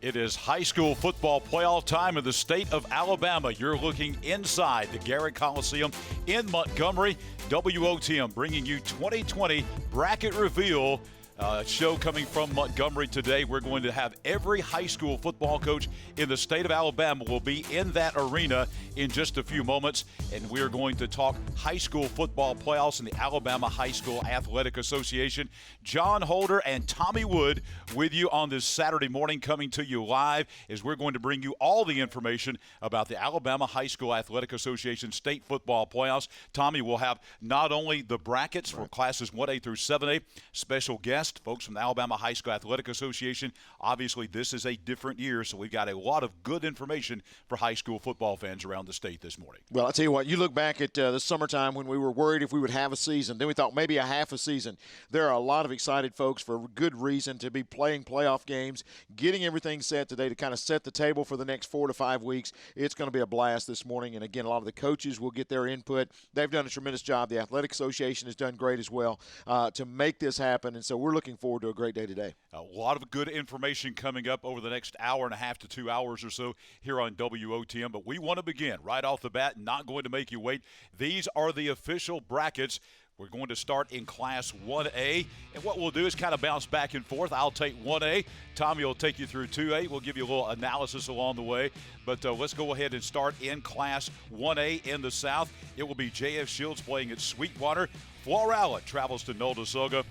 It is high school football playoff time in the state of Alabama. You're looking inside the Garrett Coliseum in Montgomery. WOTM bringing you 2020 Bracket Reveal. Show coming from Montgomery today. We're going to have every high school football coach in the state of Alabama will be in that arena in just a few moments, and we are going to talk high school football playoffs in the Alabama High School Athletic Association. John Holder and Tommy Wood with you on this Saturday morning, coming to you live as we're going to bring you all the information about the Alabama High School Athletic Association state football playoffs. Tommy will have not only the brackets for classes 1A through 7A, special guests, folks from the Alabama High School Athletic Association. Obviously, this is a different year, so we've got a lot of good information for high school football fans around the state this morning. Well, I'll tell you what, you look back at the summertime when we were worried if we would have a season. Then we thought maybe a half a season. There are a lot of excited folks for good reason to be playing playoff games, getting everything set today to kind of set the table for the next 4 to 5 weeks. It's going to be a blast this morning. And, again, a lot of the coaches will get their input. They've done a tremendous job. The Athletic Association has done great as well to make this happen. And so we're looking forward to a great day today. A lot of good information coming up over the next hour and a half to 2 hours or so here on WOTM. But we want to begin right off the bat, not going to make you wait. These are the official brackets. We're going to start in Class 1A, and what we'll do is kind of bounce back and forth. I'll take 1A. Tommy will take you through 2A. We'll give you a little analysis along the way, but let's go ahead and start in Class 1A in the South. It will be J.F. Shields playing at Sweetwater. Florala travels to Noldesloga.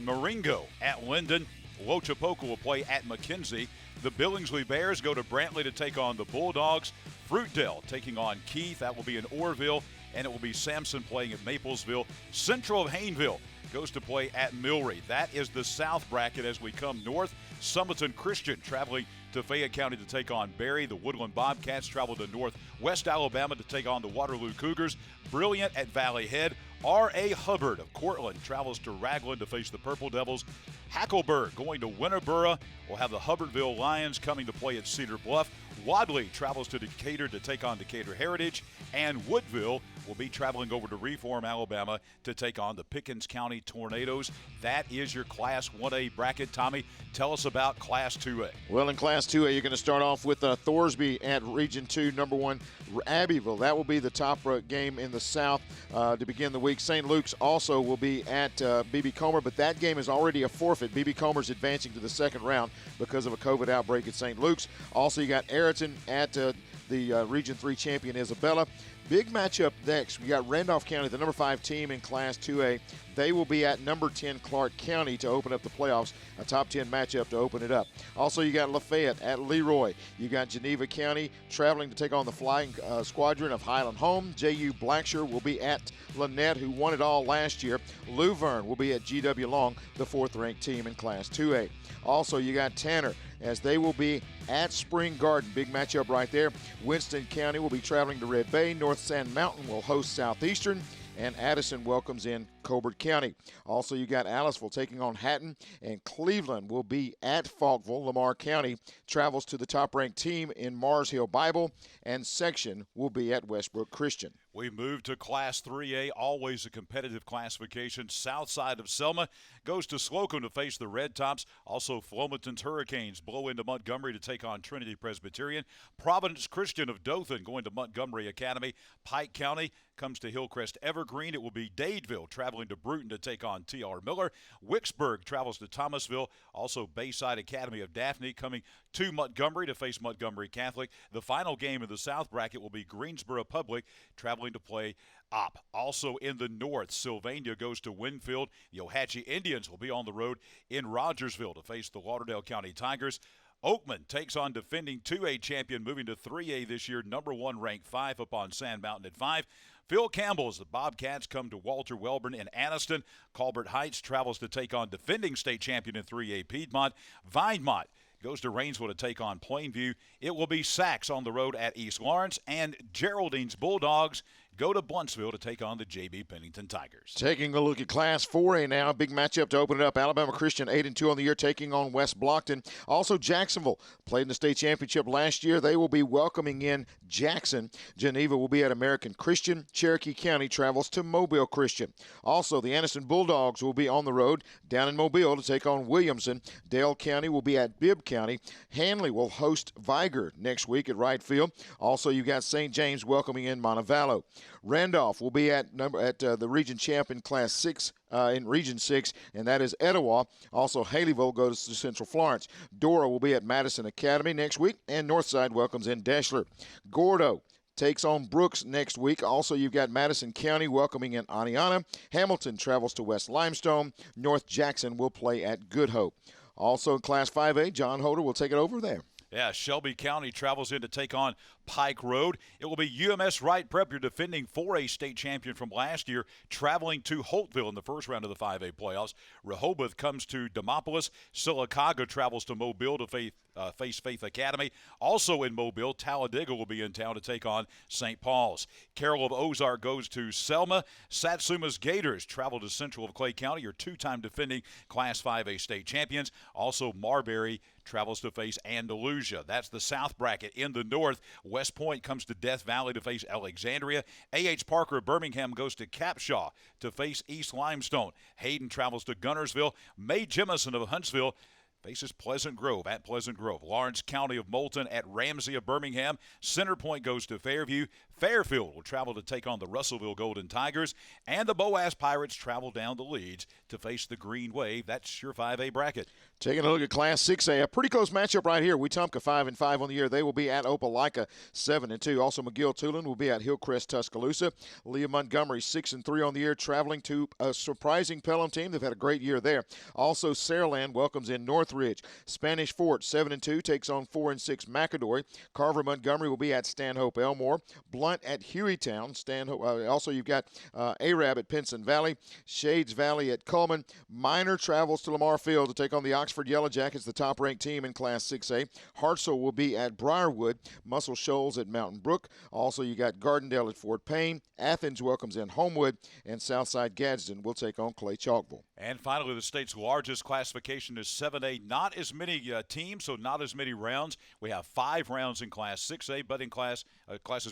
Marengo at Linden. Lochapoka will play at McKenzie. The Billingsley Bears go to Brantley to take on the Bulldogs. Fruitdale taking on Keith. That will be in Orrville. And it will be Sampson playing at Maplesville. Central of Hayneville goes to play at Milry. That is the South bracket. As we come north, Summerton Christian traveling to Fayette County to take on Berry. The Woodland Bobcats travel to Northwest Alabama to take on the Waterloo Cougars. Brilliant at Valley Head. R.A. Hubbard of Cortland travels to Ragland to face the Purple Devils. Hackleburg going to Winterboro. We'll have the Hubbardville Lions coming to play at Cedar Bluff. Wadley travels to Decatur to take on Decatur Heritage. And Woodville will be traveling over to Reform, Alabama to take on the Pickens County Tornadoes. That is your Class 1A bracket. Tommy, tell us about Class 2A. Well, in Class 2A, you're going to start off with Thorsby at Region 2, number 1, Abbeville. That will be the top game in the South to begin the week. St. Luke's also will be at B.B. Comer, but that game is already a forfeit. B.B. Comer's advancing to the second round because of a COVID outbreak at St. Luke's. Also, you got Ayrton at the Region 3 champion Isabella. Big matchup next. We got Randolph County, the number 5 team in Class 2A. They will be at number 10 Clark County to open up the playoffs, a top 10 matchup to open it up. Also, you got Lafayette at Leroy. You got Geneva County traveling to take on the Flying Squadron of Highland Home. J.U. Blackshear will be at Lynette, who won it all last year. Luverne will be at G.W. Long, the 4th-ranked team in Class 2A. Also, you got Tanner, as they will be at Spring Garden. Big matchup right there. Winston County will be traveling to Red Bay. North Sand Mountain will host Southeastern. And Addison welcomes in Colbert County. Also, you got Aliceville taking on Hatton, and Cleveland will be at Falkville. Lamar County travels to the top-ranked team in Mars Hill Bible, and Section will be at Westbrook Christian. We move to Class 3A, always a competitive classification. South side of Selma goes to Slocum to face the Red Tops. Also, Flomaton's Hurricanes blow into Montgomery to take on Trinity Presbyterian. Providence Christian of Dothan going to Montgomery Academy. Pike County comes to Hillcrest Evergreen. It will be Dadeville traveling to Bruton to take on T.R. Miller. Wicksburg travels to Thomasville. Also, Bayside Academy of Daphne coming to Montgomery to face Montgomery Catholic. The final game in the South bracket will be Greensboro Public traveling to play Opp. Also in the north, Sylvania goes to Winfield. The Ohatchee Indians will be on the road in Rogersville to face the Lauderdale County Tigers. Oakman takes on defending 2A champion, moving to 3A this year, number 1 ranked 5 up on Sand Mountain at 5. Phil Campbell's the Bobcats come to Walter Welborn in Anniston. Colbert Heights travels to take on defending state champion in 3A Piedmont. Vinemont goes to Rainsville to take on Plainview. It will be Sachs on the road at East Lawrence, and Geraldine's Bulldogs go to Blunsville to take on the J.B. Pennington Tigers. Taking a look at Class 4A now, big matchup to open it up. Alabama Christian 8-2 on the year, taking on West Blockton. Also, Jacksonville played in the state championship last year. They will be welcoming in Jackson. Geneva will be at American Christian. Cherokee County travels to Mobile Christian. Also, the Anniston Bulldogs will be on the road down in Mobile to take on Williamson. Dale County will be at Bibb County. Hanley will host Viger next week at right field. Also, you got St. James welcoming in Montevallo. Randolph will be at the region champ in Class 6 in Region 6, and that is Etowah. Also, Haleyville goes to Central Florence. Dora will be at Madison Academy next week, and Northside welcomes in Deshler. Gordo takes on Brooks next week. Also, you've got Madison County welcoming in Aniana. Hamilton travels to West Limestone. North Jackson will play at Good Hope. Also in Class 5A, John Holder will take it over there. Yeah, Shelby County travels in to take on Pike Road. It will be UMS Wright Prep, your defending 4A state champion from last year, traveling to Holtville in the first round of the 5A playoffs. Rehoboth comes to Demopolis. Sylacauga travels to Mobile to face Faith Academy. Also in Mobile, Talladega will be in town to take on St. Paul's. Carroll of Ozark goes to Selma. Satsuma's Gators travel to Central of Clay County, your two-time defending Class 5A state champions. Also, Marbury travels to face Andalusia. That's the South bracket. In the North, West Point comes to Death Valley to face Alexandria. A.H. Parker of Birmingham goes to Capshaw to face East Limestone. Hayden travels to Gunnersville. Mae Jemison of Huntsville faces Pleasant Grove at Pleasant Grove. Lawrence County of Moulton at Ramsey of Birmingham. Center Point goes to Fairview. Fairfield will travel to take on the Russellville Golden Tigers. And the Boaz Pirates travel down to Leeds to face the Green Wave. That's your 5A bracket. Taking a look at Class 6A, a pretty close matchup right here. Wetumpka 5-5 on the year. They will be at Opelika 7-2. Also, McGill-Tulane will be at Hillcrest Tuscaloosa. Leah Montgomery 6-3 on the year, traveling to a surprising Pelham team. They've had a great year there. Also, Saraland welcomes in Northridge. Spanish Fort 7-2 takes on 4-6 McAdory. Carver Montgomery will be at Stanhope Elmore. Blunt at Hueytown. Also, you've got Arab at Pinson Valley. Shades Valley at Coleman. Minor travels to Lamar Field to take on the Oxford Yellow Jackets, the top-ranked team in Class 6A. Hartselle will be at Briarwood. Muscle Shoals at Mountain Brook. Also, you got Gardendale at Fort Payne. Athens welcomes in Homewood. And Southside Gadsden will take on Clay Chalkville. And finally, the state's largest classification is 7A. Not as many teams, so not as many rounds. We have 5 rounds in Class 6A, but in classes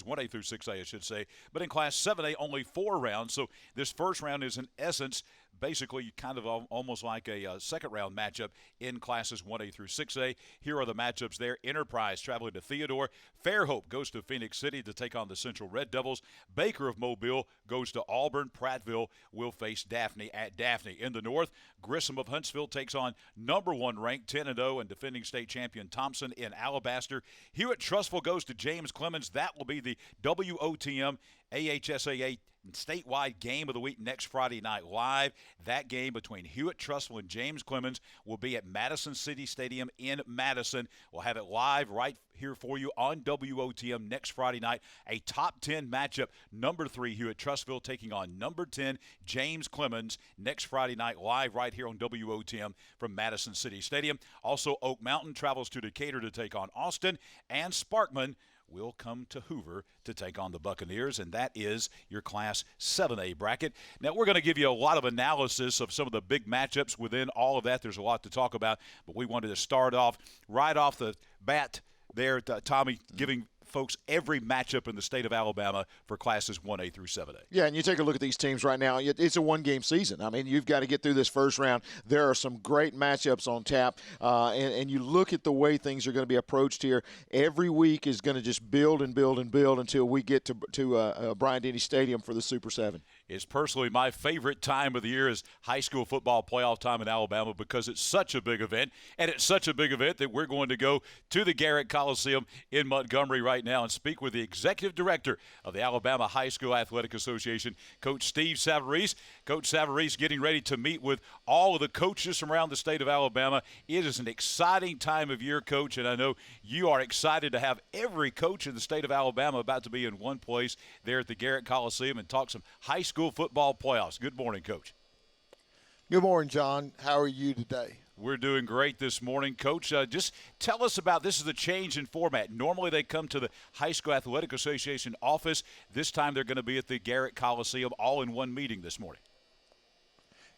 1A through 6A, I should say. But in Class 7A, only 4 rounds. So this first round is, in essence, basically kind of almost like a second-round matchup in classes 1A through 6A. Here are the matchups there. Enterprise traveling to Theodore. Fairhope goes to Phoenix City to take on the Central Red Devils. Baker of Mobile goes to Auburn. Prattville will face Daphne at Daphne. In the North, Grissom of Huntsville takes on number 1 ranked 10-0 and defending state champion Thompson in Alabaster. Hewitt-Trussville goes to James Clemens. That will be the WOTM AHSAA statewide game of the week next Friday night live. That game between Hewitt-Trussville and James Clemens will be at Madison City Stadium in Madison. We'll have it live right here for you on WOTM next Friday night. A top 10 matchup. Number 3 Hewitt-Trussville taking on number 10 James Clemens next Friday night live right here on WOTM from Madison City Stadium. Also, Oak Mountain travels to Decatur to take on Austin, and Sparkman will come to Hoover to take on the Buccaneers, and that is your Class 7A bracket. Now, we're going to give you a lot of analysis of some of the big matchups within all of that. There's a lot to talk about, but we wanted to start off right off the bat there, Tommy, giving folks every matchup in the state of Alabama for classes 1A through 7A. Yeah, and you take a look at these teams right now. It's a one-game season. I mean, you've got to get through this first round. There are some great matchups on tap, and you look at the way things are going to be approached here. Every week is going to just build and build and build until we get to Bryant-Denny Stadium for the Super 7. It's personally my favorite time of the year is high school football playoff time in Alabama because it's such a big event, and it's such a big event that we're going to go to the Garrett Coliseum in Montgomery right now and speak with the executive director of the Alabama High School Athletic Association, Coach Steve Savarese. Coach Savarese getting ready to meet with all of the coaches from around the state of Alabama. It is an exciting time of year, Coach, and I know you are excited to have every coach in the state of Alabama about to be in one place there at the Garrett Coliseum and talk some high school football playoffs. Good morning, Coach. Good morning, John. How are you today? We're doing great this morning. Coach, just tell us about this. Is the change in format. Normally they come to the High School Athletic Association office. This time they're going to be at the Garrett Coliseum all in one meeting this morning.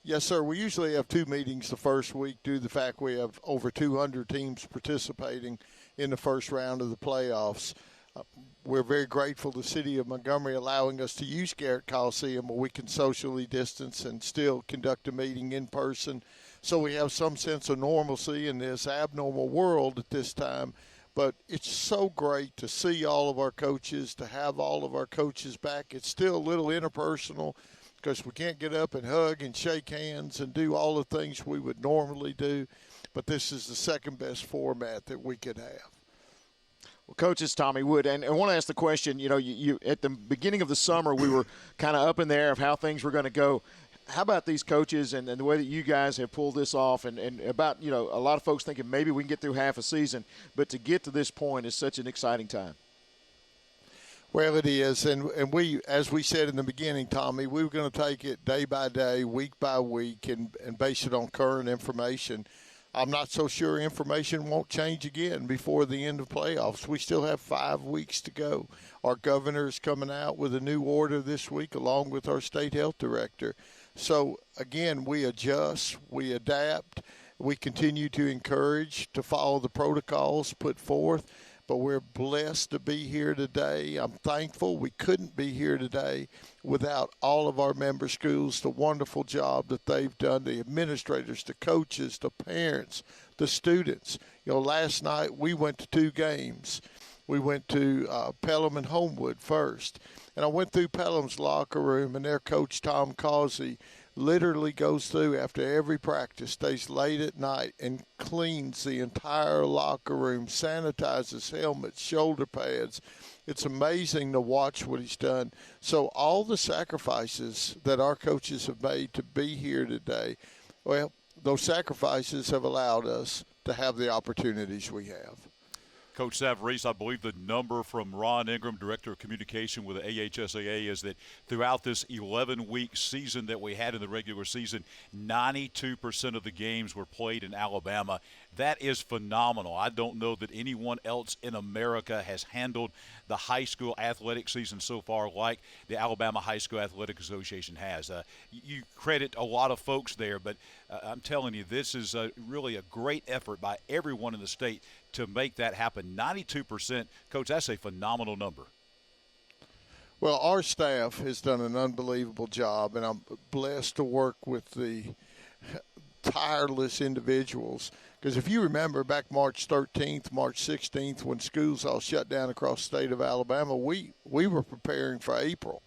Yes, sir. We usually have two meetings the first week due to the fact we have over 200 teams participating in the first round of the playoffs. We're very grateful to the city of Montgomery allowing us to use Garrett Coliseum where we can socially distance and still conduct a meeting in person. So we have some sense of normalcy in this abnormal world at this time. But it's so great to see all of our coaches, to have all of our coaches back. It's still a little interpersonal because we can't get up and hug and shake hands and do all the things we would normally do. But this is the second best format that we could have. Well, Coach, it's Tommy Wood, and I want to ask the question, you at the beginning of the summer, we were kind of up in the air of how things were going to go. How about these coaches and the way that you guys have pulled this off and about, a lot of folks thinking maybe we can get through half a season, but to get to this point is such an exciting time. Well, it is, and we, as we said in the beginning, Tommy, we were going to take it day by day, week by week, and base it on current information. I'm not so sure information won't change again before the end of playoffs. We still have 5 weeks to go. Our governor is coming out with a new order this week along with our state health director. So, again, we adjust, we adapt, we continue to encourage to follow the protocols put forth. But we're blessed to be here today. I'm thankful we couldn't be here today without all of our member schools, the wonderful job that they've done, the administrators, the coaches, the parents, the students. Last night we went to 2 games. We went to Pelham and Homewood first. And I went through Pelham's locker room, and their coach, Tom Causey, literally goes through after every practice, stays late at night, and cleans the entire locker room, sanitizes helmets, shoulder pads. It's amazing to watch what he's done. So all the sacrifices that our coaches have made to be here today, well, those sacrifices have allowed us to have the opportunities we have. Coach Savarese, I believe the number from Ron Ingram, Director of Communication with the AHSAA, is that throughout this 11-week season that we had in the regular season, 92% of the games were played in Alabama. That is phenomenal. I don't know that anyone else in America has handled the high school athletic season so far like the Alabama High School Athletic Association has. You credit a lot of folks there, but I'm telling you, this is really a great effort by everyone in the state to make that happen. 92%, Coach, that's a phenomenal number. Well, our staff has done an unbelievable job, and I'm blessed to work with the tireless individuals. Because if you remember back March 13th, March 16th, when schools all shut down across the state of Alabama, we were preparing for April,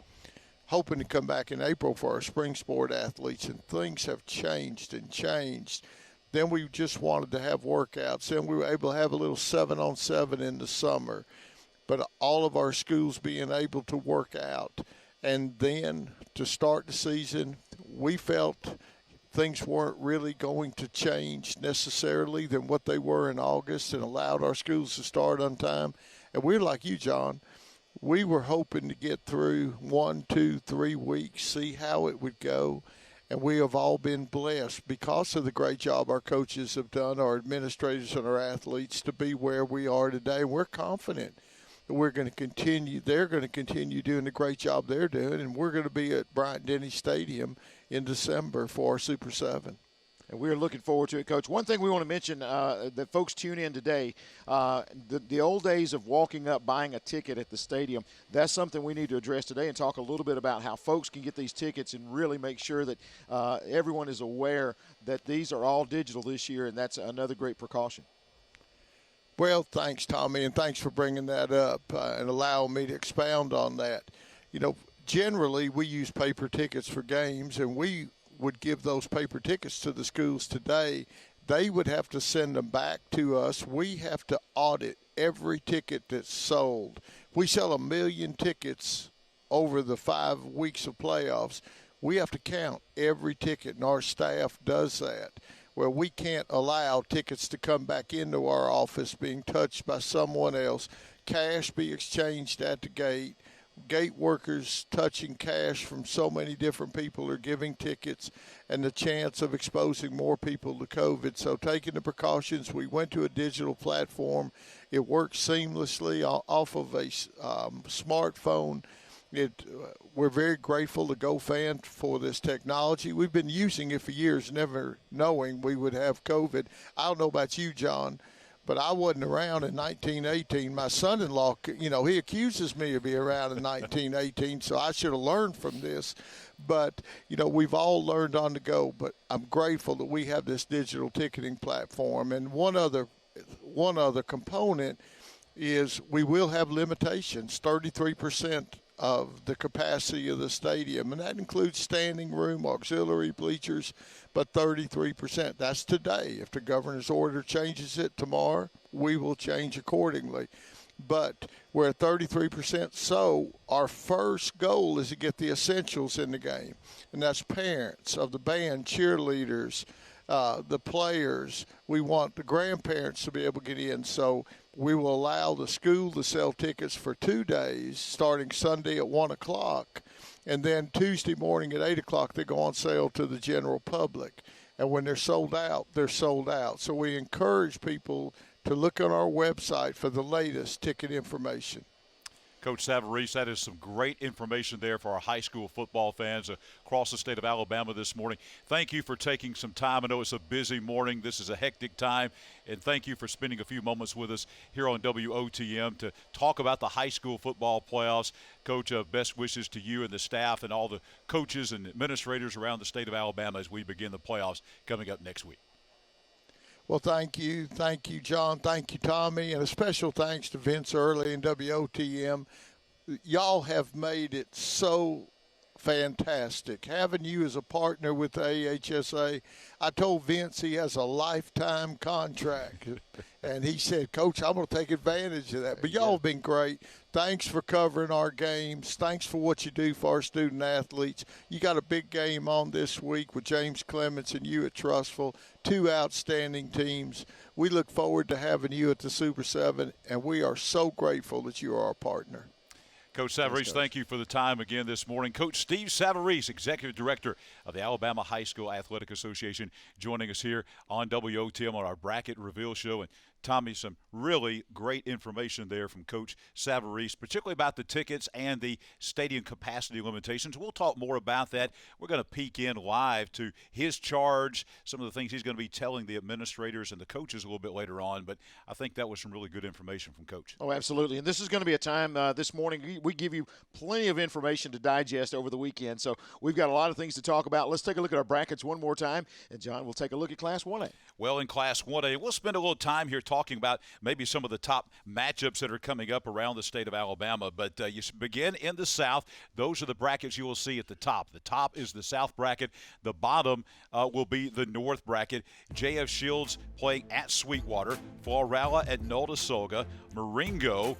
hoping to come back in April for our spring sport athletes, and things have changed and changed. Then we just wanted to have workouts. Then we were able to have a little 7-on-7 in the summer. But all of our schools being able to work out. And then to start the season, we felt things weren't really going to change necessarily than what they were in August, and allowed our schools to start on time. And we're like you, John. We were hoping to get through 1, 2, 3 weeks, see how it would go. And we have all been blessed because of the great job our coaches have done, our administrators and our athletes, to be where we are today. We're confident that we're going to continue. They're going to continue doing the great job they're doing, and we're going to be at Bryant-Denny Stadium in December for our Super 7. And we're looking forward to it, Coach. One thing we want to mention that folks tune in today, the old days of walking up, buying a ticket at the stadium, that's something we need to address today and talk a little bit about how folks can get these tickets and really make sure that everyone is aware that these are all digital this year, and that's another great precaution. Well, thanks, Tommy, and thanks for bringing that up and allowing me to expound on that. Generally we use paper tickets for games, and we would give those paper tickets to the schools today. They would have to send them back to us. We have to audit every ticket that's sold. We sell 1 million tickets over the 5 weeks of playoffs. We have to count every ticket, and our staff does that, where we can't allow tickets to come back into our office being touched by someone else, cash be exchanged at the gate. gate workers touching cash from so many different people are giving tickets, and the chance of exposing more people to COVID. So taking the precautions, we went to a digital platform. It works seamlessly off of a smartphone. We're very grateful to GoFan for this technology. We've been using it for years, never knowing we would have COVID. I don't know about you, John, but I wasn't around in 1918. My son-in-law, he accuses me of being around in 1918, so I should have learned from this. But, we've all learned on the go. But I'm grateful that we have this digital ticketing platform. And one other component is we will have limitations, 33% of the capacity of the stadium, and that includes standing room, auxiliary bleachers, but 33%. That's today. If the governor's order changes it tomorrow, we will change accordingly. But we're at 33%, so our first goal is to get the essentials in the game, and that's parents of the band, cheerleaders, the players. We want the grandparents to be able to get in, so we will allow the school to sell tickets for 2 days, starting Sunday at 1 o'clock, and then Tuesday morning at 8 o'clock they go on sale to the general public. And when they're sold out, they're sold out. So we encourage people to look on our website for the latest ticket information. Coach Savarese, that is some great information there for our high school football fans across the state of Alabama this morning. Thank you for taking some time. I know it's a busy morning. This is a hectic time. And thank you for spending a few moments with us here on WOTM to talk about the high school football playoffs. Coach, best wishes to you and the staff and all the coaches and administrators around the state of Alabama as we begin the playoffs coming up next week. Well, thank you. Thank you, John. Thank you, Tommy. And a special thanks to Vince Early and WOTM. Y'all have made it so fantastic. Having you as a partner with the AHSAA, I told Vince he has a lifetime contract. And he said, Coach, I'm going to take advantage of that. But y'all have been great. Thanks for covering our games. Thanks for what you do for our student athletes. You got a big game on this week with James Clements and you at Trustful. 2 outstanding teams. We look forward to having you at the Super 7, and we are so grateful that you are our partner. Coach Savarese, thank you for the time again this morning. Coach Steve Savarese, Executive Director of the Alabama High School Athletic Association, joining us here on WOTM on our Bracket Reveal Show. And Tommy, some really great information there from Coach Savarese, particularly about the tickets and the stadium capacity limitations. We'll talk more about that. We're going to peek in live to his charge, some of the things he's going to be telling the administrators and the coaches a little bit later on. But I think that was some really good information from Coach. Oh, absolutely. And this is going to be a time this morning. We give you plenty of information to digest over the weekend. So we've got a lot of things to talk about. Let's take a look at our brackets one more time. And, John, we'll take a look at Class 1A. Well, in Class 1A, we'll spend a little time here talking about maybe some of the top matchups that are coming up around the state of Alabama. But you begin in the South. Those are the brackets you will see at the top. The top is the South bracket. The bottom will be the North bracket. J.F. Shields playing at Sweetwater. Florala at Notasulga. Marengo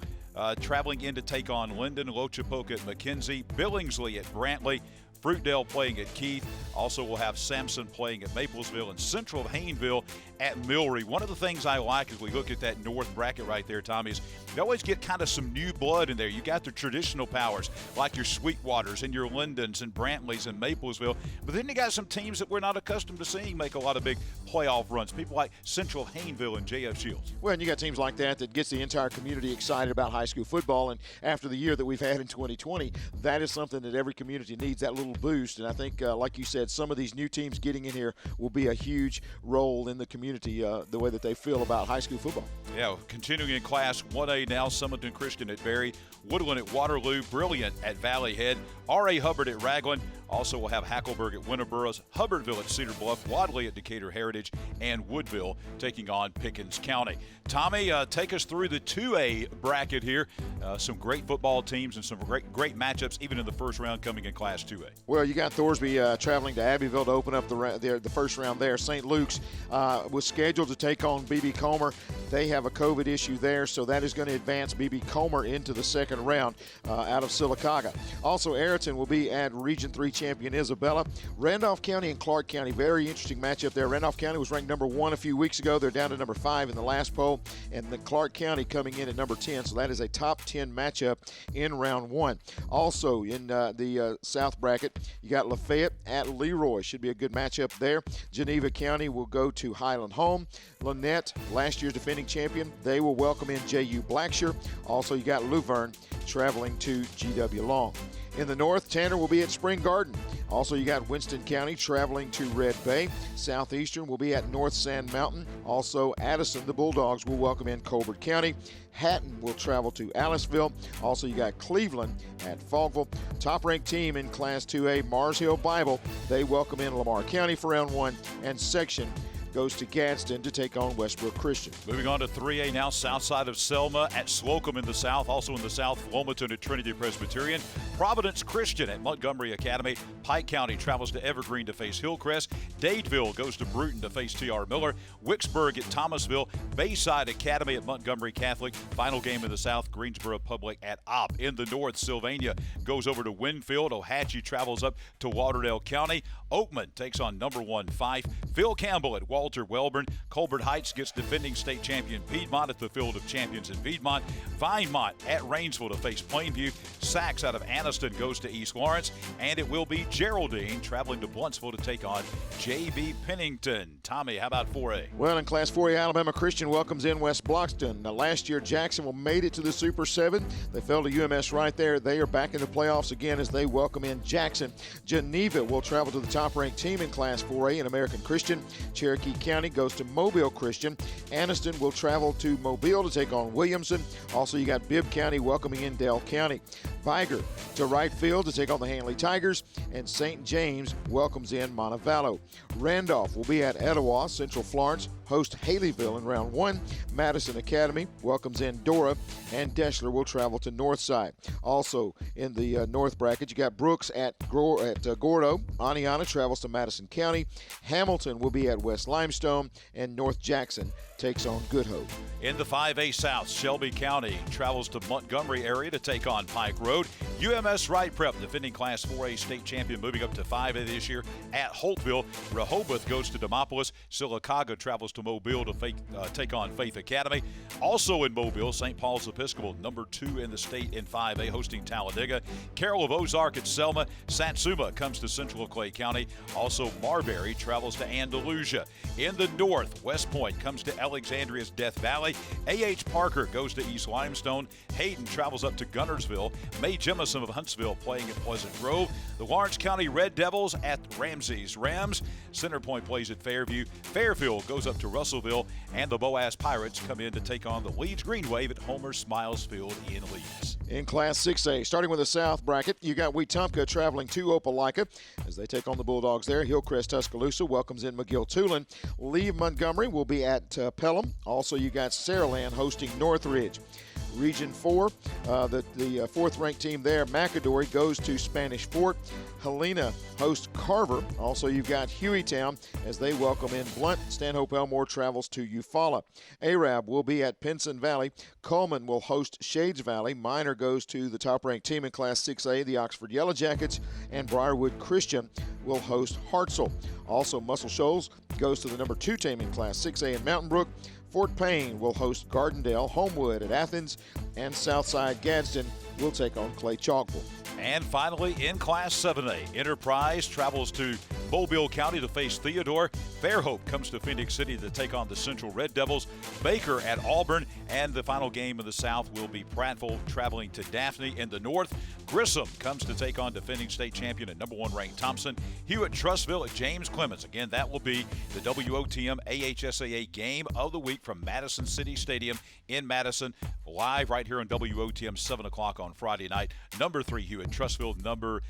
traveling in to take on Linden. Lochapoka at McKenzie. Billingsley at Brantley. Fruitdale playing at Keith. Also, we'll have Sampson playing at Maplesville and Central of Hayneville at Milry. One of the things I like as we look at that North bracket right there, Tommy, is you always get kind of some new blood in there. You got the traditional powers like your Sweetwaters and your Lindens and Brantleys and Maplesville. But then you got some teams that we're not accustomed to seeing make a lot of big playoff runs. People like Central of Hayneville and J.F. Shields. Well, and you got teams like that gets the entire community excited about high school football. And after the year that we've had in 2020, that is something that every community needs, that little boost. And I think, like you said, some of these new teams getting in here will be a huge role in the community, the way that they feel about high school football. Yeah, continuing in Class 1A now, Summerton Christian at Berry, Woodland at Waterloo, Brilliant at Valley Head, R.A. Hubbard at Raglan. Also, we'll have Hackleburg at Winterboro, Hubbardville at Cedar Bluff, Wadley at Decatur Heritage, and Woodville taking on Pickens County. Tommy, take us through the 2A bracket here. Some great football teams and some great matchups, even in the first round coming in Class 2A. Well, you got Thorsby traveling to Abbeville to open up the first round there. St. Luke's was scheduled to take on B.B. Comer. They have a COVID issue there, so that is going to advance B.B. Comer into the second round out of Sylacauga. Also, Ayrton will be at Region 3 champion Isabella. Randolph County and Clark County, very interesting matchup there. Randolph County was ranked number 1 a few weeks ago. They're down to number 5 in the last poll, and the Clark County coming in at number 10. So that is a top 10 matchup in round 1. Also in the South bracket, you got Lafayette at Leroy. Should be a good matchup there. Geneva County will go to Highland Home. Lynette, last year's defending champion, they will welcome in J.U. Blackshear. Also, you got Luverne traveling to G.W. Long. In the north, Tanner will be at Spring Garden. Also, you got Winston County traveling to Red Bay. Southeastern will be at North Sand Mountain. Also, Addison, the Bulldogs, will welcome in Colbert County. Hatton will travel to Aliceville. Also, you got Cleveland at Faulkville. Top-ranked team in Class 2A, Mars Hill Bible. They welcome in Lamar County for round 1. And section goes to Gadsden to take on Westbrook Christian. Moving on to 3A now, south side of Selma at Slocum in the south. Also in the south, Wilmington at Trinity Presbyterian. Providence Christian at Montgomery Academy. Pike County travels to Evergreen to face Hillcrest. Dadeville goes to Bruton to face T.R. Miller. Wicksburg at Thomasville. Bayside Academy at Montgomery Catholic. Final game in the south, Greensboro Public at Opp. In the north, Sylvania goes over to Winfield. Ohatchee travels up to Lauderdale County. Oakman takes on number 1 Fife. Phil Campbell at Walter Welborn. Colbert Heights gets defending state champion Piedmont at the Field of Champions in Piedmont. Vinemont at Rainsville to face Plainview. Sachs out of Anniston goes to East Lawrence. And it will be Geraldine traveling to Bluntsville to take on J.B. Pennington. Tommy, how about 4A? Well, in Class 4A, Alabama Christian welcomes in West Bloxton. Now, last year, Jacksonville made it to the Super 7. They fell to UMS right there. They are back in the playoffs again as they welcome in Jackson. Geneva will travel to the top-ranked team in Class 4A in American Christian. Cherokee County goes to Mobile Christian. Anniston will travel to Mobile to take on Williamson. Also, you got Bibb County welcoming in Dale County. Viger to Wright Field to take on the Hanley Tigers. And St. James welcomes in Montevallo. Randolph will be at Etowah. Central Florence host Haleyville in round 1. Madison Academy welcomes in Dora. And Deschler will travel to Northside. Also in the north bracket, you got Brooks at Gordo. Aniana travels to Madison County. Hamilton will be at West Limestone. And North Jackson takes on Good Hope. In the 5A South, Shelby County travels to Montgomery area to take on Pike Road. UMS Wright Prep, defending Class 4A state champion, moving up to 5A this year at Holtville. Rehoboth goes to Demopolis. Sylacauga travels to Mobile to take on Faith Academy. Also in Mobile, St. Paul's Episcopal, number 2 in the state in 5A, hosting Talladega. Carroll of Ozark at Selma. Satsuma comes to Central Clay County. Also, Marbury travels to Andalusia. In the north, West Point comes to Alexandria's Death Valley. A.H. Parker goes to East Limestone. Hayden travels up to Gunnersville. May Jemison of Huntsville playing at Pleasant Grove. The Lawrence County Red Devils at Ramsey's Rams. Centerpoint plays at Fairview. Fairfield goes up to Russellville. And the Boaz Pirates come in to take on the Leeds Green Wave at Homer Smiles Field in Leeds. In Class 6A, starting with the South bracket, you got Wetumpka traveling to Opelika as they take on the Bulldogs there. Hillcrest Tuscaloosa welcomes in McGill-Tulane. Lee Montgomery will be at Pelham. Also, you got Saraland hosting Northridge. Region 4, the fourth-ranked team there, McAdory, goes to Spanish Fort. Helena hosts Carver. Also, you've got Hueytown as they welcome in Blunt. Stanhope Elmore travels to Eufaula. Arab will be at Pinson Valley. Coleman will host Shades Valley. Minor goes to the top-ranked team in Class 6A, the Oxford Yellow Jackets. And Briarwood Christian will host Hartselle. Also, Muscle Shoals goes to the number 2 team in Class 6A in Mountain Brook. Fort Payne will host Gardendale. Homewood at Athens. And Southside Gadsden will take on Clay Chalkville. And finally, in Class 7A, Enterprise travels to Mobile County to face Theodore. Fairhope comes to Phoenix City to take on the Central Red Devils. Baker at Auburn. And the final game in the South will be Prattville traveling to Daphne. In the North, Grissom comes to take on defending state champion and number 1 ranked Thompson. Hewitt Trussville at James Clemens. Again, that will be the WOTM AHSAA Game of the Week from Madison City Stadium in Madison. Live right here on WOTM, 7 o'clock on Friday night. Number 3, Hewitt Trussville. Number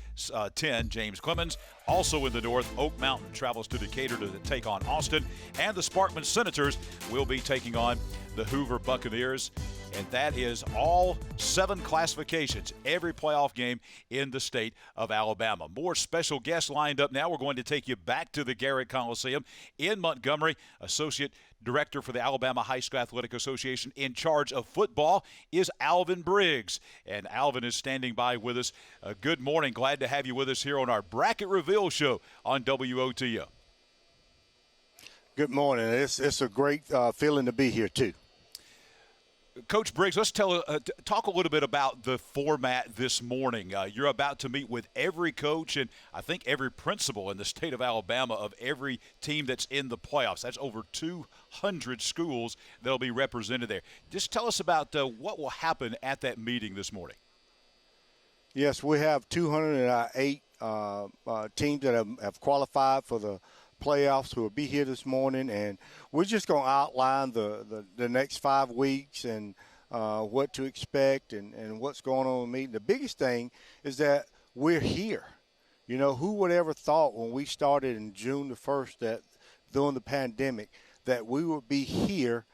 10, James Clemens. Also in the North, Oak Mountain travels to Decatur to take on Austin. And the Sparkman Senators will be taking on the Hoover Buccaneers. and that is all 7 classifications, every playoff game in the state of Alabama. More special guests lined up now. We're going to take you back to the Garrett Coliseum in Montgomery. Associate Director for the Alabama High School Athletic Association in charge of football is Alvin Briggs. And Alvin is standing by with us. Good morning. Glad to have you with us here on our Bracket Reveal show on WOTM. Good morning. It's a great feeling to be here, too. Coach Briggs, let's talk a little bit about the format this morning. You're about to meet with every coach and I think every principal in the state of Alabama of every team that's in the playoffs. That's over 200 schools that'll be represented there. Just tell us about what will happen at that meeting this morning. Yes, we have 208 teams that have qualified for the playoffs who will be here this morning, and we're just going to outline the next 5 weeks and what to expect and what's going on in the meeting. The biggest thing is that we're here. You know, who would ever thought when we started in June the 1st that during the pandemic that we would be here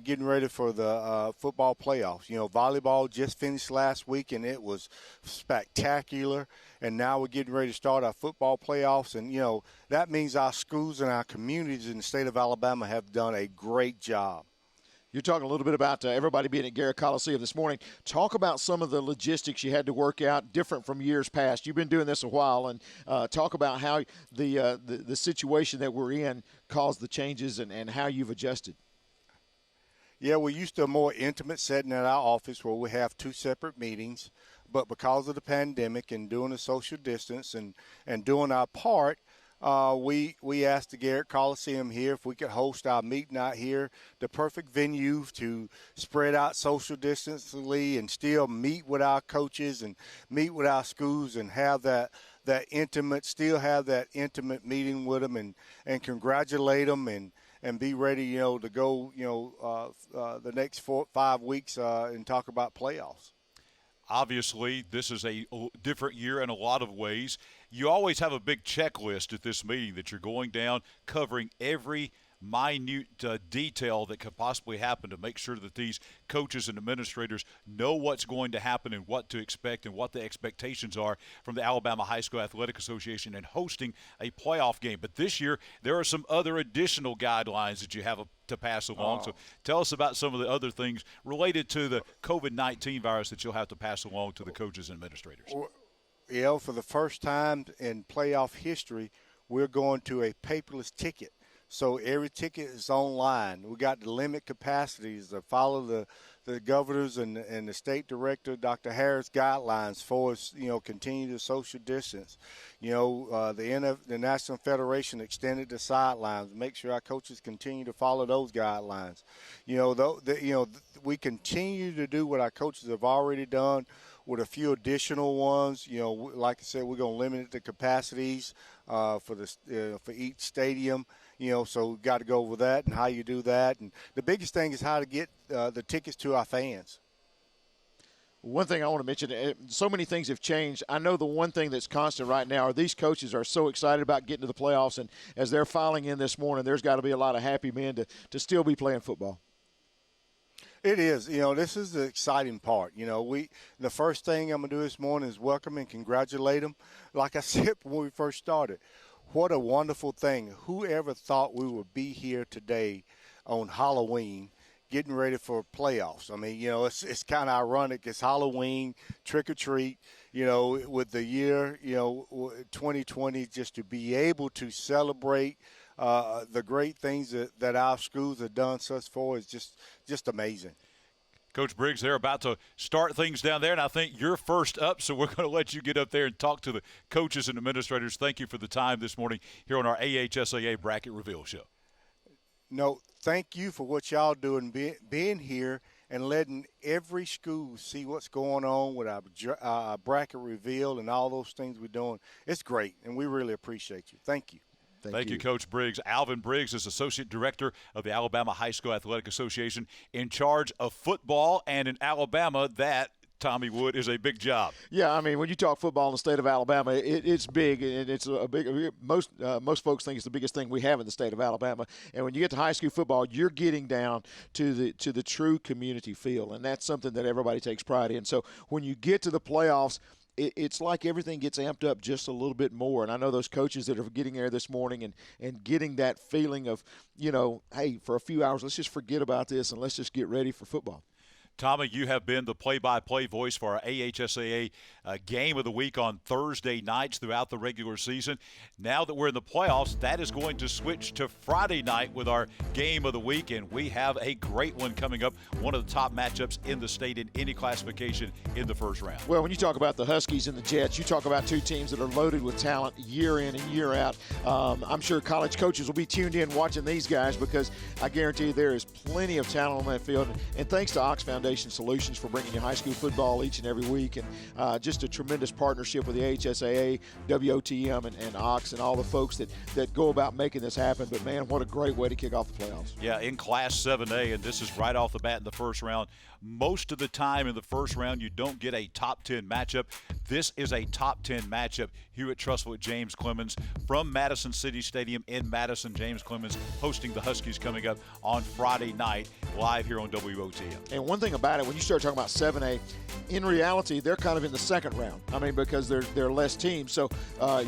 getting ready for the football playoffs. You know, volleyball just finished last week, and it was spectacular. And now we're getting ready to start our football playoffs. And, you know, that means our schools and our communities in the state of Alabama have done a great job. You're talking a little bit about everybody being at Garrett Coliseum this morning. Talk about some of the logistics you had to work out different from years past. You've been doing this a while, and talk about how the situation that we're in caused the changes and how you've adjusted. Yeah, we're used to a more intimate setting at our office where we have 2 separate meetings. But because of the pandemic and doing the social distance and doing our part, we asked the Garrett Coliseum here if we could host our meeting out here, the perfect venue to spread out social distancingly and still meet with our coaches and meet with our schools and have that intimate, still have that intimate meeting with them and congratulate them and be ready, you know, to go, you know, the next 4 or 5 weeks and talk about playoffs. Obviously, this is a different year in a lot of ways. You always have a big checklist at this meeting that you're going down, covering every minute detail that could possibly happen to make sure that these coaches and administrators know what's going to happen and what to expect and what the expectations are from the Alabama High School Athletic Association and hosting a playoff game. But this year, there are some other additional guidelines that you have to pass along. So tell us about some of the other things related to the COVID-19 virus that you'll have to pass along to the coaches and administrators. You know, for the first time in playoff history, we're going to a paperless ticket. So every ticket is online. We got the limit capacities to follow the governors and the state director, Dr. Harris, guidelines for us, you know, continue to social distance. You know, the National Federation extended the sidelines. Make sure our coaches continue to follow those guidelines. You know, we continue to do what our coaches have already done with a few additional ones. You know, like I said, we're going to limit the capacities for each stadium. You know, so we've got to go over that and how you do that. And the biggest thing is how to get the tickets to our fans. One thing I want to mention, so many things have changed. I know the one thing that's constant right now are these coaches are so excited about getting to the playoffs, and as they're filing in this morning, there's got to be a lot of happy men to still be playing football. It is. You know, this is the exciting part. You know, the first thing I'm going to do this morning is welcome and congratulate them. Like I said when we first started, what a wonderful thing. Whoever thought we would be here today on Halloween getting ready for playoffs? I mean, you know, it's kind of ironic. It's Halloween, trick or treat, you know, with the year, you know, 2020, just to be able to celebrate the great things that our schools have done thus far is just amazing. Coach Briggs, they're about to start things down there, and I think you're first up, so we're going to let you get up there and talk to the coaches and administrators. Thank you for the time this morning here on our AHSAA Bracket Reveal Show. No, thank you for what y'all doing, being here and letting every school see what's going on with our bracket reveal and all those things we're doing. It's great, and we really appreciate you. Thank you. Thank you, Coach Briggs. Alvin Briggs is Associate Director of the Alabama High School Athletic Association, in charge of football, and in Alabama, that Tommy Wood, is a big job. Yeah, I mean, when you talk football in the state of Alabama, it's big, and it's a big. Most folks think it's the biggest thing we have in the state of Alabama. And when you get to high school football, you're getting down to the true community feel, and that's something that everybody takes pride in. So when you get to the playoffs, it's like everything gets amped up just a little bit more. And I know those coaches that are getting there this morning and getting that feeling of, hey, for a few hours, let's just forget about this and let's just get ready for football. Tommy, you have been the play-by-play voice for our AHSAA game of the week on Thursday nights throughout the regular season. Now that we're in the playoffs, that is going to switch to Friday night with our game of the week, and we have a great one coming up, one of the top matchups in the state in any classification in the first round. Well, when you talk about the Huskies and the Jets, you talk about two teams that are loaded with talent year in and year out. I'm sure college coaches will be tuned in watching these guys because I guarantee you there is plenty of talent on that field. And thanks to Ox Foundation Solutions for bringing you high school football each and every week, and just a tremendous partnership with the AHSAA, WOTM, and Ox, and all the folks that go about making this happen. But, man, what a great way to kick off the playoffs. Yeah, in Class 7A, and this is right off the bat in the first round. Most of the time in the first round, you don't get a top 10 matchup. This is a top 10 matchup. Hewitt-Trussville at James Clemens from Madison City Stadium in Madison. James Clemens hosting the Huskies coming up on Friday night live here on WOTM. And one thing about it, when you start talking about 7A, in reality, they're kind of in the second round. I mean, because there are less teams. So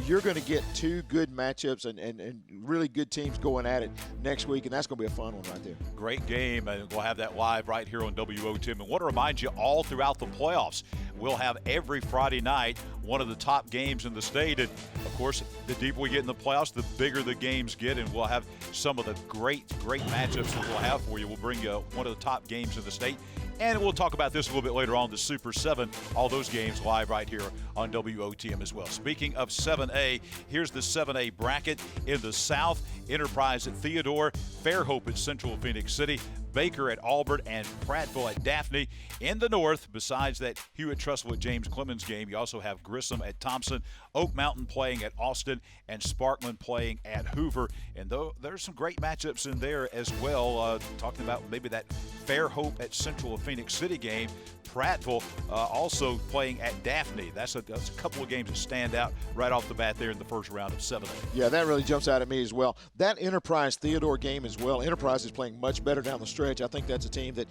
you're going to get two good matchups and really good teams going at it next week, and that's going to be a fun one right there. Great game, and we'll have that live right here on WOTM. And want to remind you, all throughout the playoffs, we'll have every Friday night one of the top games in the state. And, of course, the deeper we get in the playoffs, the bigger the games get, and we'll have some of the great matchups that we'll have for you. We'll bring you one of the top games in the state. And we'll talk about this a little bit later on, the Super 7, all those games live right here on WOTM as well. Speaking of 7A, here's the 7A bracket. In the South, Enterprise at Theodore, Fairhope at Central Phoenix City, Baker at Auburn, and Prattville at Daphne. In the North, besides that Hewitt-Trussville at James Clemens game, you also have Grissom at Thompson, Oak Mountain playing at Austin, and Sparkman playing at Hoover. And there's some great matchups in there as well, talking about maybe that Fairhope at Central Phoenix City game. Prattville also playing at Daphne. That's a couple of games that stand out right off the bat there in the first round of 7A. Yeah, that really jumps out at me as well. That Enterprise Theodore game as well. Enterprise is playing much better down the stretch. I think that's a team that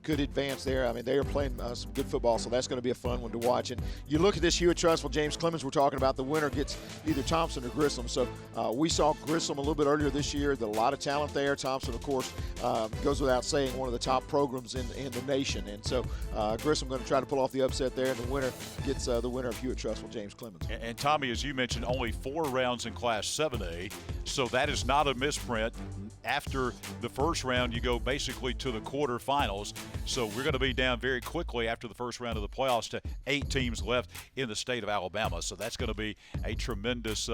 could advance there. I mean, they are playing some good football, so that's going to be a fun one to watch. And you look at this Hewitt-Trussville, James Clemens we're talking about, the winner gets either Thompson or Grissom. So we saw Grissom a little bit earlier this year. There's a lot of talent there. Thompson, of course, goes without saying, one of the top programs in the nation. And so Grissom going to try to pull off the upset there, and the winner gets the winner of Hewitt-Trussville, James Clemens. And Tommy, as you mentioned, only 4 rounds in Class 7A, so that is not a misprint. After the first round, you go basically to the quarterfinals. So we're going to be down very quickly after the first round of the playoffs to 8 teams left in the state of Alabama. So that's going to be a tremendous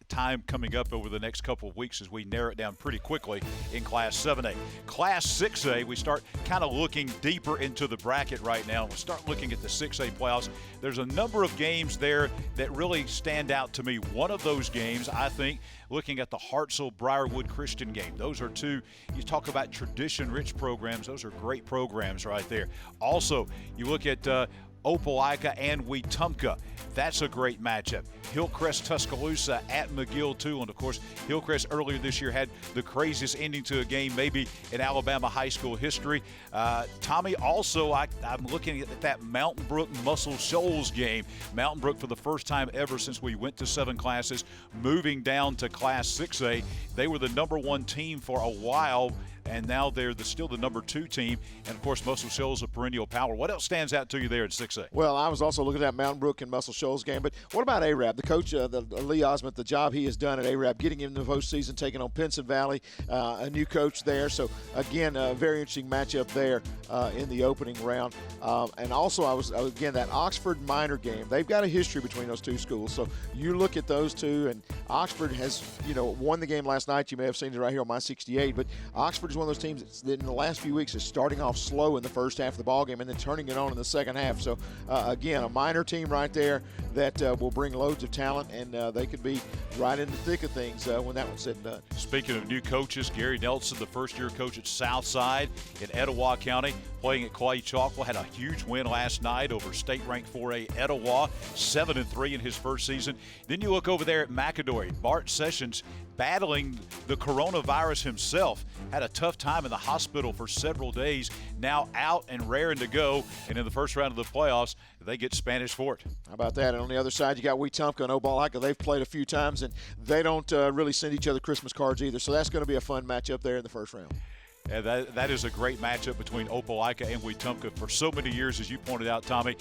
time coming up over the next couple of weeks as we narrow it down pretty quickly in Class 7A. Class 6A, we start kind of looking deeper into the bracket right now. We'll start looking at the 6A playoffs. There's a number of games there that really stand out to me. One of those games, I think, looking at the Hartselle-Briarwood Christian game. Those are two, you talk about tradition-rich programs. Those are great programs right there. Also, you look at Opelika and Wetumpka. That's a great matchup. Hillcrest Tuscaloosa at McGill, too. And, of course, Hillcrest earlier this year had the craziest ending to a game maybe in Alabama high school history. Tommy, also, I'm looking at that Mountain Brook-Muscle Shoals game. Mountain Brook, for the first time ever since we went to 7 classes, moving down to Class 6A. They were the number 1 team for a while, and now they're still the number 2 team. And, of course, Muscle Shoals, a perennial power. What else stands out to you there in 6A? Well, I was also looking at Mountain Brook and Muscle Shoals game. But what about ARAB? The coach, Lee Osment, the job he has done at ARAB, getting him in the postseason, taking on Pinson Valley, a new coach there. So, again, a very interesting matchup there in the opening round. And also, that Oxford Minor game. They've got a history between those two schools. So, you look at those two, and Oxford has, won the game last night. You may have seen it right here on my 68. But Oxford's one of those teams that in the last few weeks is starting off slow in the first half of the ballgame and then turning it on in the second half. So, again, a minor team right there that will bring loads of talent, and they could be right in the thick of things when that one's said and done. Speaking of new coaches, Gary Nelson, the first-year coach at Southside in Etowah County, playing at Clay Chalkwell, had a huge win last night over state-ranked 4A Etowah, 7-3 in his first season. Then you look over there at McAdory. Bart Sessions, battling the coronavirus himself, had a tough time in the hospital for several days, now out and raring to go, and in the first round of the playoffs, they get Spanish Fort. How about that? And on the other side, you got Wetumpka and Opelika. They've played a few times, and they don't really send each other Christmas cards either, so that's going to be a fun matchup there in the first round. And that is a great matchup between Opelika and Wetumpka. For so many years, as you pointed out, Tommy,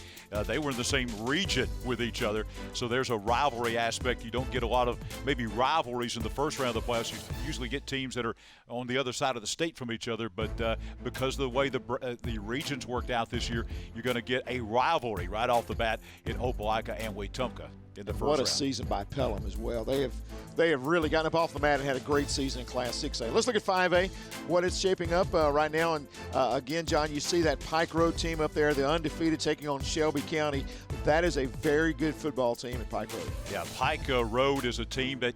they were in the same region with each other. So there's a rivalry aspect. You don't get a lot of maybe rivalries in the first round of the playoffs. You usually get teams that are on the other side of the state from each other. But because of the way the regions worked out this year, you're going to get a rivalry right off the bat in Opelika and Wetumpka. What a season by Pelham as well. They have really gotten up off the mat and had a great season in Class 6A. Let's look at 5A, what it's shaping up right now. And again, John, you see that Pike Road team up there, the undefeated, taking on Shelby County. That is a very good football team at Pike Road. Yeah, Pike Road is a team that,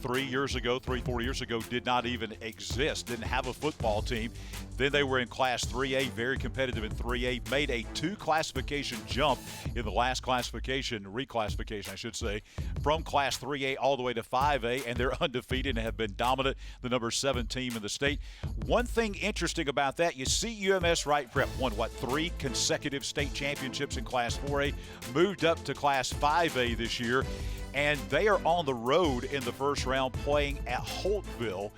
4 years ago, did not even exist, didn't have a football team. Then they were in Class 3A, very competitive in 3A, made a 2-classification jump in the last reclassification, I should say, from Class 3A all the way to 5A, and they're undefeated and have been dominant, the number 7 team in the state. One thing interesting about that, you see UMS Wright Prep won, 3 consecutive state championships in Class 4A, moved up to Class 5A this year, and they are on the road in the first round playing at Holtville.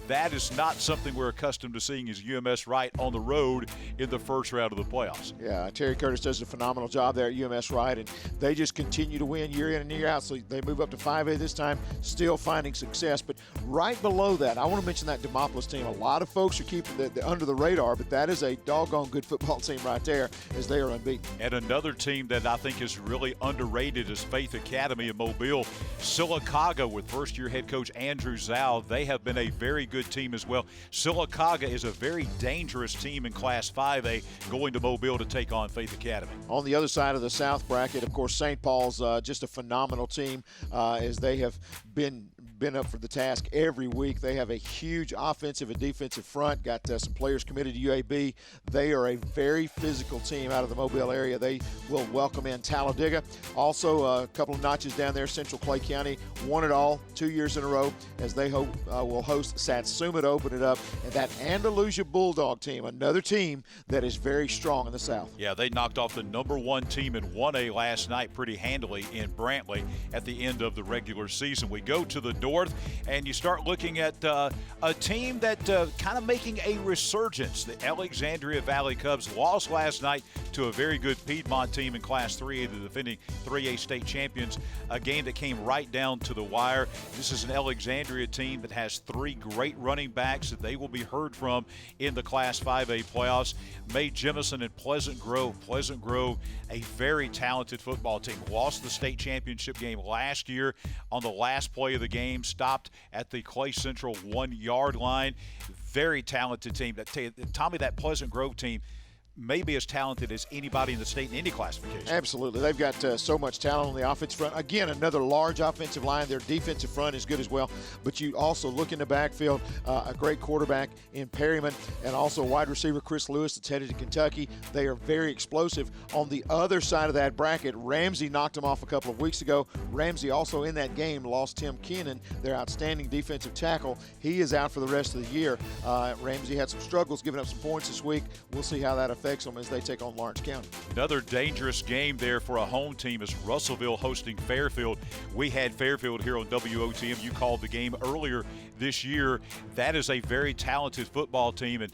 That is not something we're accustomed to seeing as UMS Wright on the road in the first round of the playoffs. Yeah, Terry Curtis does a phenomenal job there at UMS Wright, and they just continue to win year in and year out. So they move up to 5A this time, still finding success. But right below that, I want to mention that Demopolis team. A lot of folks are keeping the under the radar, but that is a doggone good football team right there as they are unbeaten. And another team that I think is really underrated is Faith Academy in Mobile. Sylacauga with first-year head coach Andrew Zhao. They have been a very good team as well. Sylacauga is a very dangerous team in Class 5A, going to Mobile to take on Faith Academy. On the other side of the South bracket, of course, St. Paul's just a phenomenal team as they have been up for the task every week. They have a huge offensive and defensive front, got some players committed to UAB. They are a very physical team out of the Mobile area. They will welcome in Talladega. Also, a couple of notches down there, Central Clay County won it all 2 years in a row as they will host Satsuma to open it up. And that Andalusia Bulldog team, another team that is very strong in the South. Yeah, they knocked off the number 1 team in 1A last night pretty handily in Brantley at the end of the regular season. We go to the north, and you start looking at a team that kind of making a resurgence. The Alexandria Valley Cubs lost last night to a very good Piedmont team in Class 3A, the defending 3A state champions, a game that came right down to the wire. This is an Alexandria team that has 3 great running backs that they will be heard from in the Class 5A playoffs. Mae Jemison and Pleasant Grove, a very talented football team, lost the state championship game last year on the last play of the game, stopped at the Clay Central 1-yard line. Very talented team. Tommy, that Pleasant Grove team may be as talented as anybody in the state in any classification. Absolutely. They've got so much talent on the offensive front. Again, another large offensive line. Their defensive front is good as well. But you also look in the backfield, a great quarterback in Perryman, and also wide receiver Chris Lewis that's headed to Kentucky. They are very explosive. On the other side of that bracket, Ramsey knocked them off a couple of weeks ago. Ramsey also in that game lost Tim Kennan, their outstanding defensive tackle. He is out for the rest of the year. Ramsey had some struggles giving up some points this week. We'll see how that affects them as they take on Lawrence County. Another dangerous game there for a home team is Russellville hosting Fairfield. We had Fairfield here on WOTM. You called the game earlier this year. That is a very talented football team, and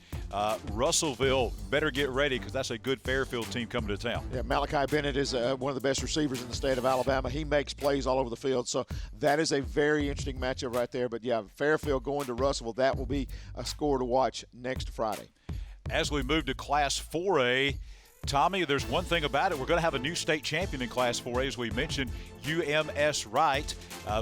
Russellville better get ready because that's a good Fairfield team coming to town. Yeah, Malachi Bennett is one of the best receivers in the state of Alabama. He makes plays all over the field, so that is a very interesting matchup right there. But, yeah, Fairfield going to Russellville, that will be a score to watch next Friday. As we move to Class 4A, Tommy, there's one thing about it. We're going to have a new state champion in Class 4A, as we mentioned, UMS Wright,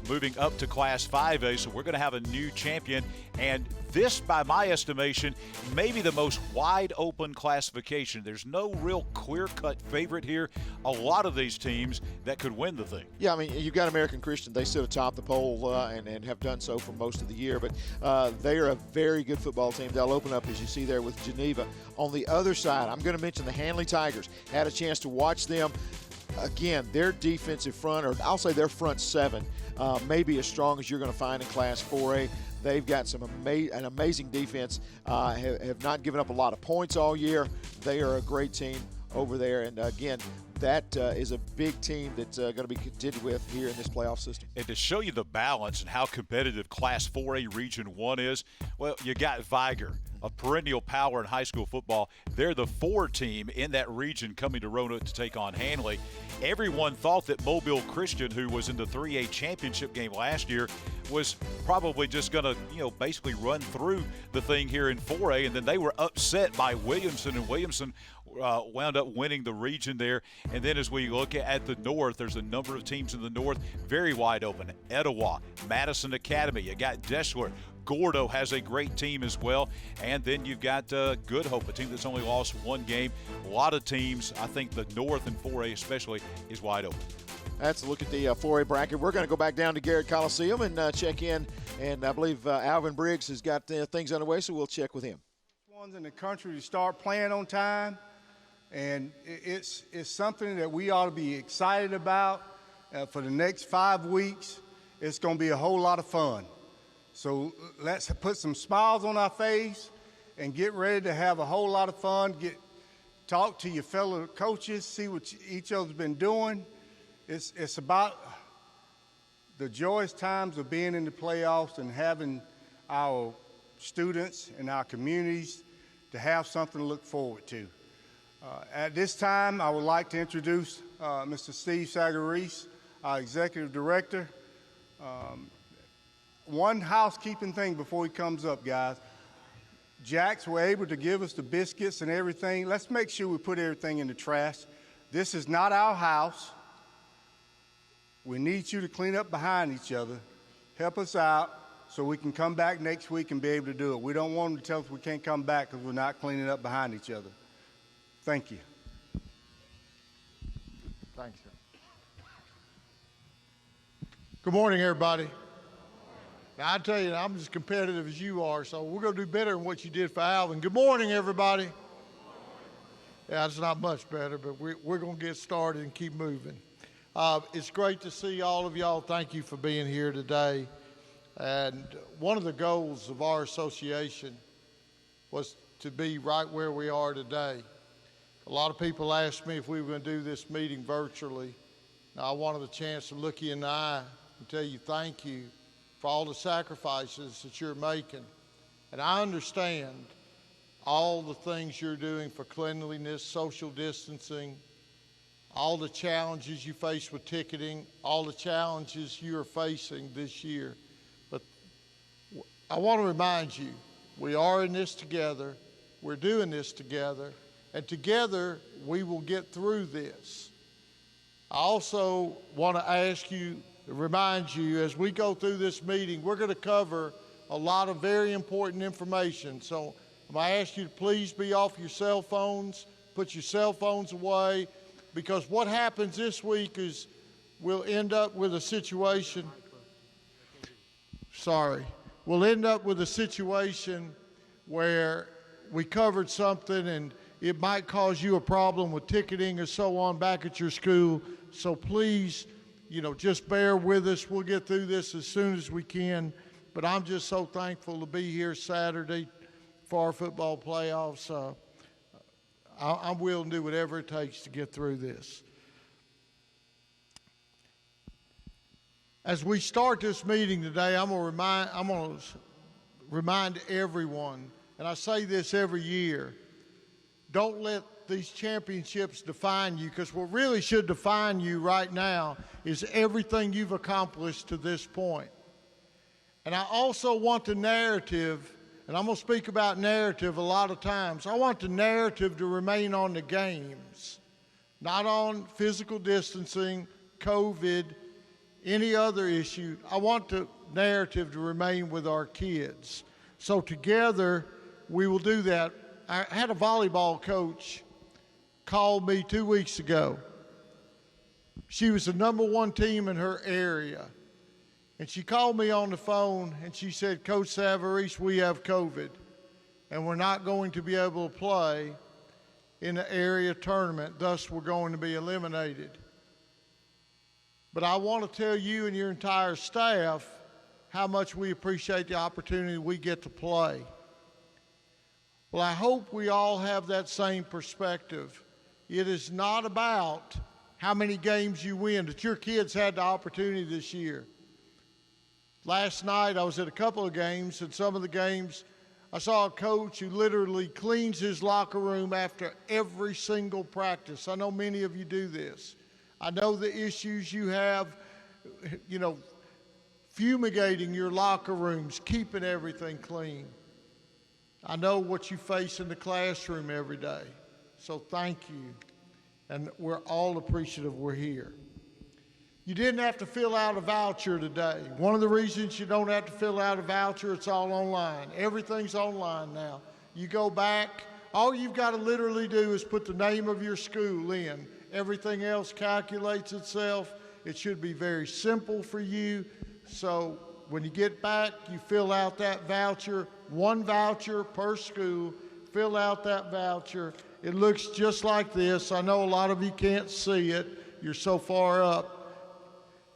moving up to Class 5A. So we're going to have a new champion, and This, by my estimation, may be the most wide open classification. There's no real clear-cut favorite here. A lot of these teams that could win the thing. Yeah, I mean, you've got American Christian. They sit atop the poll and have done so for most of the year. But they are a very good football team. They'll open up, as you see there, with Geneva. On the other side, I'm going to mention the Hanley Tigers. Had a chance to watch them. Again, their defensive front, or I'll say their front seven, may be as strong as you're going to find in Class 4A. They've got an amazing defense, have not given up a lot of points all year. They are a great team over there. And, again, that is a big team that's going to be contended with here in this playoff system. And to show you the balance and how competitive Class 4A Region 1 is, well, you got Viger, a perennial power in high school football. They're the 4 team in that region coming to Roanoke to take on Hanley. Everyone thought that Mobile Christian, who was in the 3A championship game last year, was probably just going to, basically run through the thing here in 4A, and then they were upset by Williamson, and Williamson wound up winning the region there. And then as we look at the north, there's a number of teams in the north very wide open. Etowah, Madison Academy, you got Deshler. Gordo has a great team as well. And then you've got Good Hope, a team that's only lost 1 game. A lot of teams, I think the north and 4A especially, is wide open. That's a look at the 4A bracket. We're going to go back down to Garrett Coliseum and check in. And I believe Alvin Briggs has got things underway, so we'll check with him. Ones in the country to start playing on time. And it's something that we ought to be excited about for the next 5 weeks. It's going to be a whole lot of fun. So let's put some smiles on our face and get ready to have a whole lot of fun. Talk to your fellow coaches, see what each other's been doing. It's about the joyous times of being in the playoffs and having our students and our communities to have something to look forward to. At this time, I would like to introduce Mr. Steve Sagareese, our Executive Director. One housekeeping thing before he comes up, guys. Jacks were able to give us the biscuits and everything. Let's make sure we put everything in the trash. This is not our house. We need you to clean up behind each other. Help us out so we can come back next week and be able to do it. We don't want them to tell us we can't come back because we're not cleaning up behind each other. Thank you. Thanks, sir. Good morning, everybody. Now, I tell you, I'm as competitive as you are, so we're going to do better than what you did for Alvin. Good morning, everybody. Yeah, it's not much better, but we're going to get started and keep moving. It's great to see all of y'all. Thank you for being here today. And one of the goals of our association was to be right where we are today. A lot of people asked me if we were going to do this meeting virtually. Now, I wanted the chance to look you in the eye and tell you thank you for all the sacrifices that you're making. And I understand all the things you're doing for cleanliness, social distancing, all the challenges you face with ticketing, all the challenges you are facing this year. But I want to remind you, we are in this together. We're doing this together. And together, we will get through this. I also want to remind you, as we go through this meeting, we're going to cover a lot of very important information. So I'm going to ask you to please be off your cell phones, put your cell phones away, because what happens this week is we'll end up with a situation. We'll end up with a situation where we covered something and it might cause you a problem with ticketing or so on back at your school. So please, just bear with us. We'll get through this as soon as we can. But I'm just so thankful to be here Saturday for our football playoffs. I'm willing to do whatever it takes to get through this. As we start this meeting today, I'm going to remind everyone, and I say this every year, don't let these championships define you, because what really should define you right now is everything you've accomplished to this point. And I also want the narrative, and I'm going to speak about narrative a lot of times. I want the narrative to remain on the games, not on physical distancing, COVID, any other issue. I want the narrative to remain with our kids. So together, we will do that. I had a volleyball coach call me 2 weeks ago. She was the #1 team in her area. And she called me on the phone and she said, Coach Savarese, we have COVID and we're not going to be able to play in the area tournament. Thus, we're going to be eliminated. But I want to tell you and your entire staff how much we appreciate the opportunity we get to play. Well, I hope we all have that same perspective. It is not about how many games you win, that your kids had the opportunity this year. Last night, I was at a couple of games, and some of the games, I saw a coach who literally cleans his locker room after every single practice. I know many of you do this. I know the issues you have, fumigating your locker rooms, keeping everything clean. I know what you face in the classroom every day. So thank you. And we're all appreciative we're here. You didn't have to fill out a voucher today. One of the reasons you don't have to fill out a voucher, it's all online. Everything's online now. You go back, all you've got to literally do is put the name of your school in. Everything else calculates itself. It should be very simple for you. So when you get back, you fill out that voucher, one voucher per school, fill out that voucher. It looks just like this. I know a lot of you can't see it. You're so far up.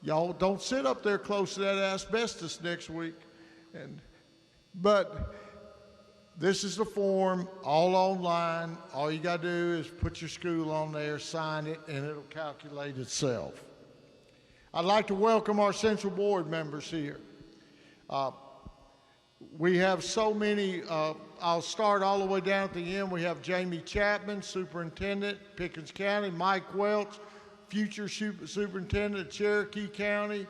Y'all don't sit up there close to that asbestos next week. But this is the form, all online. All you got to do is put your school on there, sign it, and it'll calculate itself. I'd like to welcome our Central Board members here. We have so many. I'll start all the way down at the end. We have Jamie Chapman, Superintendent, Pickens County, Mike Welch, future Superintendent of Cherokee County.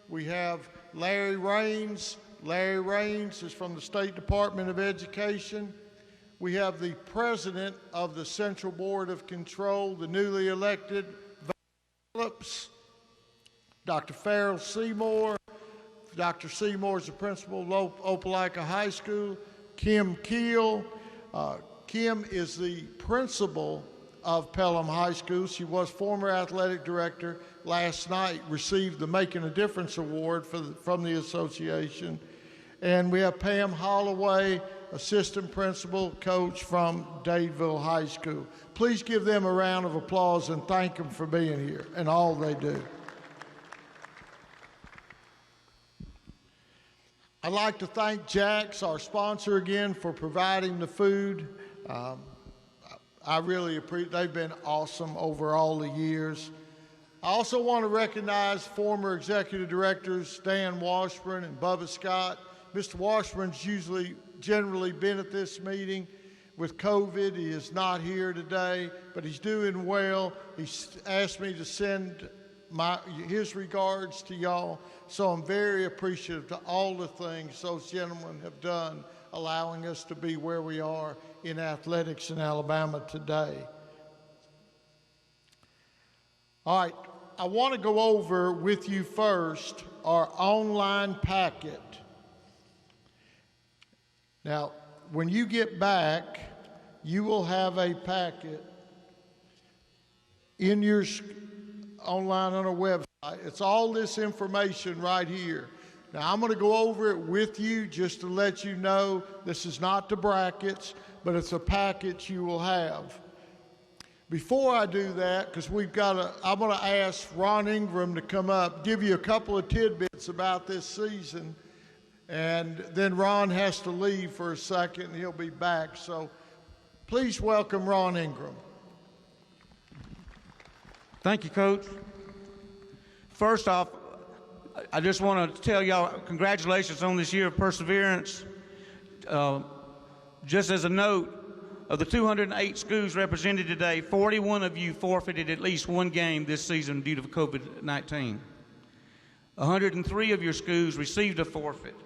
We have Larry Raines. Larry Raines is from the State Department of Education. We have the President of the Central Board of Control, the newly elected Phillips, Dr. Farrell Seymour. Dr. Seymour is the principal of Opelika High School. Kim Keel. Kim is the principal of Pelham High School. She was former athletic director. Last night received the Making a Difference Award from the association. And we have Pam Holloway, assistant principal coach from Dadeville High School. Please give them a round of applause and thank them for being here and all they do. I'd like to thank Jack's, our sponsor, again for providing the food. I really appreciate, they've been awesome over all the years. I also want to recognize former executive directors Dan Washburn and Bubba Scott. Mr. Washburn's generally been at this meeting. With COVID, he is not here today, but he's doing well. He's asked me to send his regards to y'all. So I'm very appreciative to all the things those gentlemen have done, allowing us to be where we are in athletics in Alabama today. All right, I want to go over with you first our online packet. Now, when you get back, you will have a packet in your online on our website. It's all this information right here. Now, I'm going to go over it with you just to let you know this is not the brackets, but it's a package you will have. Before I do that, because I'm going to ask Ron Ingram to come up, give you a couple of tidbits about this season, and then Ron has to leave for a second, and he'll be back. So please welcome Ron Ingram. Thank you, Coach. First off, I just want to tell y'all congratulations on this year of perseverance. Just as a note, of the 208 schools represented today, 41 of you forfeited at least one game this season due to COVID-19. 103 of your schools received a forfeit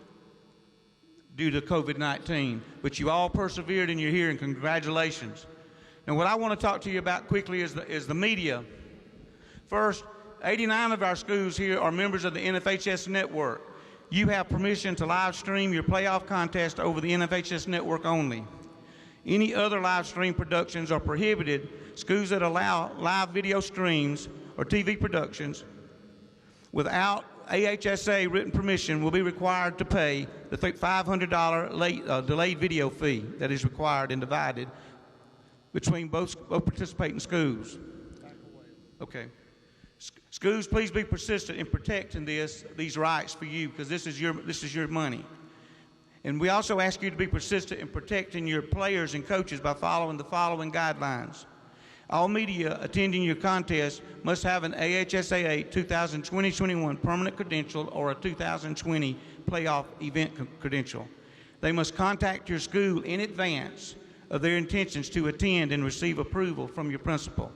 due to COVID-19, but you all persevered and you're here, and congratulations. And what I want to talk to you about quickly is the media. First, 89 of our schools here are members of the NFHS network. You have permission to live stream your playoff contest over the NFHS network only. Any other live stream productions are prohibited. Schools that allow live video streams or TV productions without AHSAA written permission will be required to pay the $500 delayed video fee that is required and divided between both participating schools. Okay. Schools, please be persistent in protecting these rights for you, because this is your money. And we also ask you to be persistent in protecting your players and coaches by following the following guidelines. All media attending your contest must have an AHSAA 2020-21 permanent credential or a 2020 playoff event credential. They must contact your school in advance of their intentions to attend and receive approval from your principal.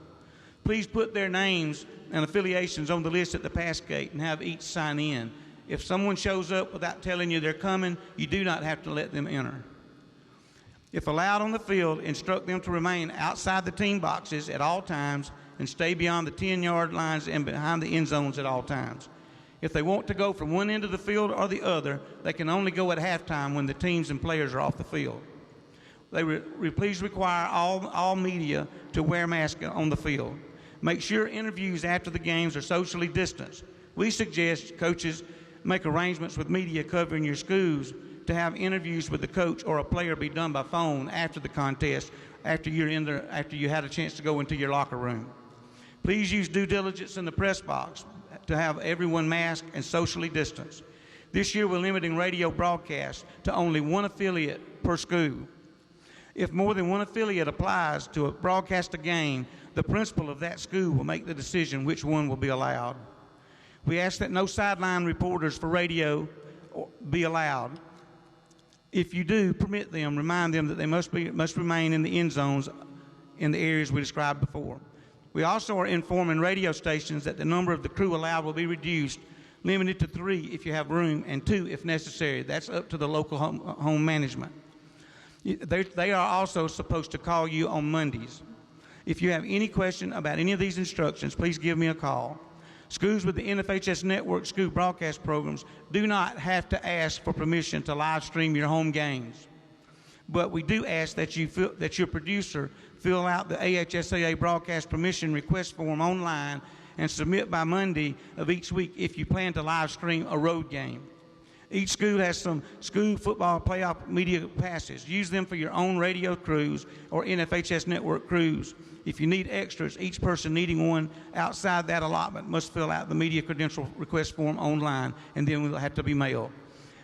Please put their names and affiliations on the list at the pass gate and have each sign in. If someone shows up without telling you they're coming, you do not have to let them enter. If allowed on the field, instruct them to remain outside the team boxes at all times and stay beyond the 10-yard lines and behind the end zones at all times. If they want to go from one end of the field or the other, they can only go at halftime when the teams and players are off the field. Please require all media to wear masks on the field. Make sure interviews after the games are socially distanced. We suggest coaches make arrangements with media covering your schools to have interviews with the coach or a player be done by phone after the contest, after you had a chance to go into your locker room. Please use due diligence in the press box to have everyone masked and socially distanced. This year we're limiting radio broadcasts to only one affiliate per school. If more than one affiliate applies to broadcast a game, the principal of that school will make the decision which one will be allowed. We ask that no sideline reporters for radio be allowed. If you do permit them, remind them that they must remain in the end zones in the areas we described before. We also are informing radio stations that the number of the crew allowed will be reduced, limited to 3 if you have room and 2 if necessary. That's up to the local home management. They are also supposed to call you on Mondays. If you have any question about any of these instructions, please give me a call. Schools with the NFHS Network school broadcast programs do not have to ask for permission to live stream your home games. But we do ask that your producer fill out the AHSAA broadcast permission request form online and submit by Monday of each week if you plan to live stream a road game. Each school has some school football playoff media passes. Use them for your own radio crews or NFHS network crews. If you need extras, each person needing one outside that allotment must fill out the media credential request form online, and then it will have to be mailed.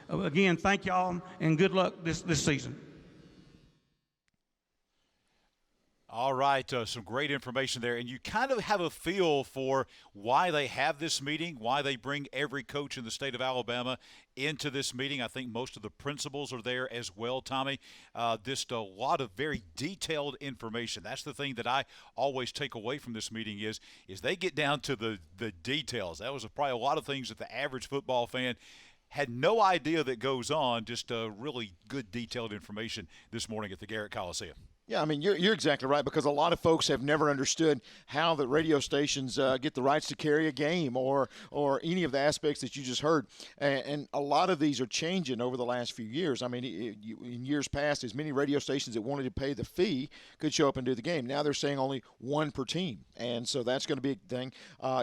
Again, thank y'all, and good luck this season. All right, some great information there, and you kind of have a feel for why they have this meeting, why they bring every coach in the state of Alabama into this meeting. I think most of the principals are there as well, Tommy. Just a lot of very detailed information. That's the thing that I always take away from this meeting is they get down to the details. That was probably a lot of things that the average football fan had no idea that goes on. Just really good detailed information this morning at the Garrett Coliseum. Yeah, I mean, you're exactly right, because a lot of folks have never understood how the radio stations get the rights to carry a game or any of the aspects that you just heard. And a lot of these are changing over the last few years. I mean, in years past, as many radio stations that wanted to pay the fee could show up and do the game. Now they're saying only one per team. And so that's going to be a thing.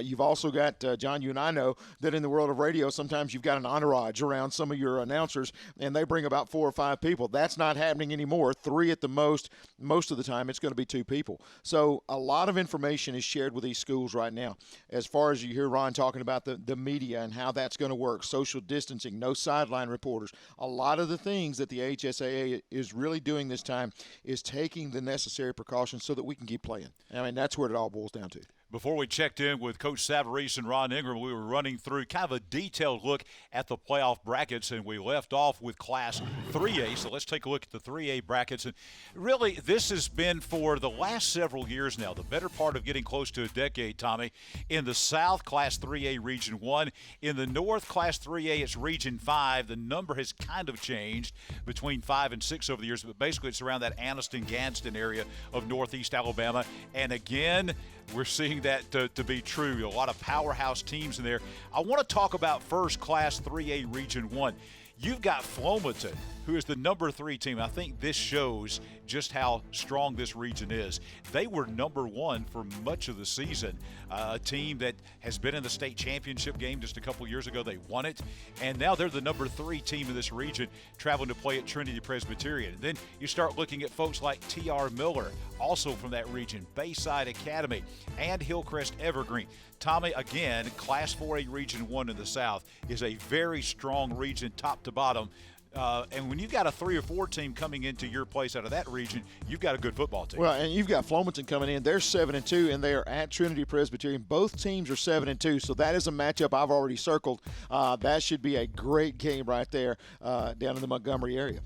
You've also got, John, you and I know that in the world of radio, sometimes you've got an entourage around some of your announcers, and they bring about 4 or 5 people. That's not happening anymore. 3 at the most. Most of the time, it's going to be 2 people. So a lot of information is shared with these schools right now. As far as you hear Ron talking about the media and how that's going to work, social distancing, no sideline reporters, a lot of the things that the AHSAA is really doing this time is taking the necessary precautions so that we can keep playing. I mean, that's what it all boils down to. Before we checked in with Coach Savarese and Ron Ingram, we were running through kind of a detailed look at the playoff brackets, and we left off with Class 3A. So let's take a look at the 3A brackets. And really, this has been for the last several years now, the better part of getting close to a decade, Tommy. In the South, Class 3A Region 1. In the North, Class 3A, it's Region 5. The number has kind of changed between 5 and 6 over the years, but basically it's around that Anniston-Gadsden area of northeast Alabama. And again, we're seeing that to be true. A lot of powerhouse teams in there. I want to talk about first Class 3A Region 1. You've got Flomaton, who is the number 3 team. I think this shows just how strong this region is. They were number 1 for much of the season. A team that has been in the state championship game just a couple years ago. They won it, and now they're the number 3 team in this region, traveling to play at Trinity Presbyterian. And then you start looking at folks like T.R. Miller, also from that region, Bayside Academy, and Hillcrest Evergreen. Tommy, again, Class 4A Region 1 in the South is a very strong region, top to bottom. And when you've got a 3 or 4 team coming into your place out of that region, you've got a good football team. Well, and you've got Flomaton coming in. They're 7-2, and they are at Trinity Presbyterian. Both teams are 7-2, so that is a matchup I've already circled. That should be a great game right there down in the Montgomery area.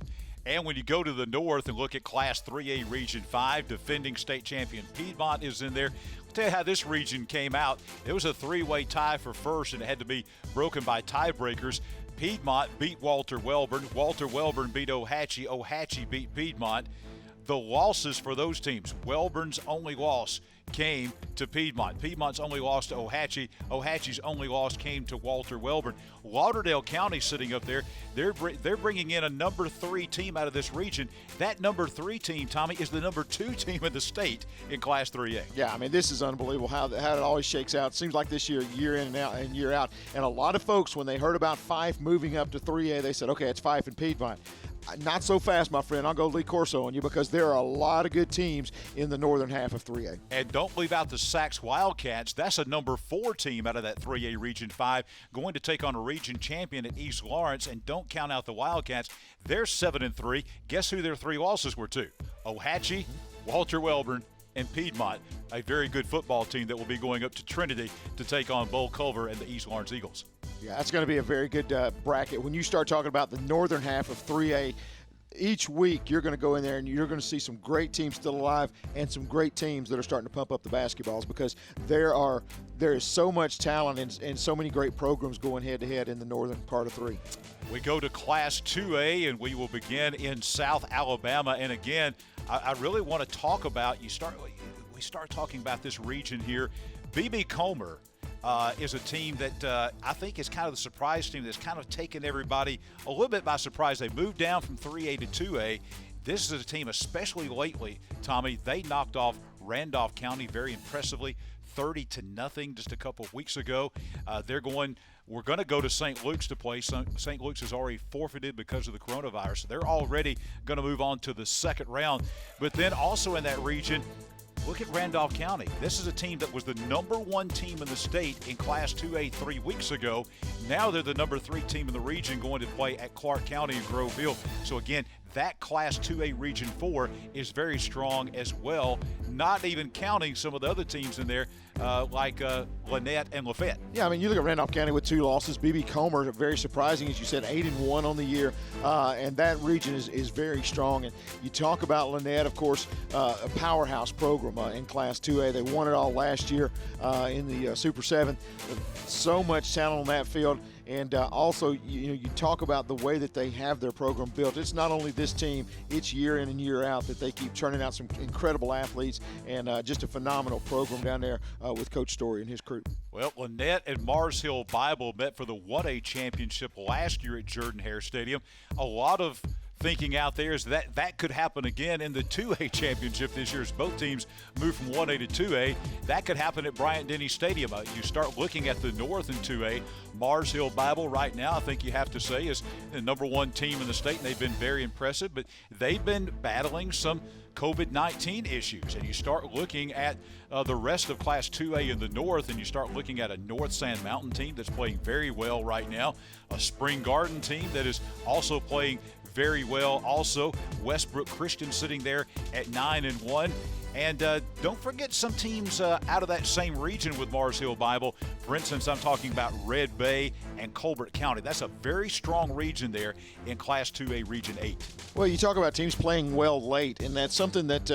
And when you go to the north and look at Class 3A Region 5, defending state champion Piedmont is in there. I'll tell you how this region came out. It was a 3-way tie for first, and it had to be broken by tiebreakers. Piedmont beat Walter Wellborn. Walter Wellborn beat Ohatchee. Ohatchee beat Piedmont. The losses for those teams, Wellborn's only loss came to Piedmont. Piedmont's only loss to Ohatchee. Ohatchee's only loss came to Walter Wellborn. Lauderdale County sitting up there, they're bringing in a number 3 team out of this region. That number 3 team, Tommy, is the number 2 team in the state in Class 3A. Yeah, I mean, this is unbelievable how it always shakes out. It seems like this year in and out and year out. And a lot of folks, when they heard about Fife moving up to 3A, they said, okay, it's Fife and Piedmont. Not so fast, my friend. I'll go Lee Corso on you because there are a lot of good teams in the northern half of 3A. And don't leave out the Sacs Wildcats. That's a number 4 team out of that 3A Region 5 going to take on a region champion at East Lawrence. And don't count out the Wildcats. They're 7-3. Guess who their 3 losses were to? Ohatchee, Walter Wellborn, and Piedmont, a very good football team that will be going up to Trinity to take on Bull Culver and the East Lawrence Eagles. Yeah, that's going to be a very good bracket. When you start talking about the northern half of 3A, each week you're going to go in there and you're going to see some great teams still alive and some great teams that are starting to pump up the basketballs because there is so much talent and so many great programs going head-to-head in the northern part of 3. We go to Class 2A, and we will begin in South Alabama. And again, I really want to talk about, we start talking about this region here. B.B. Comer is a team that I think is kind of the surprise team that's kind of taken everybody a little bit by surprise. They moved down from 3A to 2A. This is a team, especially lately, Tommy, they knocked off Randolph County very impressively, 30-0 just a couple of weeks ago. We're going to go to St. Luke's to play. St. Luke's has already forfeited because of the coronavirus. So they're already going to move on to the second round. But then also in that region, look at Randolph County. This is a team that was the number 1 team in the state in Class 2A 3 weeks ago. Now they're the number 3 team in the region going to play at Clark County and Grove Hill. So again, that Class 2A Region 4 is very strong as well, not even counting some of the other teams in there like Lynette and Lafayette. Yeah, I mean, you look at Randolph County with 2 losses. B.B. Comer, very surprising, as you said, 8-1 on the year, and that region is very strong. And you talk about Lynette, of course, a powerhouse program in Class 2A. They won it all last year in the Super 7. So much talent on that field. And also, you talk about the way that they have their program built. It's not only this team, it's year in and year out that they keep turning out some incredible athletes and just a phenomenal program down there with Coach Story and his crew. Well, Lynette and Mars Hill Bible met for the 1A championship last year at Jordan-Hare Stadium. A lot of thinking out there is that could happen again in the 2A championship this year as both teams move from 1A to 2A. That could happen at Bryant-Denny Stadium. You start looking at the North in 2A. Mars Hill Bible right now, I think you have to say, is the number 1 team in the state, and they've been very impressive, but they've been battling some COVID-19 issues. And you start looking at the rest of Class 2A in the North, and you start looking at a North Sand Mountain team that's playing very well right now, a Spring Garden team that is also playing very well. Also, Westbrook Christian sitting there at 9-1. And don't forget some teams out of that same region with Mars Hill Bible. For instance, I'm talking about Red Bay and Colbert County. That's a very strong region there in Class 2A Region 8. Well, you talk about teams playing well late, and that's something that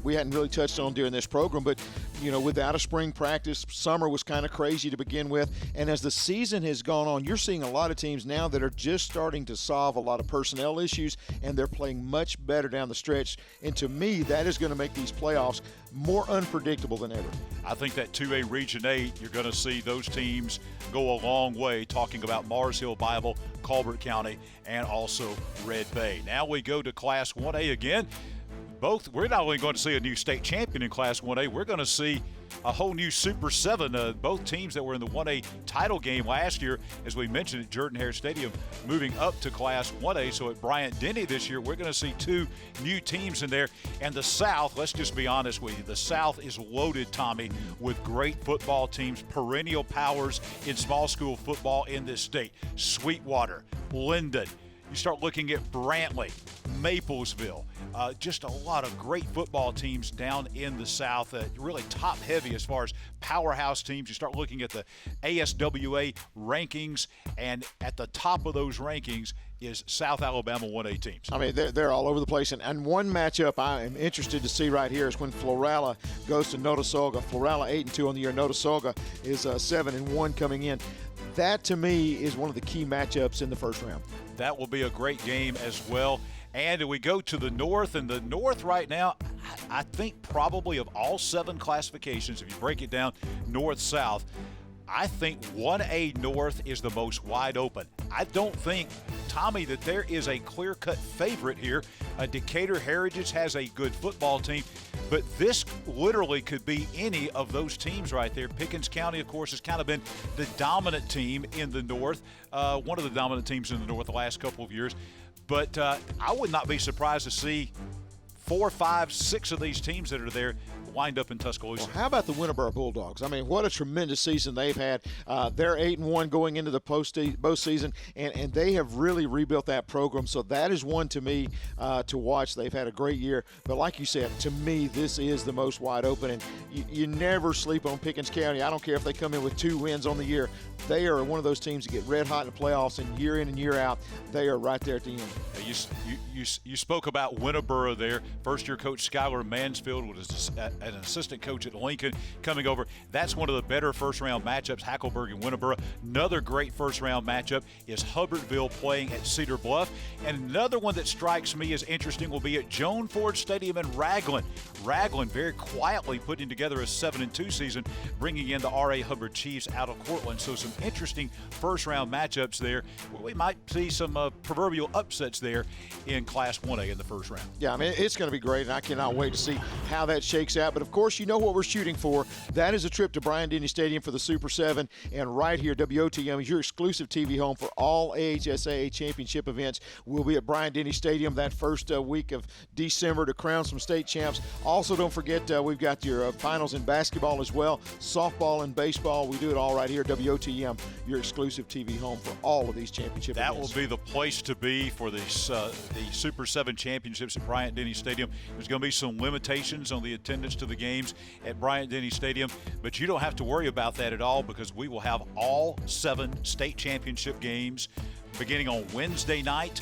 we hadn't really touched on during this program. But without a spring practice, summer was kind of crazy to begin with. And as the season has gone on, you're seeing a lot of teams now that are just starting to solve a lot of personnel issues, and they're playing much better down the stretch. And to me, that is going to make these playoffs more unpredictable than ever. I think that 2A Region 8, you're going to see those teams go a long way, talking about Mars Hill Bible, Colbert County, and also Red Bay. Now we go to Class 1A again. We're not only going to see a new state champion in Class 1A, we're going to see a whole new Super 7. Both teams that were in the 1A title game last year, as we mentioned at Jordan-Hare Stadium, moving up to Class 1A. So at Bryant-Denny this year, we're going to see two new teams in there. And the South, let's just be honest with you, the South is loaded, Tommy, with great football teams, perennial powers in small school football in this state. Sweetwater, Linden. You start looking at Brantley, Maplesville, just a lot of great football teams down in the South, really top heavy as far as powerhouse teams. You start looking at the ASWA rankings, and at the top of those rankings is South Alabama 1A teams. I mean, they're all over the place. And one matchup I am interested to see right here is when Florala goes to Notasulga. Florala 8-2 on the year. Notasulga is 7-1 coming in. That, to me, is one of the key matchups in the first round. That will be a great game as well. And we go to the North, and the North right now, I think probably of all 7 classifications, if you break it down North-South, I think 1A North is the most wide open. I don't think, Tommy, that there is a clear-cut favorite here. Decatur Heritage has a good football team, but this literally could be any of those teams right there. Pickens County, of course, has kind of been the dominant team in the North, one of the dominant teams in the North the last couple of years. But I would not be surprised to see 4, 5, 6 of these teams that are there wind up in Tuscaloosa. Well, how about the Winterboro Bulldogs? I mean, what a tremendous season they've had. They're 8-1 going into the postseason, and they have really rebuilt that program. So that is one to me to watch. They've had a great year. But like you said, to me, this is the most wide open. And you never sleep on Pickens County. I don't care if they come in with 2 wins on the year. They are one of those teams that get red hot in the playoffs, and year in and year out, they are right there at the end. You spoke about Winterboro there. First-year coach Skylar Mansfield was an assistant coach at Lincoln coming over. That's one of the better first-round matchups, Hackleburg and Winterboro. Another great first-round matchup is Hubbardville playing at Cedar Bluff. And another one that strikes me as interesting will be at Joan Ford Stadium in Raglan. Raglan very quietly putting together a 7-2 season, bringing in the R.A. Hubbard Chiefs out of Cortland. So some interesting first-round matchups there. We might see some proverbial upsets there in Class 1A in the first round. Yeah, I mean, it's going to be great, and I cannot wait to see how that shakes out. But, of course, you know what we're shooting for. That is a trip to Bryant-Denny Stadium for the Super 7. And right here, WOTM is your exclusive TV home for all AHSAA championship events. We'll be at Bryant-Denny Stadium that first week of December to crown some state champs. Also, don't forget, we've got your finals in basketball as well, softball and baseball. We do it all right here at WOTM, your exclusive TV home for all of these championship events. That will be the place to be for the Super 7 championships at Bryant-Denny Stadium. There's going to be some limitations on the attendance to the games at Bryant-Denny Stadium, but you don't have to worry about that at all because we will have all 7 state championship games beginning on Wednesday night.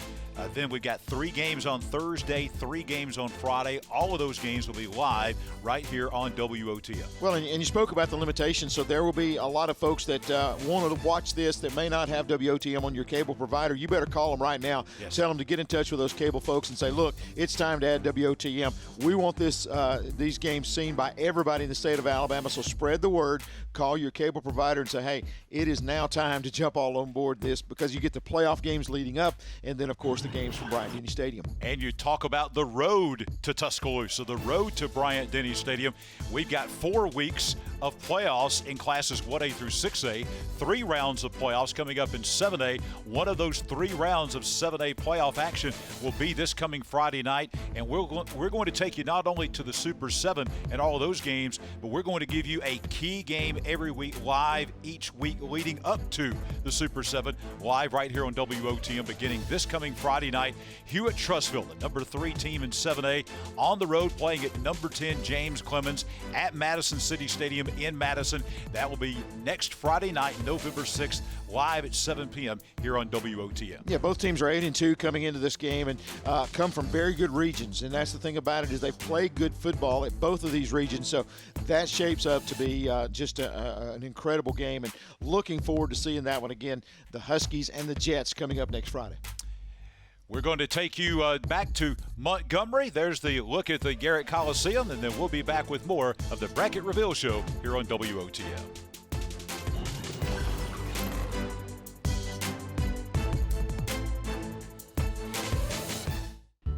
Then we've got 3 games on Thursday, 3 games on Friday. All of those games will be live right here on WOTM. Well, and you spoke about the limitations, so there will be a lot of folks that want to watch this that may not have WOTM on your cable provider. You better call them right now. Yes. Tell them to get in touch with those cable folks and say, look, it's time to add WOTM. We want these games seen by everybody in the state of Alabama, so spread the word. Call your cable provider and say, hey, it is now time to jump all on board this because you get the playoff games leading up and then, of course, the games from Bryant-Denny Stadium. And you talk about the road to Tuscaloosa, the road to Bryant-Denny Stadium. We've got 4 weeks of playoffs in classes 1A through 6A, 3 rounds of playoffs coming up in 7A. One of those 3 rounds of 7A playoff action will be this coming Friday night, and we're going to take you not only to the Super 7 and all of those games, but we're going to give you a key game every week live each week leading up to the Super 7 live right here on WOTM beginning this coming Friday night. Hewitt-Trussville, the number 3 team in 7A, on the road playing at number 10 James Clemens at Madison City Stadium in Madison. That will be next Friday night, November 6th, live at 7 p.m. here on WOTM. Yeah, both teams are 8-2 coming into this game and come from very good regions. And that's the thing about it is they play good football at both of these regions. So that shapes up to be just an incredible game. And looking forward to seeing that one again, the Huskies and the Jets coming up next Friday. We're going to take you back to Montgomery. There's the look at the Garrett Coliseum, and then we'll be back with more of the Bracket Reveal Show here on WOTM.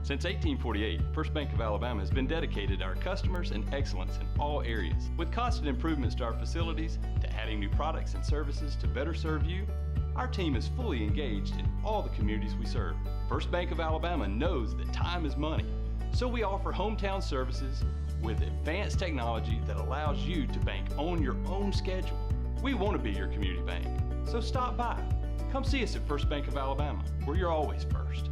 Since 1848, First Bank of Alabama has been dedicated to our customers and excellence in all areas. With constant improvements to our facilities, to adding new products and services to better serve you, our team is fully engaged in all the communities we serve. First Bank of Alabama knows that time is money, so we offer hometown services with advanced technology that allows you to bank on your own schedule. We want to be your community bank, so stop by. Come see us at First Bank of Alabama, where you're always first.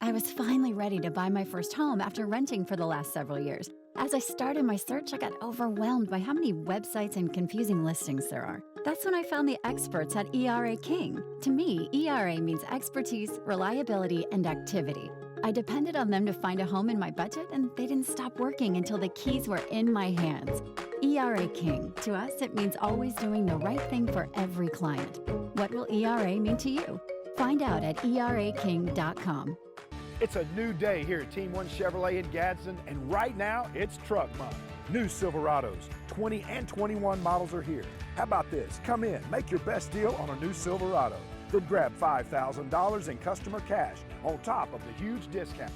I was finally ready to buy my first home after renting for the last several years. As I started my search, I got overwhelmed by how many websites and confusing listings there are. That's when I found the experts at ERA King. To me, ERA means expertise, reliability, and activity. I depended on them to find a home in my budget, and they didn't stop working until the keys were in my hands. ERA King. To us, it means always doing the right thing for every client. What will ERA mean to you? Find out at eraking.com. It's a new day here at Team 1 Chevrolet in Gadsden, and right now it's Truck Month. New Silverados, 20 and 21 models are here. How about this? Come in, make your best deal on a new Silverado. Then grab $5,000 in customer cash on top of the huge discount.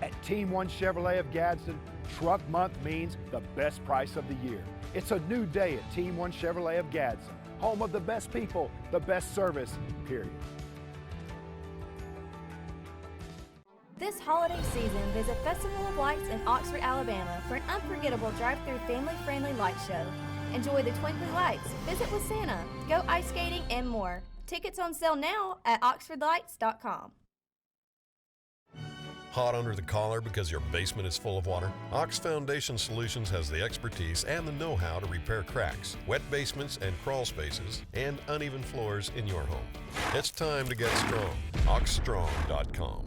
At Team 1 Chevrolet of Gadsden, Truck Month means the best price of the year. It's a new day at Team 1 Chevrolet of Gadsden, home of the best people, the best service, period. This holiday season, visit Festival of Lights in Oxford, Alabama for an unforgettable drive-through family-friendly light show. Enjoy the twinkly lights, visit with Santa, go ice skating, and more. Tickets on sale now at oxfordlights.com. Hot under the collar because your basement is full of water? Ox Foundation Solutions has the expertise and the know-how to repair cracks, wet basements and crawl spaces, and uneven floors in your home. It's time to get strong. oxstrong.com.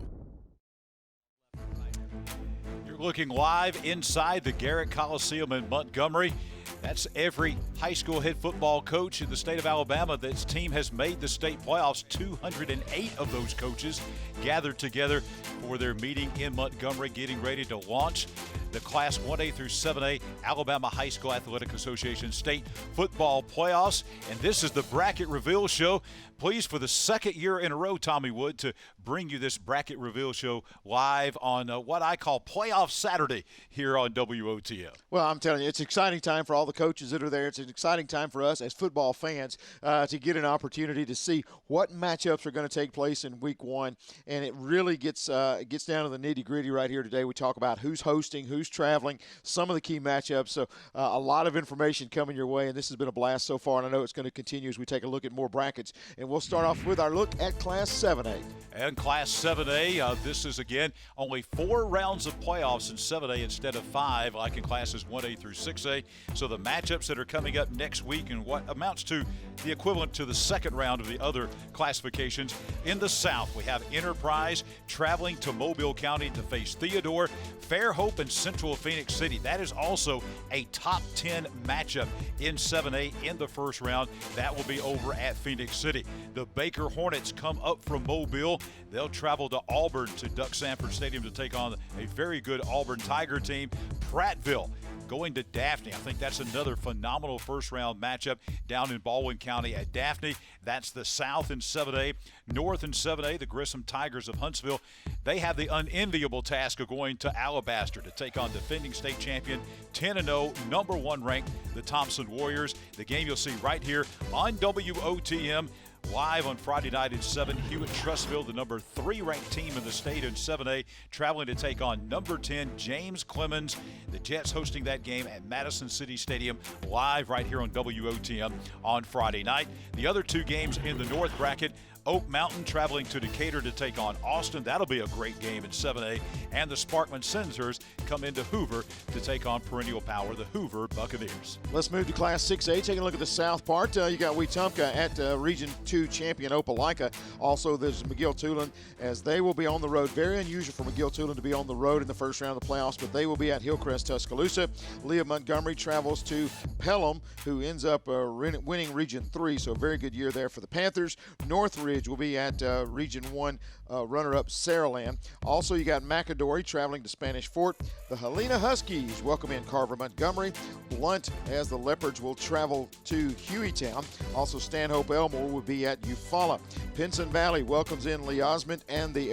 Looking live inside the Garrett Coliseum in Montgomery. That's every high school head football coach in the state of Alabama that's team has made the state playoffs. 208 of those coaches gathered together for their meeting in Montgomery, getting ready to launch the Class 1A through 7A Alabama High School Athletic Association State Football Playoffs. And this is the Bracket Reveal Show. Pleased for the second year in a row, Tommy Wood, to bring you this Bracket Reveal Show live on what I call Playoff Saturday here on WOTM. Well, I'm telling you, it's an exciting time for all the coaches that are there. It's an exciting time for us as football fans to get an opportunity to see what matchups are going to take place in Week 1. And it really gets down to the nitty-gritty right here today. We talk about who's hosting, who's traveling, some of the key matchups. So a lot of information coming your way, and this has been a blast so far, and I know it's going to continue as we take a look at more brackets. And we'll start off with our look at Class 7A. And Class 7A, this is, again, only 4 rounds of playoffs in 7A instead of 5, like in Classes 1A through 6A. So the matchups that are coming up next week and what amounts to the equivalent to the second round of the other classifications. In the South, we have Enterprise traveling to Mobile County to face Theodore, Fairhope, and Central Phoenix City. That is also a top 10 matchup in 7A in the first round. That will be over at Phoenix City. The Baker Hornets come up from Mobile. They'll travel to Auburn to Duck Sanford Stadium to take on a very good Auburn Tiger team. Prattville going to Daphne. I think that's another phenomenal first-round matchup down in Baldwin County at Daphne. That's the South in 7A. North in 7A, the Grissom Tigers of Huntsville. They have the unenviable task of going to Alabaster to take on defending state champion, 10-0, number 1 ranked, the Thompson Warriors. The game you'll see right here on WOTM. Live on Friday night at 7, Hewitt-Trussville, the number 3 ranked team in the state in 7A, traveling to take on number 10, James Clemens. The Jets hosting that game at Madison City Stadium, live right here on WOTM on Friday night. The other 2 games in the North bracket, Oak Mountain traveling to Decatur to take on Austin. That'll be a great game in 7A. And the Sparkman Senators come into Hoover to take on perennial power, the Hoover Buccaneers. Let's move to Class 6A. Taking a look at the south part, you got Wetumpka at Region 2 champion Opelika. Also, there's McGill-Toolen, as they will be on the road. Very unusual for McGill-Toolen to be on the road in the first round of the playoffs, but they will be at Hillcrest, Tuscaloosa. Leah Montgomery travels to Pelham, who ends up winning Region 3, so a very good year there for the Panthers. Northridge will be at Region 1 runner-up Saraland. Also, you got McAdory traveling to Spanish Fort. The Helena Huskies welcome in Carver Montgomery. Blunt, as the Leopards, will travel to Hueytown. Also, Stanhope Elmore will be at Eufaula. Pinson Valley welcomes in Lee Osmond and the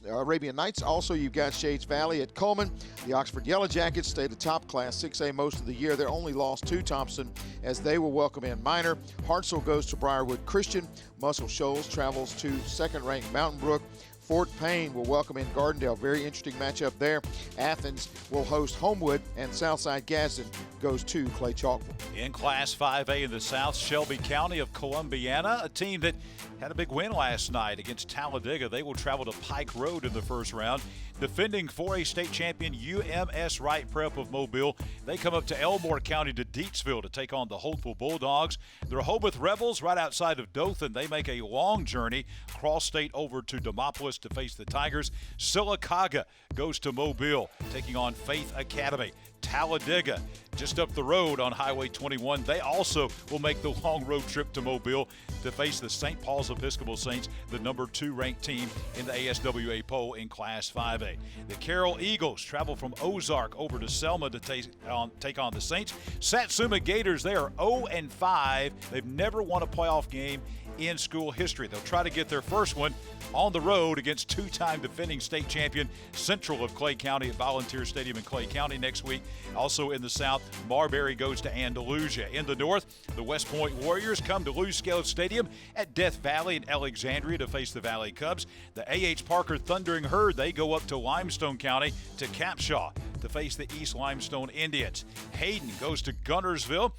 Arabian Knights. Also, you've got Shades Valley at Coleman. The Oxford Yellow Jackets stay the top Class 6A most of the year. They're only lost to Thompson, as they will welcome in Minor. Hartselle goes to Briarwood Christian. Muscle Shoals travels to second-ranked Mountain Brook. Fort Payne will welcome in Gardendale. Very interesting matchup there. Athens will host Homewood, and Southside Gadsden goes to Clay Chalkville. In Class 5A in the South, Shelby County of Columbiana, a team that had a big win last night against Talladega. They will travel to Pike Road in the first round. Defending 4A state champion UMS Wright Prep of Mobile, they come up to Elmore County to Deatsville to take on the Hopeful Bulldogs. The Rehoboth Rebels, right outside of Dothan, they make a long journey cross state over to Demopolis to face the Tigers. Sylacauga goes to Mobile, taking on Faith Academy. Talladega, just up the road on Highway 21, they also will make the long road trip to Mobile to face the St. Paul's Episcopal Saints, the number 2 ranked team in the ASWA poll in Class 5A. The Carroll Eagles travel from Ozark over to Selma to take on the Saints. Satsuma Gators, they are 0-5. They've never won a playoff game in school history. They'll try to get their first one on the road against two-time defending state champion Central of Clay County at Volunteer Stadium in Clay County next week. Also in the South, Marbury goes to Andalusia. In the North, the West Point Warriors come to Lou Scales Stadium at Death Valley in Alexandria to face the Valley Cubs. The A.H. Parker Thundering Herd, they go up to Limestone County to Capshaw to face the East Limestone Indians. Hayden goes to Guntersville.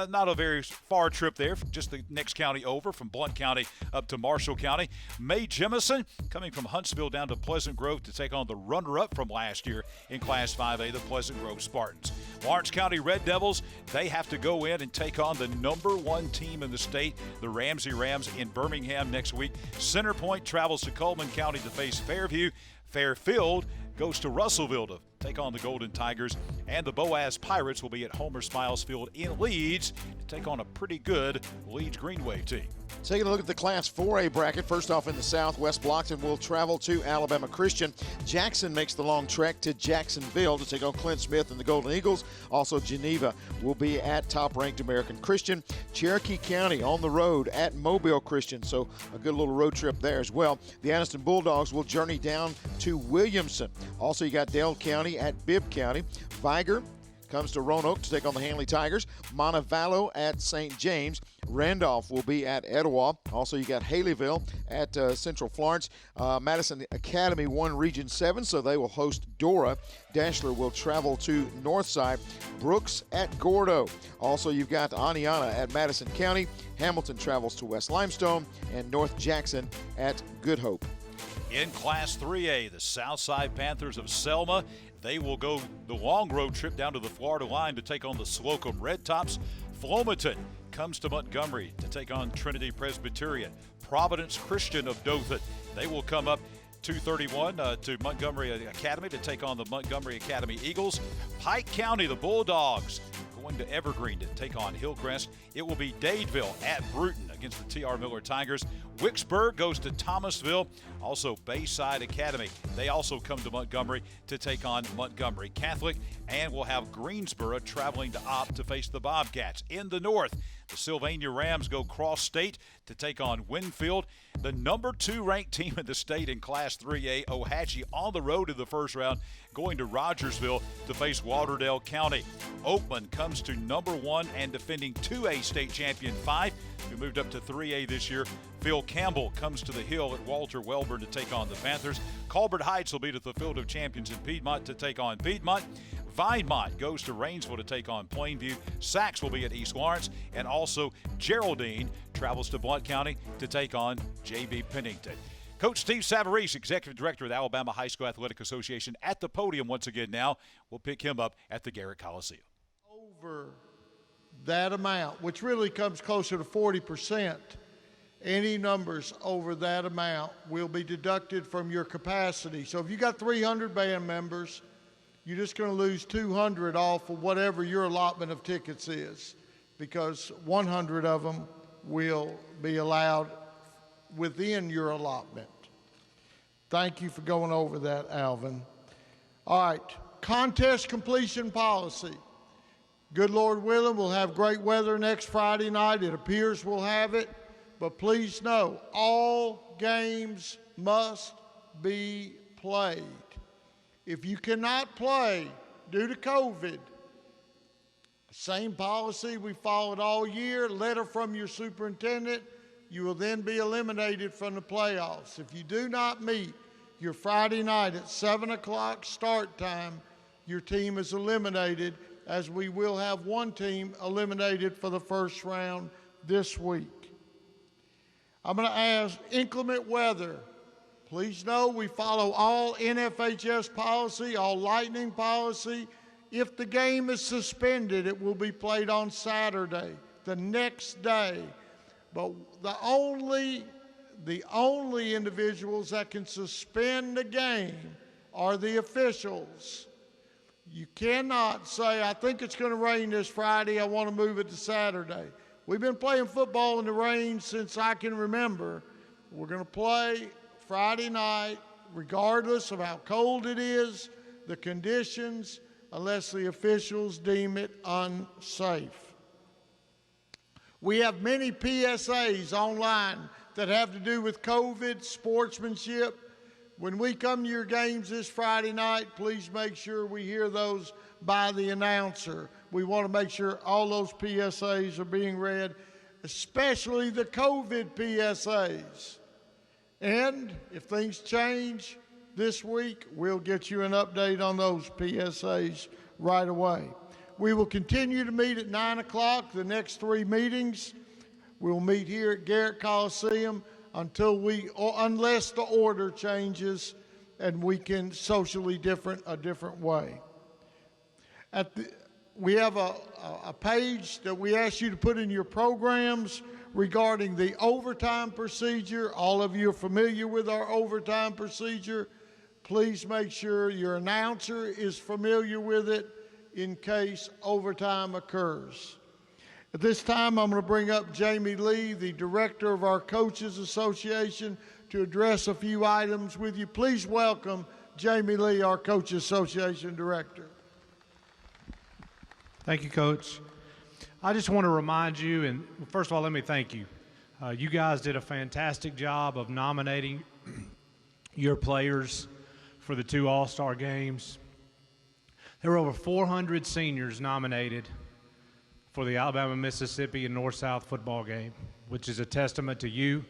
Not a very far trip there, just the next county over, from Blount County up to Marshall County. Mae Jemison coming from Huntsville down to Pleasant Grove to take on the runner-up from last year in Class 5A, the Pleasant Grove Spartans. Lawrence County Red Devils, they have to go in and take on the number 1 team in the state, the Ramsey Rams, in Birmingham next week. Center Point travels to Coleman County to face Fairview. Fairfield goes to Russellville to take on the Golden Tigers, and the Boaz Pirates will be at Homer Smiles Field in Leeds to take on a pretty good Leeds Greenway team. Taking a look at the Class 4A bracket, first off in the South, West Blockton will travel to Alabama Christian. Jackson makes the long trek to Jacksonville to take on Clint Smith and the Golden Eagles. Also, Geneva will be at top-ranked American Christian. Cherokee County on the road at Mobile Christian, so a good little road trip there as well. The Anniston Bulldogs will journey down to Williamson. Also, you got Dale County at Bibb County. Viger comes to Roanoke to take on the Hanley Tigers. Montevallo at St. James. Randolph will be at Etowah. Also, you got Haleyville at Central Florence. Madison Academy won Region 7, so they will host Dora. Dashler will travel to Northside. Brooks at Gordo. Also, you've got Aniana at Madison County. Hamilton travels to West Limestone. And North Jackson at Good Hope. In Class 3A, the Southside Panthers of Selma, they will go the long road trip down to the Florida line to take on the Slocum Red Tops. Flomaton comes to Montgomery to take on Trinity Presbyterian. Providence Christian of Dothan, they will come up 231 to Montgomery Academy to take on the Montgomery Academy Eagles. Pike County, the Bulldogs, going to Evergreen to take on Hillcrest. It will be Dadeville at Bruton against the T.R. Miller Tigers. Wicksburg goes to Thomasville. Also, Bayside Academy, they also come to Montgomery to take on Montgomery Catholic. And we'll have Greensboro traveling to Opp to face the Bobcats. In the North, the Sylvania Rams go cross-state to take on Winfield. The number 2 ranked team in the state in Class 3A, Ohatchee, on the road in the first round, going to Rogersville to face Lauderdale County. Oakland comes to number 1 and defending 2A state champion 5, who moved up to 3A this year. Phil Campbell comes to the Hill at Walter Welborn to take on the Panthers. Colbert Heights will be at the Field of Champions in Piedmont to take on Piedmont. Vinemont goes to Rainsville to take on Plainview. Sachs will be at East Lawrence. And also Geraldine travels to Blount County to take on J.B. Pennington. Coach Steve Savarese, Executive Director of the Alabama High School Athletic Association, at the podium once again now. We'll pick him up at the Garrett Coliseum. Over that amount, which really comes closer to 40%, any numbers over that amount will be deducted from your capacity. So if you got 300 band members, you're just going to lose 200 off of whatever your allotment of tickets is, because 100 of them will be allowed within your allotment. Thank you for going over that, Alvin. All right, contest completion policy. Good Lord willing, we'll have great weather next Friday night. It appears we'll have it. But please know, all games must be played. If you cannot play due to COVID, same policy we followed all year, letter from your superintendent, you will then be eliminated from the playoffs. If you do not meet your Friday night at 7 o'clock start time, your team is eliminated, as we will have one team eliminated for the first round this week. I'm going to ask inclement weather. Please know we follow all NFHS policy, all Lightning policy. If the game is suspended, it will be played on Saturday, the next day. But the only individuals that can suspend the game are the officials. You cannot say, I think it's going to rain this Friday, I want to move it to Saturday. We've been playing football in the rain since I can remember. We're going to play Friday night, regardless of how cold it is, the conditions, unless the officials deem it unsafe. We have many PSAs online that have to do with COVID, sportsmanship. When we come to your games this Friday night, please make sure we hear those by the announcer. We want to make sure all those PSAs are being read, especially the COVID PSAs. And if things change this week, we'll get you an update on those PSAs right away. We will continue to meet at 9 o'clock, the next 3 meetings. We'll meet here at Garrett Coliseum unless the order changes and we can socially a different way. We have a page that we ask you to put in your programs regarding the overtime procedure. All of you are familiar with our overtime procedure. Please make sure your announcer is familiar with it in case overtime occurs. At this time, I'm going to bring up Jamie Lee, the director of our Coaches Association, to address a few items with you. Please welcome Jamie Lee, our Coaches Association director. Thank you, Coach. I just want to remind you, and first of all, let me thank you. You guys did a fantastic job of nominating your players for the 2 All-Star games. There were over 400 seniors nominated for the Alabama-Mississippi and North-South football game, which is a testament to you.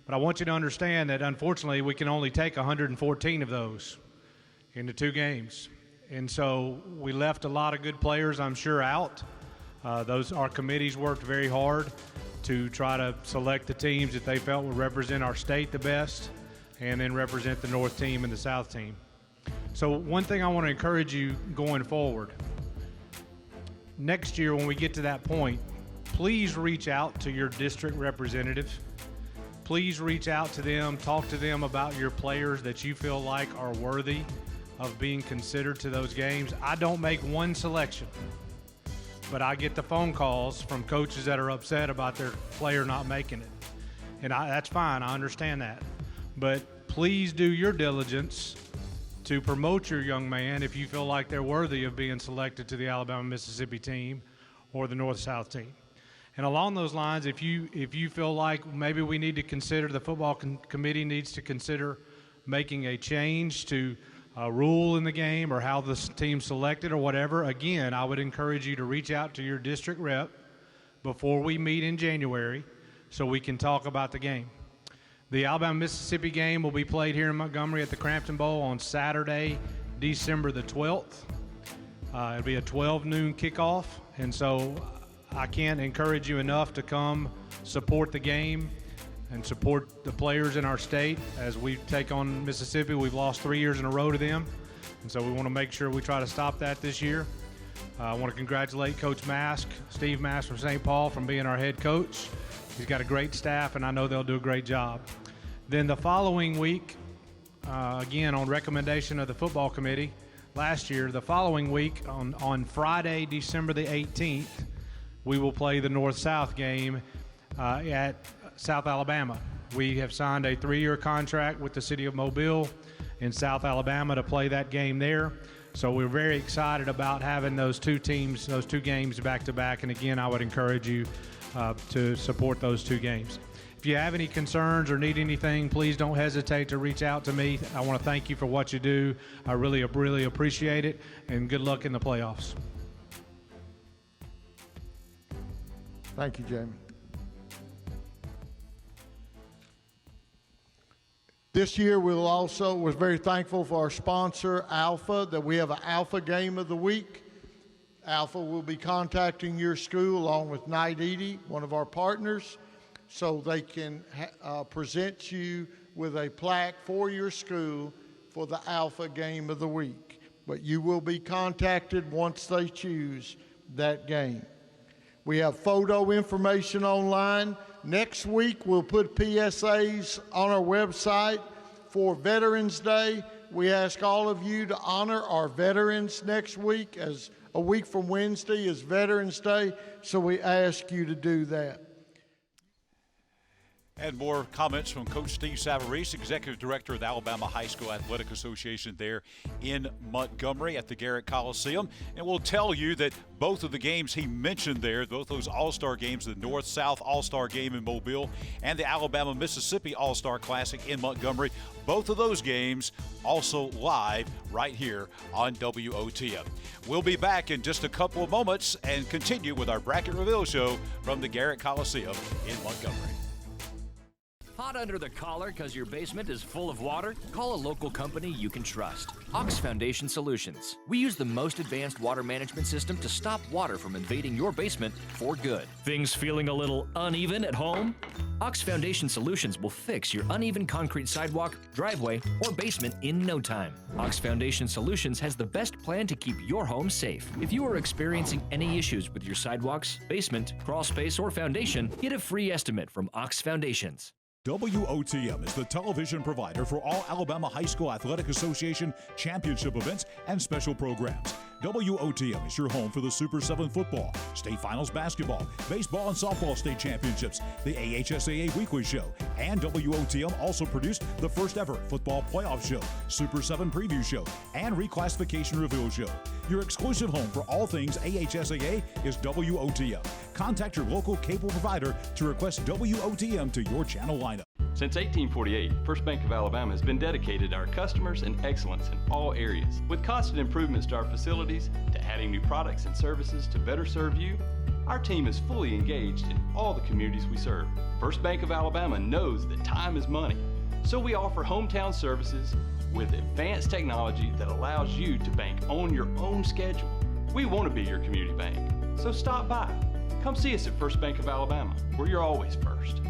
But I want you to understand that, unfortunately, we can only take 114 of those into 2 games. And so we left a lot of good players, I'm sure, out. Our committees worked very hard to try to select the teams that they felt would represent our state the best and then represent the North team and the South team. So one thing I want to encourage you going forward, next year when we get to that point, please reach out to your district representative. Please reach out to them, talk to them about your players that you feel like are worthy of being considered to those games. I don't make one selection, but I get the phone calls from coaches that are upset about their player not making it. And that's fine, I understand that. But please do your diligence to promote your young man if you feel like they're worthy of being selected to the Alabama-Mississippi team or the North-South team. And along those lines, if you feel like maybe we need to consider, the football committee needs to consider making a change to a rule in the game or how the team's selected or whatever, again, I would encourage you to reach out to your district rep before we meet in January so we can talk about the game. The Alabama-Mississippi game will be played here in Montgomery at the Crampton Bowl on Saturday, December the 12th. It'll be a 12 noon kickoff, and so I can't encourage you enough to come support the game and support the players in our state. As we take on Mississippi, we've lost 3 years in a row to them, and so we want to make sure we try to stop that this year. I want to congratulate Coach Mask, Steve Mask from St. Paul, from being our head coach. He's got a great staff, and I know they'll do a great job. Then the following week, again, on recommendation of the football committee, last year, the following week on Friday, December the 18th, we will play the North-South game at South Alabama. We have signed a 3-year contract with the city of Mobile in South Alabama to play that game there. So we're very excited about having those two teams, those two games back-to-back. And again, I would encourage you to support those two games. If you have any concerns or need anything, please don't hesitate to reach out to me. I want to thank you for what you do. I really appreciate it, and good luck in the playoffs. Thank you, Jamie. This year, we're very thankful for our sponsor, Alpha, that we have an Alpha Game of the Week. Alpha will be contacting your school along with Night Edie, one of our partners, so they can present you with a plaque for your school for the Alpha Game of the Week. But you will be contacted once they choose that game. We have photo information online. Next week, we'll put PSAs on our website for Veterans Day. We ask all of you to honor our veterans next week, as a week from Wednesday is Veterans Day, so we ask you to do that. And more comments from Coach Steve Savarese, Executive Director of the Alabama High School Athletic Association there in Montgomery at the Garrett Coliseum. And we'll tell you that both of the games he mentioned there, both those All-Star games, the North-South All-Star game in Mobile and the Alabama-Mississippi All-Star Classic in Montgomery, both of those games also live right here on WOTM. We'll be back in just a couple of moments and continue with our Bracket Reveal show from the Garrett Coliseum in Montgomery. Hot under the collar because your basement is full of water? Call a local company you can trust. Ox Foundation Solutions. We use the most advanced water management system to stop water from invading your basement for good. Things feeling a little uneven at home? Ox Foundation Solutions will fix your uneven concrete sidewalk, driveway, or basement in no time. Ox Foundation Solutions has the best plan to keep your home safe. If you are experiencing any issues with your sidewalks, basement, crawl space, or foundation, get a free estimate from Ox Foundations. WOTM is the television provider for all Alabama High School Athletic Association championship events and special programs. WOTM is your home for the Super 7 football, state finals basketball, baseball and softball state championships, the AHSAA weekly show, and WOTM also produced the first ever football playoff show, Super 7 preview show, and reclassification reveal show. Your exclusive home for all things AHSAA is WOTM. Contact your local cable provider to request WOTM to your channel lineup. Since 1848, First Bank of Alabama has been dedicated to our customers and excellence in all areas. With constant improvements to our facilities, to adding new products and services to better serve you, our team is fully engaged in all the communities we serve. First Bank of Alabama knows that time is money, so we offer hometown services with advanced technology that allows you to bank on your own schedule. We want to be your community bank, so stop by. Come see us at First Bank of Alabama, where you're always first.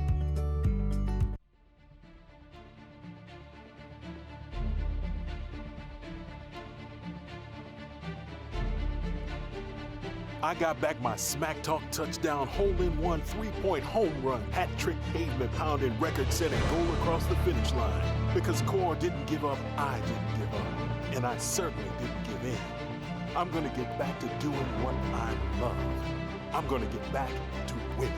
I got back my smack talk touchdown hole-in-one three-point home run, hat-trick pavement pounding record-setting goal across the finish line. Because Core didn't give up, I didn't give up. And I certainly didn't give in. I'm gonna get back to doing what I love. I'm gonna get back to winning.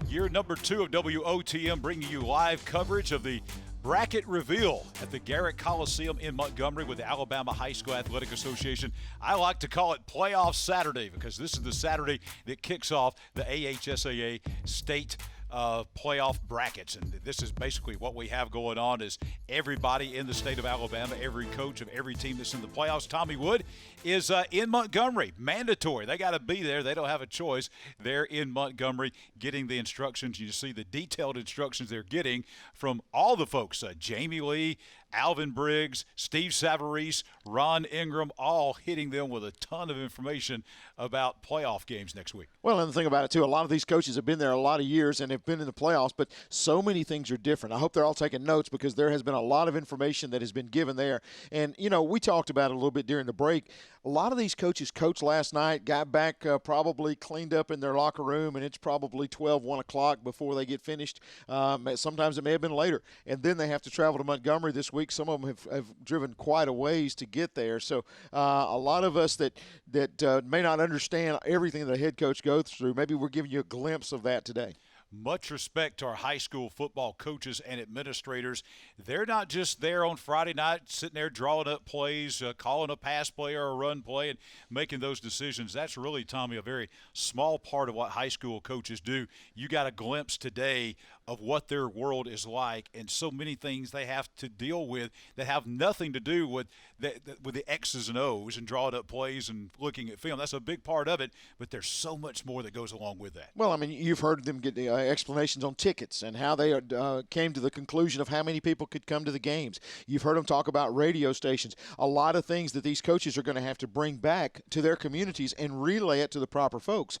Year number 2 of WOTM bringing you live coverage of the Bracket Reveal at the Garrett Coliseum in Montgomery with the Alabama High School Athletic Association. I like to call it Playoff Saturday because this is the Saturday that kicks off the AHSAA state playoff brackets. And this is basically what we have going on is everybody in the state of Alabama, every coach of every team that's in the playoffs. Tommy Wood is in Montgomery. Mandatory. They got to be there. They don't have a choice. They're in Montgomery getting the instructions. You see the detailed instructions they're getting from all the folks, Jamie Lee, Alvin Briggs, Steve Savarese, Ron Ingram, all hitting them with a ton of information about playoff games next week. Well, and the thing about it, too, a lot of these coaches have been there a lot of years and have been in the playoffs, but so many things are different. I hope they're all taking notes because there has been a lot of information that has been given there. And, you know, we talked about it a little bit during the break. A lot of these coaches coached last night, got back probably cleaned up in their locker room, and it's probably 1 o'clock before they get finished. Sometimes it may have been later. And then they have to travel to Montgomery this week. Some of them have driven quite a ways to get there. So a lot of us that may not understand everything that a head coach goes through, maybe we're giving you a glimpse of that today. Much respect to our high school football coaches and administrators. They're not just there on Friday night sitting there drawing up plays, calling a pass play or a run play and making those decisions. That's really, Tommy, a very small part of what high school coaches do. You got a glimpse today of what their world is like and so many things they have to deal with that have nothing to do with the X's and O's and drawing up plays and looking at film. That's a big part of it, but there's so much more that goes along with that. Well, I mean, you've heard them get the explanations on tickets and how they came to the conclusion of how many people could come to the games. You've heard them talk about radio stations, a lot of things that these coaches are going to have to bring back to their communities and relay it to the proper folks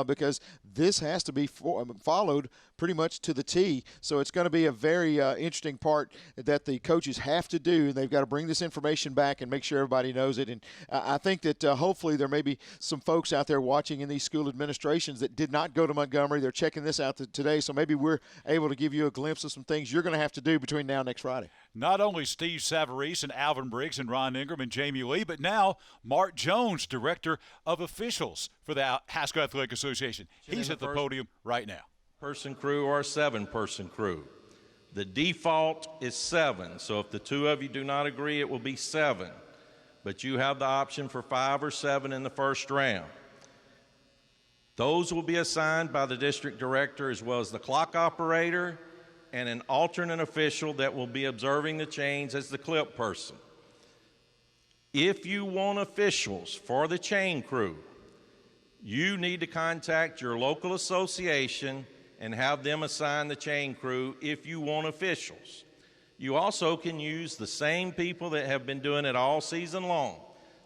because this has to be followed pretty much to the T. So it's going to be a very interesting part that the coaches have to do. They've got to bring this information back and make sure everybody knows it. And I think that hopefully there may be some folks out there watching in these school administrations that did not go to Montgomery. They're checking this out today. So maybe we're able to give you a glimpse of some things you're going to have to do between now and next Friday. Not only Steve Savarese and Alvin Briggs and Ron Ingram and Jamie Lee, but now Mark Jones, Director of Officials for the AHSAA Athletic Association. He's at the podium right now. Person crew or a 7-person crew. The default is 7, so if the two of you do not agree, it will be 7. But you have the option for 5 or 7 in the first round. Those will be assigned by the district director as well as the clock operator and an alternate official that will be observing the chains as the clip person. If you want officials for the chain crew, you need to contact your local association and have them assign the chain crew if you want officials. You also can use the same people that have been doing it all season long.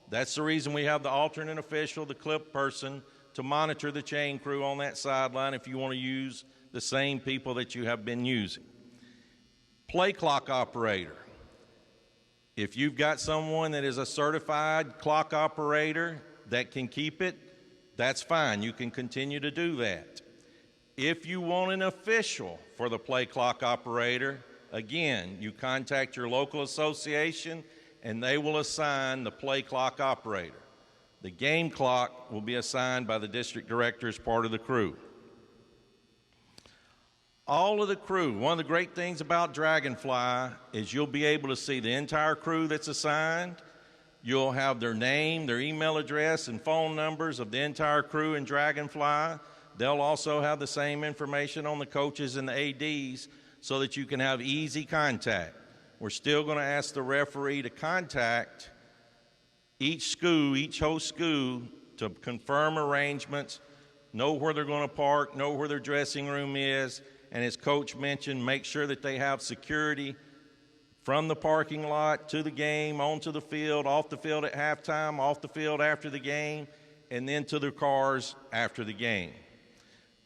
That's the reason we have the alternate official, the clip person, to monitor the chain crew on that sideline if you want to use the same people that you have been using. Play clock operator. If you've got someone that is a certified clock operator that can keep it, that's fine. You can continue to do that. If you want an official for the play clock operator, again, you contact your local association and they will assign the play clock operator. The game clock will be assigned by the district director as part of the crew. All of the crew, one of the great things about Dragonfly is you'll be able to see the entire crew that's assigned. You'll have their name, their email address, and phone numbers of the entire crew in Dragonfly. They'll also have the same information on the coaches and the ADs so that you can have easy contact. We're still going to ask the referee to contact each school, each host school, to confirm arrangements, know where they're going to park, know where their dressing room is, and as Coach mentioned, make sure that they have security from the parking lot to the game, onto the field, off the field at halftime, off the field after the game, and then to their cars after the game.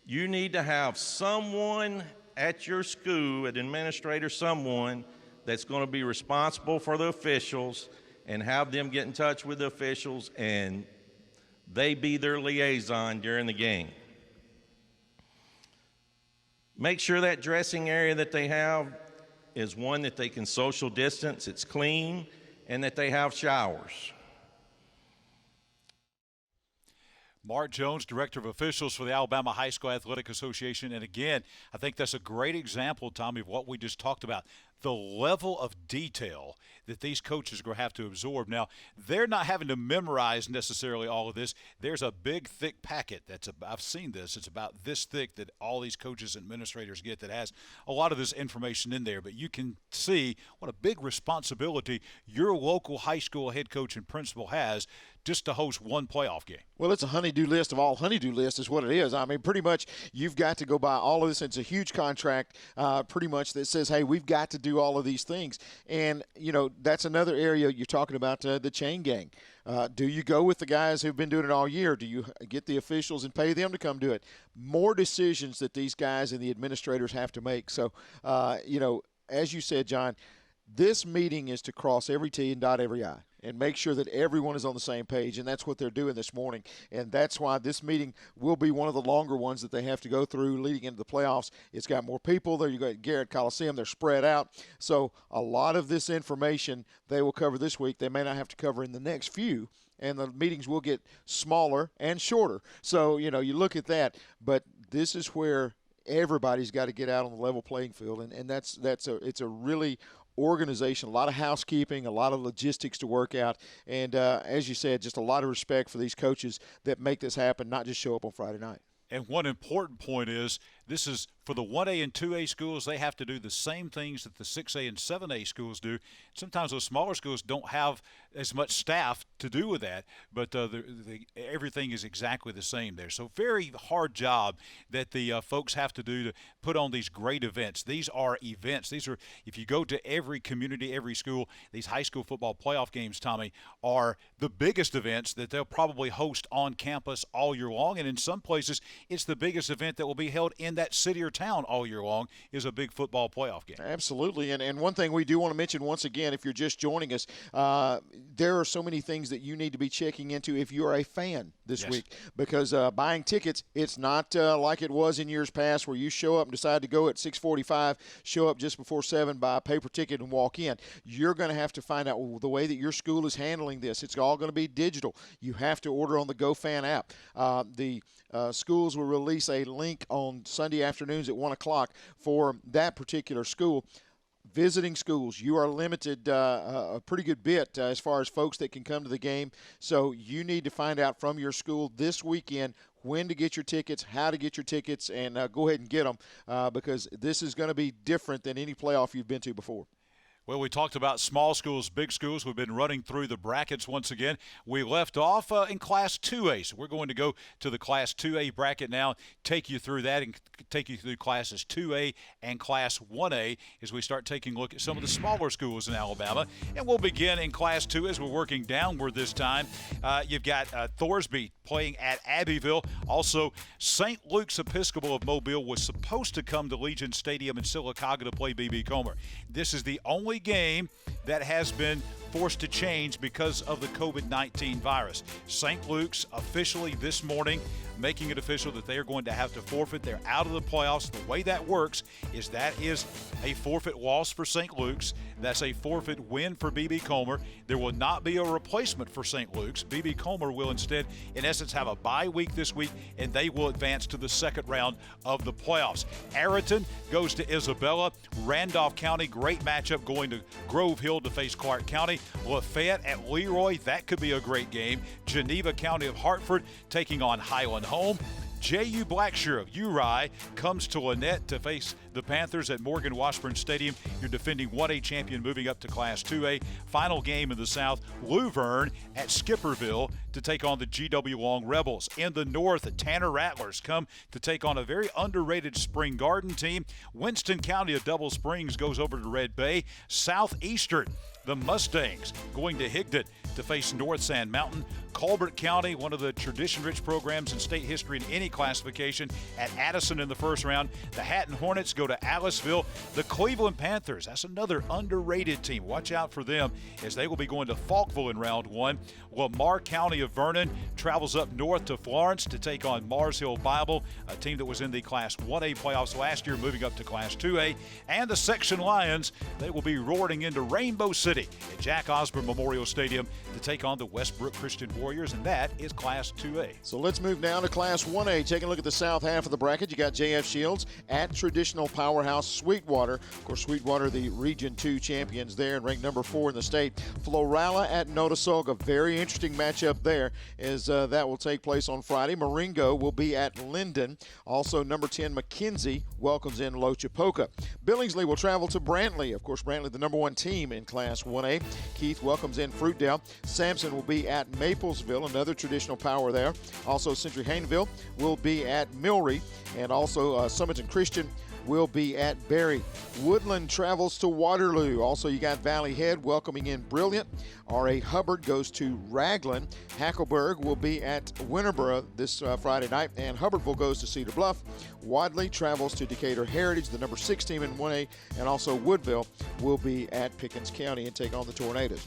You need to have someone at your school, an administrator, someone that's going to be responsible for the officials and have them get in touch with the officials and they be their liaison during the game. Make sure that dressing area that they have is one that they can social distance, it's clean, and that they have showers. Mark Jones, Director of Officials for the Alabama High School Athletic Association. And again, I think that's a great example, Tommy, of what we just talked about. The level of detail that these coaches are going to have to absorb. Now, they're not having to memorize necessarily all of this. There's a big, thick packet I've seen this. It's about this thick that all these coaches and administrators get that has a lot of this information in there. But you can see what a big responsibility your local high school head coach and principal has just to host one playoff game. Well, it's a honey-do list of all honey-do lists is what it is. I mean, pretty much you've got to go by all of this. It's a huge contract pretty much that says, hey, we've got to do all of these things. And, that's another area you're talking about, the chain gang. Do you go with the guys who've been doing it all year? Do you get the officials and pay them to come do it? More decisions that these guys and the administrators have to make. So, as you said, John, this meeting is to cross every T and dot every I and make sure that everyone is on the same page, and that's what they're doing this morning. And that's why this meeting will be one of the longer ones that they have to go through leading into the playoffs. It's got more people there. You got Garrett Coliseum. They're spread out. So a lot of this information they will cover this week, they may not have to cover in the next few, and the meetings will get smaller and shorter. So, you look at that, but this is where everybody's got to get out on the level playing field, and it's a really organization, a lot of housekeeping, a lot of logistics to work out, and as you said, just a lot of respect for these coaches that make this happen, not just show up on Friday night. And one important point is this is for the 1A and 2A schools. They have to do the same things that the 6A and 7A schools do. Sometimes those smaller schools don't have as much staff to do with that, but everything is exactly the same there. So very hard job that the folks have to do to put on these great events. These are events. These are, if you go to every community, every school, these high school football playoff games, Tommy, are the biggest events that they'll probably host on campus all year long. And in some places, it's the biggest event that will be held in that city or town all year long is a big football playoff game. Absolutely. And one thing we do want to mention once again, if you're just joining us, there are so many things that you need to be checking into if you're a fan this week, because buying tickets, it's not like it was in years past where you show up and decide to go at 6:45, show up just before 7, buy a paper ticket and walk in. You're going to have to find out the way that your school is handling this. It's all going to be digital. You have to order on the GoFan app. The schools will release a link on Sunday afternoons at 1 o'clock for that particular school. Visiting schools, you are limited a pretty good bit as far as folks that can come to the game. So you need to find out from your school this weekend when to get your tickets, how to get your tickets, and go ahead and get them because this is going to be different than any playoff you've been to before. Well, we talked about small schools, big schools. We've been running through the brackets once again. We left off in Class 2A, so we're going to go to the Class 2A bracket now, take you through that and take you through Classes 2A and Class 1A as we start taking a look at some of the smaller schools in Alabama. And we'll begin in Class 2 as we're working downward this time. You've got Thorsby playing at Abbeville. Also, St. Luke's Episcopal of Mobile was supposed to come to Legion Stadium in Sylacauga to play B.B. Comer. This is the only game that has been forced to change because of the COVID-19 virus. St. Luke's officially this morning making it official that they are going to have to forfeit. They're out of the playoffs. The way that works is that is a forfeit loss for St. Luke's. That's a forfeit win for B.B. Comer. There will not be a replacement for St. Luke's. B.B. Comer will instead, in essence, have a bye week this week, and they will advance to the second round of the playoffs. Arrington goes to Isabella. Randolph County, great matchup going to Grove Hill to face Clark County. Lafayette at Leroy, that could be a great game. Geneva County of Hartford taking on Highland Home. J.U. Blackshear of Uri comes to Lynette to face the Panthers at Morgan Washburn Stadium. Your defending 1A champion moving up to Class 2A. Final game in the South, Luverne at Skipperville to take on the GW Long Rebels. In the North, the Tanner Rattlers come to take on a very underrated Spring Garden team. Winston County of Double Springs goes over to Red Bay. Southeastern, the Mustangs going to Higdon to face North Sand Mountain. Colbert County, one of the tradition-rich programs in state history in any classification, at Addison in the first round. The Hatton Hornets go to Aliceville. The Cleveland Panthers, that's another underrated team. Watch out for them as they will be going to Falkville in round one. Lamar County of Vernon travels up north to Florence to take on Mars Hill Bible, a team that was in the Class 1A playoffs last year, moving up to Class 2A. And the Section Lions, they will be roaring into Rainbow City at Jack Osborne Memorial Stadium to take on the Westbrook Christian Warriors, and that is Class 2A. So let's move now to Class 1A. Taking a look at the south half of the bracket, you got J.F. Shields at Traditional powerhouse Sweetwater. Of course, Sweetwater, the Region 2 champions there and ranked number 4 in the state. Florala at Notasulga. Very interesting matchup there as that will take place on Friday. Marengo will be at Linden. Also, number 10, McKenzie welcomes in Lochapoka. Billingsley will travel to Brantley. Of course, Brantley, the number 1 team in Class 1A. Keith welcomes in Fruitdale. Sampson will be at Maplesville, another traditional power there. Also, Century Hayneville will be at Milry, and also Summerton Christian will be at Berry. Woodland travels to Waterloo. Also, you got Valley Head welcoming in Brilliant. R.A. Hubbard goes to Raglan. Hackleburg will be at Winterboro this Friday night, and Hubbardville goes to Cedar Bluff. Wadley travels to Decatur Heritage, the number 6 team in 1A, and also Woodville will be at Pickens County and take on the Tornadoes.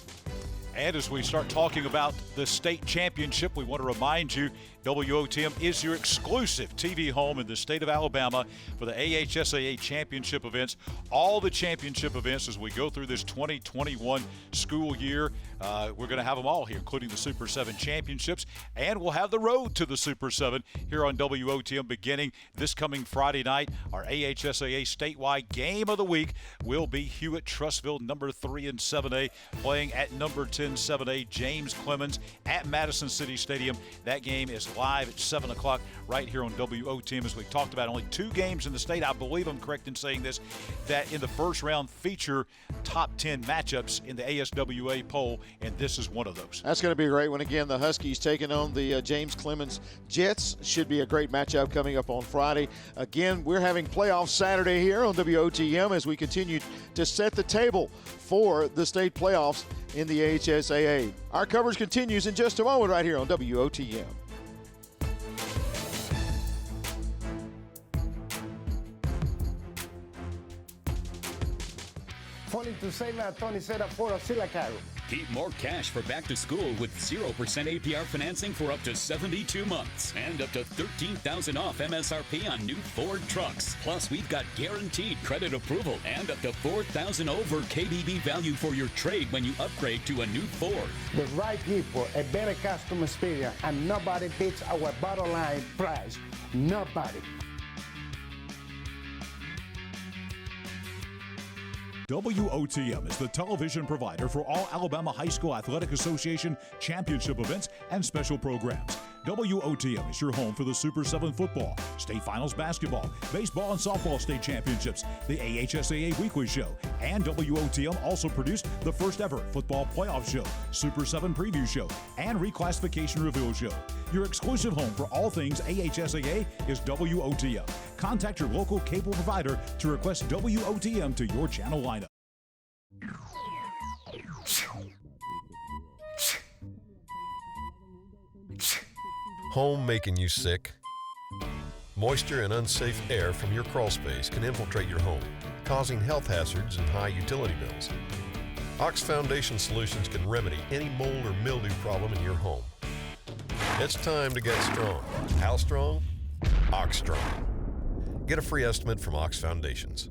And as we start talking about the state championship, we want to remind you WOTM is your exclusive TV home in the state of Alabama for the AHSAA championship events. All the championship events as we go through this 2021 school year. We're going to have them all here, including the Super 7 championships, and we'll have the road to the Super 7 here on WOTM beginning this coming Friday night. Our AHSAA statewide game of the week will be Hewitt-Trussville, number 3 in 7A, playing at number 10 7A James Clemens at Madison City Stadium. That game is live at 7 o'clock right here on WOTM. As we talked about, only 2 games in the state, I believe I'm correct in saying this, that in the first round feature top 10 matchups in the ASWA poll, and this is one of those. That's going to be a great one. Again, the Huskies taking on the James Clemens Jets. Should be a great matchup coming up on Friday. Again, we're having playoffs Saturday here on WOTM as we continue to set the table for the state playoffs in the AHSAA. Our coverage continues in just a moment right here on WOTM. Funny to say that Tony said for a Silicago. Keep more cash for back to school with 0% APR financing for up to 72 months and up to $13,000 off MSRP on new Ford trucks. Plus, we've got guaranteed credit approval and up to $4,000 over KBB value for your trade when you upgrade to a new Ford. The right people, a better customer experience, and nobody beats our bottom line price. Nobody. WOTM is the television provider for all Alabama High School Athletic Association championship events and special programs. WOTM is your home for the Super 7 football, state finals basketball, baseball and softball state championships, the AHSAA weekly show, and WOTM also produced the first ever football playoff show, Super 7 preview show, and reclassification reveal show. Your exclusive home for all things AHSAA is WOTM. Contact your local cable provider to request WOTM to your channel lineup. Home making you sick? Moisture and unsafe air from your crawl space can infiltrate your home, causing health hazards and high utility bills. Ox Foundation Solutions can remedy any mold or mildew problem in your home. It's time to get strong. How strong? Ox Strong. Get a free estimate from Ox Foundations.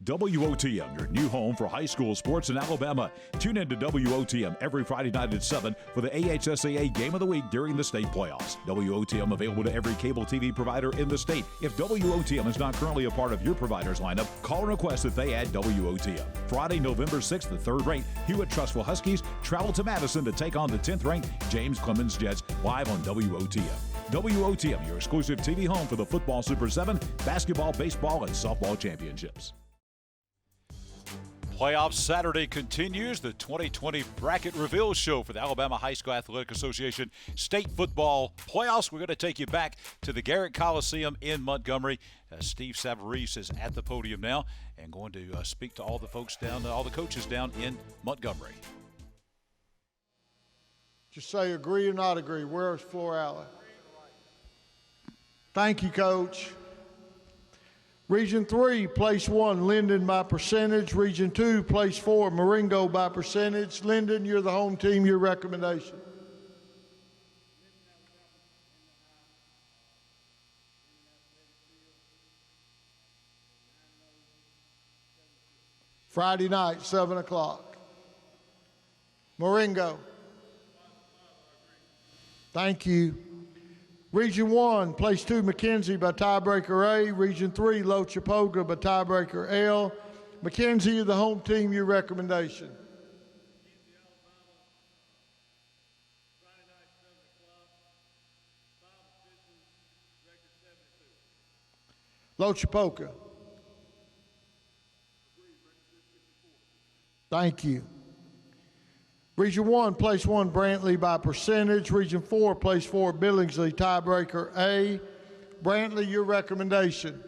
WOTM, your new home for high school sports in Alabama. Tune in to WOTM every Friday night at 7 for the AHSAA Game of the Week during the state playoffs. WOTM available to every cable TV provider in the state. If WOTM is not currently a part of your provider's lineup, call and request that they add WOTM. Friday, November 6th, the third-ranked Hewitt-Trussville Huskies travel to Madison to take on the 10th-ranked James Clemens Jets live on WOTM. WOTM, your exclusive TV home for the football Super 7, basketball, baseball, and softball championships. Playoffs Saturday continues. The 2020 bracket reveal show for the Alabama High School Athletic Association state football playoffs. We're going to take you back to the Garrett Coliseum in Montgomery. Steve Savarese is at the podium now and going to speak to all the folks down, all the coaches down in Montgomery. Just say agree or not agree. Where's Florala? Thank you, Coach. Region 3, place 1, Linden by percentage. Region 2, place 4, Marengo by percentage. Linden, you're the home team. Your recommendation? Friday night, 7 o'clock. Marengo. Thank you. Region 1, place 2, McKenzie by tiebreaker A. Region 3, Lochapoga by tiebreaker L. McKenzie, you're the home team. Your recommendation. Lochapoka. Thank you. Region 1, place 1, Brantley by percentage. Region 4, place 4, Billingsley, tiebreaker A. Brantley, your recommendation.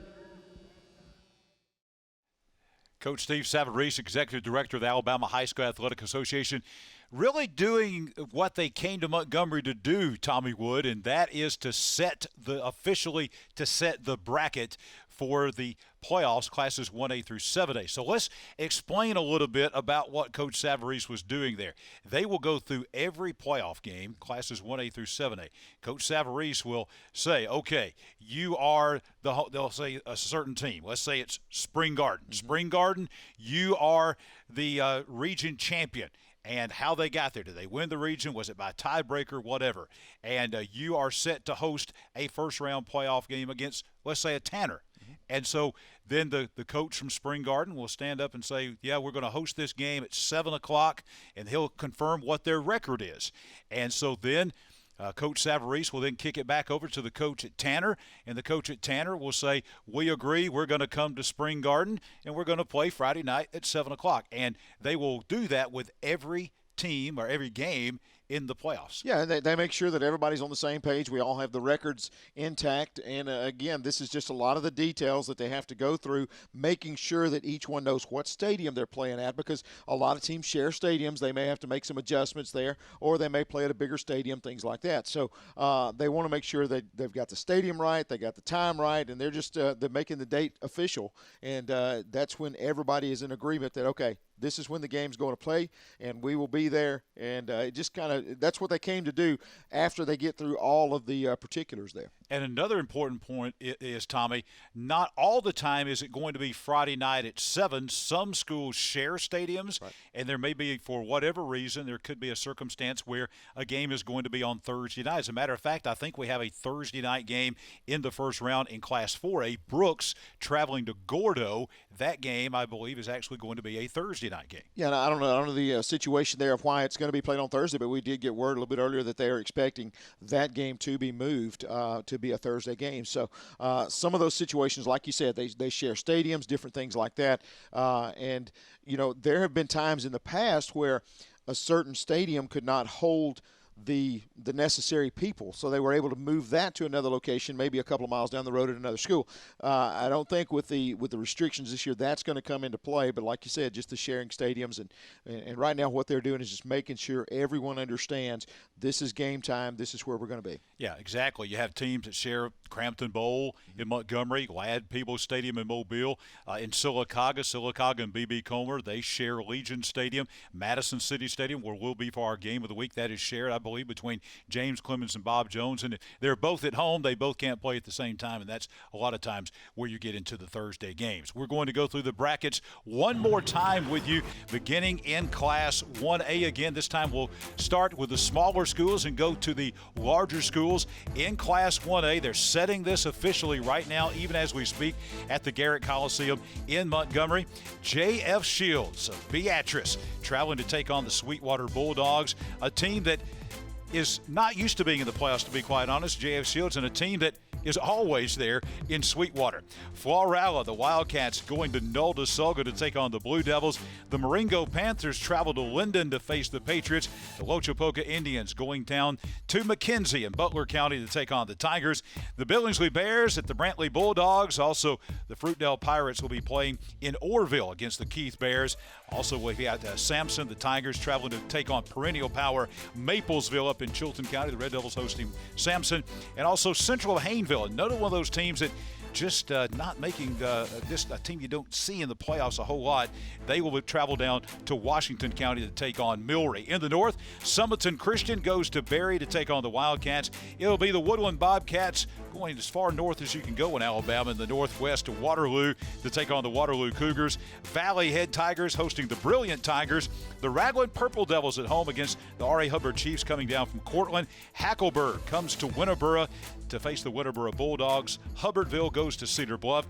Coach Steve Savarese, Executive Director of the Alabama High School Athletic Association, really doing what they came to Montgomery to do, Tommy Wood, and that is to set the bracket for the playoffs, classes 1A through 7A. So let's explain a little bit about what Coach Savarese was doing there. They will go through every playoff game, classes 1A through 7A. Coach Savarese will say, okay, you are they'll say a certain team. Let's say it's Spring Garden. Mm-hmm. Spring Garden, you are the region champion. And how they got there. Did they win the region? Was it by tiebreaker? Whatever. And you are set to host a first-round playoff game against, let's say, a Tanner. Mm-hmm. And so then the coach from Spring Garden will stand up and say, yeah, we're going to host this game at 7 o'clock, and he'll confirm what their record is. And so then Coach Savarese will then kick it back over to the coach at Tanner, and the coach at Tanner will say, we agree, we're going to come to Spring Garden, and we're going to play Friday night at 7 o'clock. And they will do that with every team or every game in the playoffs. Yeah, they make sure that everybody's on the same page. We all have the records intact. And, again, this is just a lot of the details that they have to go through, making sure that each one knows what stadium they're playing at, because a lot of teams share stadiums. They may have to make some adjustments there, or they may play at a bigger stadium, things like that. So they want to make sure that they've got the stadium right, they got the time right, and they're just they're making the date official. And that's when everybody is in agreement that, okay, this is when the game's going to play, and we will be there. And it just kind of – that's what they came to do after they get through all of the particulars there. And another important point is, Tommy, not all the time is it going to be Friday night at 7. Some schools share stadiums, right, and there may be, for whatever reason, there could be a circumstance where a game is going to be on Thursday night. As a matter of fact, I think we have a Thursday night game in the first round in Class 4A. Brooks traveling to Gordo. That game, I believe, is actually going to be a Thursday night game. Yeah, and I don't know the situation there of why it's going to be played on Thursday, but we did get word a little bit earlier that they are expecting that game to be moved to be a Thursday game. So some of those situations, like you said, they share stadiums, different things like that. And, you know, there have been times in the past where a certain stadium could not hold the necessary people, so they were able to move that to another location, maybe a couple of miles down the road at another school. I don't think with the restrictions this year that's going to come into play, but like you said, just the sharing stadiums, and right now what they're doing is just making sure everyone understands this is game time, this is where we're going to be. Yeah, exactly. You have teams that share Crampton Bowl in Montgomery, Ladd Peebles Stadium in Mobile, in Sylacauga and B.B. Comer, they share Legion Stadium, Madison City Stadium, where we'll be for our game of the week. That is shared, I believe, between James Clemens and Bob Jones, and they're both at home. They both can't play at the same time, and that's a lot of times where you get into the Thursday games. We're going to go through the brackets one more time with you, beginning in Class 1A. Again, this time we'll start with the smaller schools and go to the larger schools. In Class 1A, they're setting this officially right now, even as we speak, at the Garrett Coliseum in Montgomery. J.F. Shields of Beatrice traveling to take on the Sweetwater Bulldogs, a team that is not used to being in the playoffs, to be quite honest. J.F. Shields, and a team that is always there in Sweetwater. Florala, the Wildcats, going to Nolde-Sulga to take on the Blue Devils. The Marengo Panthers travel to Linden to face the Patriots. The Lochapoka Indians going down to McKenzie in Butler County to take on the Tigers. The Billingsley Bears at the Brantley Bulldogs. Also, the Fruitdale Pirates will be playing in Orrville against the Keith Bears. Also, we've got Sampson, the Tigers, traveling to take on perennial power Maplesville up in Chilton County. The Red Devils hosting Sampson. And also Central Hayneville, another one of those teams that just not making this a team you don't see in the playoffs a whole lot. They will travel down to Washington County to take on Milry. In the north, Summerton Christian goes to Berry to take on the Wildcats. It'll be the Woodland Bobcats going as far north as you can go in Alabama, in the northwest to Waterloo to take on the Waterloo Cougars. Valley Head Tigers hosting the Brilliant Tigers. The Raglan Purple Devils at home against the R.A. Hubbard Chiefs coming down from Cortland. Hackleburg comes to Winterboro to face the Winterboro Bulldogs. Hubbardville goes to Cedar Bluff.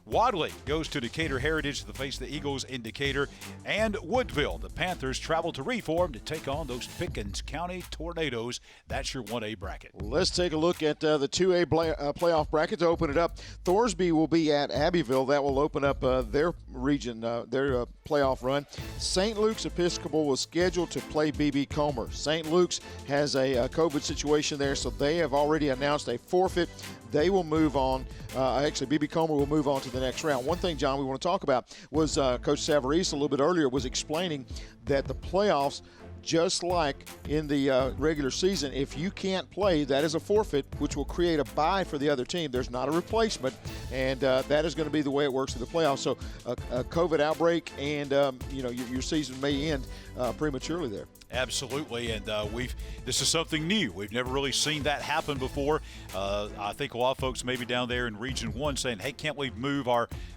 Wadley goes to Decatur Heritage to face the Eagles in Decatur. And Woodville, the Panthers, travel to Reform to take on those Pickens County Tornadoes. That's your 1A bracket. Let's take a look at the 2A playoff bracket to open it up. Thorsby will be at Abbeville. That will open up their region, their playoff run. St. Luke's Episcopal was scheduled to play BB Comer. St. Luke's has a COVID situation there, so they have already announced a forfeit. They will move on. Actually, BB Comer will move on to the next round. One thing, John, we want to talk about was Coach Savarese a little bit earlier was explaining that the playoffs, just like in the regular season, if you can't play, that is a forfeit, which will create a bye for the other team. There's not a replacement, and that is going to be the way it works in the playoffs. So a COVID outbreak, and your season may end prematurely there. Absolutely, and this is something new. We've never really seen that happen before. I think a lot of folks maybe down there in Region 1 saying, hey, can't we move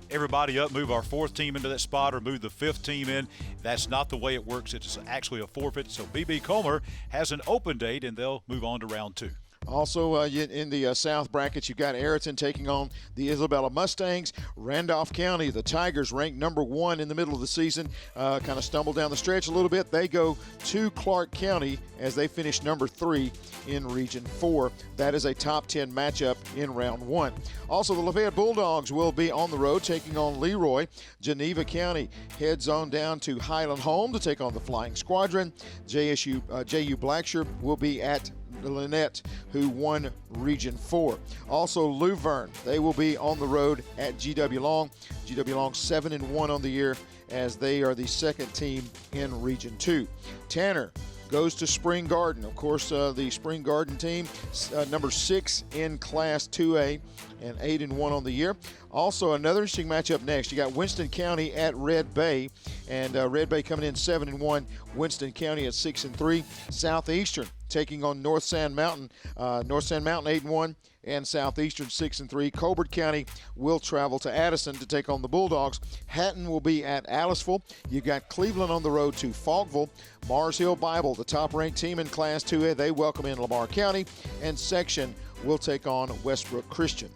everybody up, move our fourth team into that spot or move the fifth team in? That's not the way it works. It's actually a forfeit. So BB Comer has an open date, and they'll move on to round 2. Also in the South brackets, you've got Ayrton taking on the Isabella Mustangs. Randolph County, the Tigers, ranked number 1 in the middle of the season, kind of stumbled down the stretch a little bit. They go to Clark County as they finish number 3 in Region 4. That is a top 10 matchup in round 1. Also, the Lafayette Bulldogs will be on the road taking on Leroy. Geneva County heads on down to Highland Home to take on the Flying Squadron. JU Blackshear will be at Lynette, who won Region 4. Also, Luverne, they will be on the road at GW Long. GW Long 7-1 on the year as they are the second team in Region 2. Tanner goes to Spring Garden. Of course, the Spring Garden team, number 6 in Class 2A and 8-1 on the year. Also, another interesting matchup next. You got Winston County at Red Bay, and Red Bay coming in 7-1. Winston County at 6-3. Southeastern taking on North Sand Mountain. North Sand Mountain 8-1 and Southeastern 6-3. Colbert County will travel to Addison to take on the Bulldogs. Hatton will be at Aliceville. You've got Cleveland on the road to Falkville. Mars Hill Bible, the top-ranked team in Class 2A, they welcome in Lamar County. And Section will take on Westbrook Christian.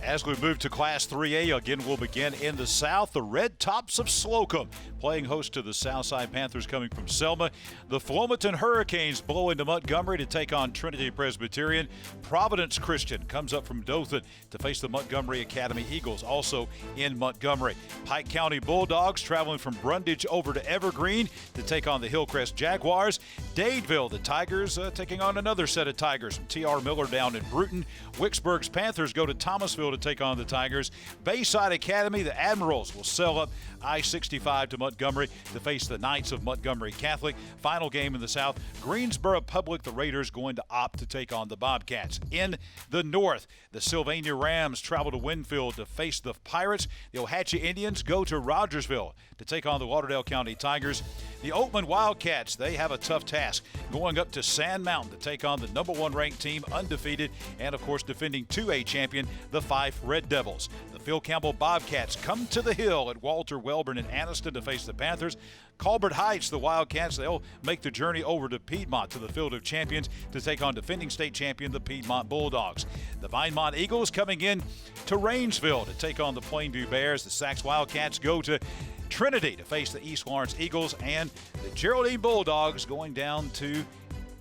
As we move to Class 3A, again, we'll begin in the South. The Red Tops of Slocum playing host to the Southside Panthers coming from Selma. The Flomaton Hurricanes blow into Montgomery to take on Trinity Presbyterian. Providence Christian comes up from Dothan to face the Montgomery Academy Eagles, also in Montgomery. Pike County Bulldogs traveling from Brundage over to Evergreen to take on the Hillcrest Jaguars. Dadeville, the Tigers, taking on another set of Tigers from T.R. Miller down in Bruton. Wicksburg's Panthers go to Thomasville to take on the Tigers. Bayside Academy, the Admirals, will sail up I-65 to Montgomery to face the Knights of Montgomery Catholic. Final game in the South, Greensboro Public, the Raiders going to opt to take on the Bobcats. In the North, the Sylvania Rams travel to Winfield to face the Pirates. The Ohatchee Indians go to Rogersville to take on the Lauderdale County Tigers. The Oatman Wildcats, they have a tough task going up to Sand Mountain to take on the number 1 ranked team, undefeated, and of course defending 2A champion, the Fife Red Devils. The Phil Campbell Bobcats come to the Hill at Walter Welborn and Anniston to face the Panthers. Colbert Heights, the Wildcats, they'll make the journey over to Piedmont to the Field of Champions to take on defending state champion, the Piedmont Bulldogs. The Vinemont Eagles coming in to Rainsville to take on the Plainview Bears. The Sax Wildcats go to Trinity to face the East Lawrence Eagles, and the Geraldine Bulldogs going down to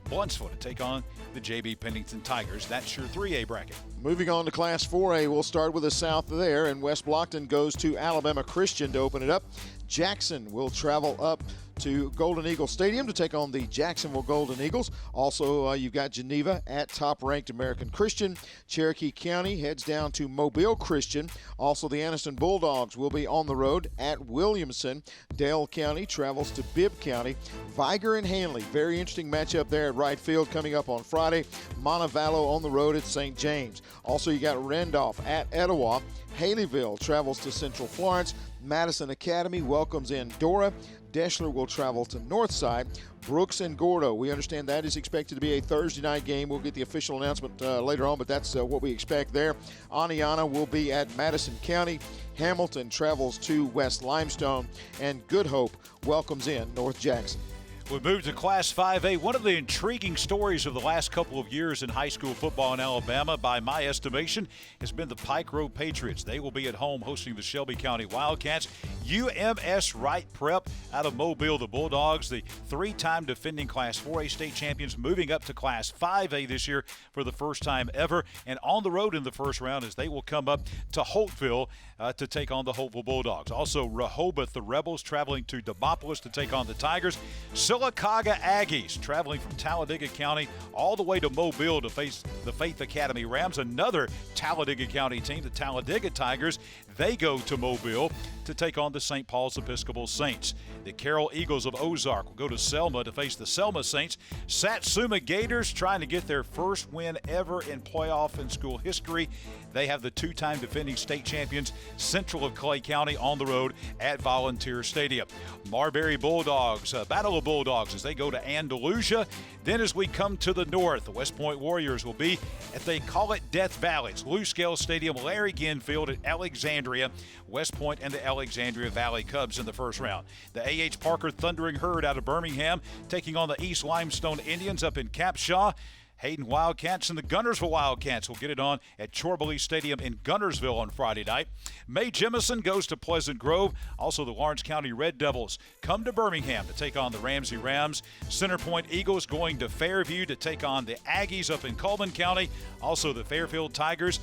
Bluntsville to take on the J.B. Pennington Tigers. That's your 3A bracket. Moving on to Class 4A, we'll start with the South there, and West Blockton goes to Alabama Christian to open it up. Jackson will travel up to Golden Eagle Stadium to take on the Jacksonville Golden Eagles. Also, you've got Geneva at top-ranked American Christian. Cherokee County heads down to Mobile Christian. Also, the Anniston Bulldogs will be on the road at Williamson. Dale County travels to Bibb County. Viger and Hanley, very interesting matchup there at right field coming up on Friday. Montevallo on the road at St. James. Also, you got Randolph at Etowah. Haleyville travels to Central Florence. Madison Academy welcomes in Dora. Deschler will travel to Northside. Brooks and Gordo, we understand that is expected to be a Thursday night game. We'll get the official announcement later on, but that's what we expect there. Aniana will be at Madison County. Hamilton travels to West Limestone. And Good Hope welcomes in North Jackson. We move to Class 5A. One of the intriguing stories of the last couple of years in high school football in Alabama, by my estimation, has been the Pike Road Patriots. They will be at home hosting the Shelby County Wildcats. UMS Wright Prep out of Mobile, the Bulldogs, the three-time defending Class 4A state champions, moving up to Class 5A this year for the first time ever. And on the road in the first round as they will come up to Holtville to take on the Holtville Bulldogs. Also, Rehoboth, the Rebels, traveling to Demopolis to take on the Tigers. Sylacauga Aggies traveling from Talladega County all the way to Mobile to face the Faith Academy Rams, another Talladega County team, the Talladega Tigers. They go to Mobile to take on the St. Paul's Episcopal Saints. The Carroll Eagles of Ozark will go to Selma to face the Selma Saints. Satsuma Gators trying to get their first win ever in playoff in school history. They have the two-time defending state champions Central of Clay County on the road at Volunteer Stadium. Marbury Bulldogs, Battle of Bulldogs as they go to Andalusia. Then as we come to the north, the West Point Warriors will be at, they call it Death Valley. It's Lou Scale Stadium, Larry Ginn Field at Alexandria. West Point and the Alexandria Valley Cubs in the first round. The A.H. Parker Thundering Herd out of Birmingham taking on the East Limestone Indians up in Capshaw. Hayden Wildcats and the Gunnersville Wildcats will get it on at Chorley Stadium in Gunnersville on Friday night. May Jemison goes to Pleasant Grove. Also, the Lawrence County Red Devils come to Birmingham to take on the Ramsey Rams. Center Point Eagles going to Fairview to take on the Aggies up in Coleman County. Also, the Fairfield Tigers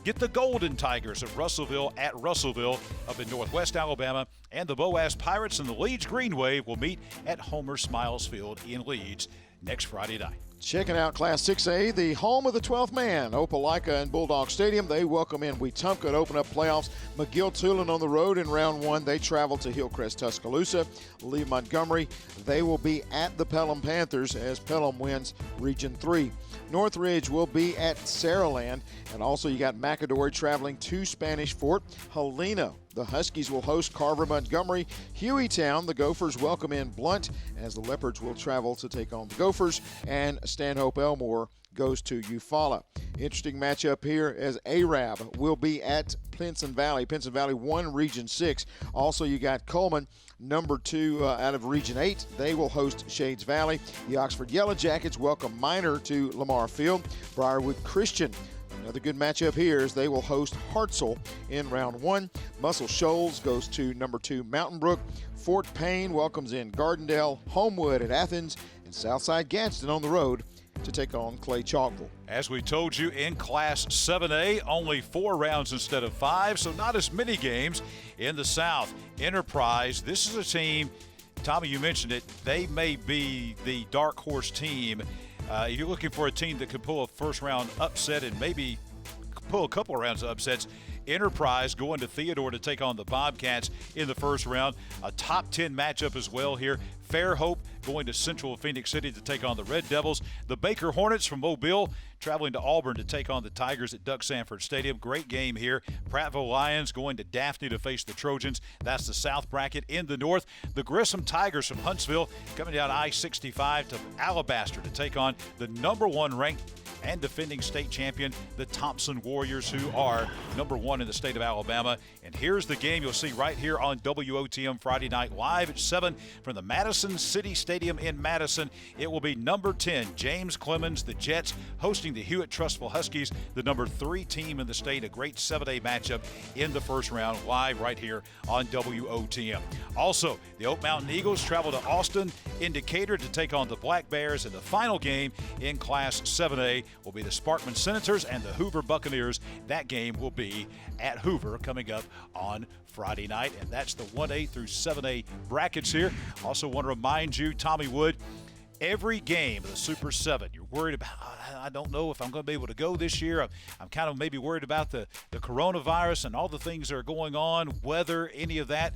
get the Golden Tigers of Russellville at Russellville up in northwest Alabama. And the Boaz Pirates and the Leeds Green Wave will meet at Homer Smiles Field in Leeds next Friday night. Checking out Class 6A, the home of the 12th man, Opelika and Bulldog Stadium. They welcome in Wetumpka to open up playoffs. McGill-Tulane on the road in round one. They travel to Hillcrest, Tuscaloosa. Lee Montgomery, they will be at the Pelham Panthers as Pelham wins Region 3. Northridge will be at Saraland. And also you got McAdory traveling to Spanish Fort. Helena, the Huskies will host Carver Montgomery. Hueytown, the Gophers welcome in Blunt as the Leopards will travel to take on the Gophers. And Stanhope Elmore goes to Eufaula. Interesting matchup here as Arab will be at Pinson Valley. Pinson Valley won Region 6. Also you got Coleman, number 2 out of Region 8. They will host Shades Valley. The Oxford Yellow Jackets welcome Minor to Lamar Field. Briarwood Christian, another good matchup here as they will host Hartselle in round 1. Muscle Shoals goes to number 2 Mountain Brook. Fort Payne welcomes in Gardendale. Homewood at Athens. And Southside Gadsden on the road to take on Clay Chalkville. As we told you, in Class 7A, only 4 rounds instead of 5, so not as many games in the South. Enterprise, this is a team, Tommy, you mentioned it, they may be the dark horse team. If you're looking for a team that could pull a first-round upset and maybe pull a couple of rounds of upsets, Enterprise going to Theodore to take on the Bobcats in the first round. A top 10 matchup as well here. Fairhope going to Central Phoenix City to take on the Red Devils. The Baker Hornets from Mobile traveling to Auburn to take on the Tigers at Duck Sanford Stadium. Great game here. Prattville Lions going to Daphne to face the Trojans. That's the South bracket. In the North, the Grissom Tigers from Huntsville coming down I-65 to Alabaster to take on the number 1 ranked and defending state champion, the Thompson Warriors, who are number 1 in the state of Alabama. And here's the game you'll see right here on WOTM Friday night live at 7 from the Madison City Stadium in Madison. It will be number 10, James Clemens, the Jets, hosting the Hewitt-Trustville Huskies, the number 3 team in the state. A great 7A matchup in the first round live right here on WOTM. Also, the Oak Mountain Eagles travel to Austin in Decatur to take on the Black Bears. And the final game in Class 7A will be the Sparkman Senators and the Hoover Buccaneers. That game will be at Hoover coming up on Friday night. And that's the 1A through 7A brackets here. Also want to remind you, Tommy Wood, every game of the Super 7, you're worried about, I don't know if I'm going to be able to go this year. I'm kind of maybe worried about the coronavirus and all the things that are going on, weather, any of that.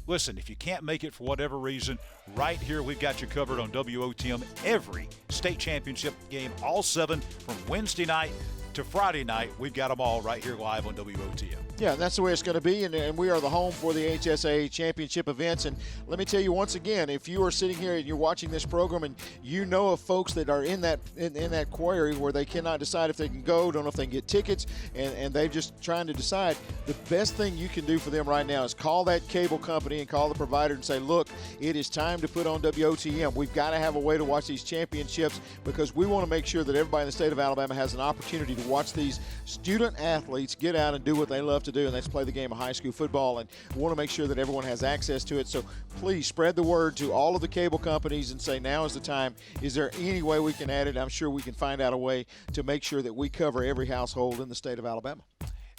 Listen, if you can't make it for whatever reason, right here we've got you covered on WOTM. Every state championship game, all 7 from Wednesday night to Friday night, we've got them all right here live on WOTM. Yeah, that's the way it's going to be, and we are the home for the AHSAA championship events. And let me tell you once again, if you are sitting here and you're watching this program and you know of folks that are in that query where they cannot decide if they can go, don't know if they can get tickets, and they're just trying to decide, the best thing you can do for them right now is call that cable company and call the provider and say, look, it is time to put on WOTM. We've got to have a way to watch these championships because we want to make sure that everybody in the state of Alabama has an opportunity to watch these student athletes get out and do what they love to do, and that's play the game of high school football, and we want to make sure that everyone has access to it. So please spread the word to all of the cable companies and say now is the time. Is there any way we can add it? I'm sure we can find out a way to make sure that we cover every household in the state of Alabama.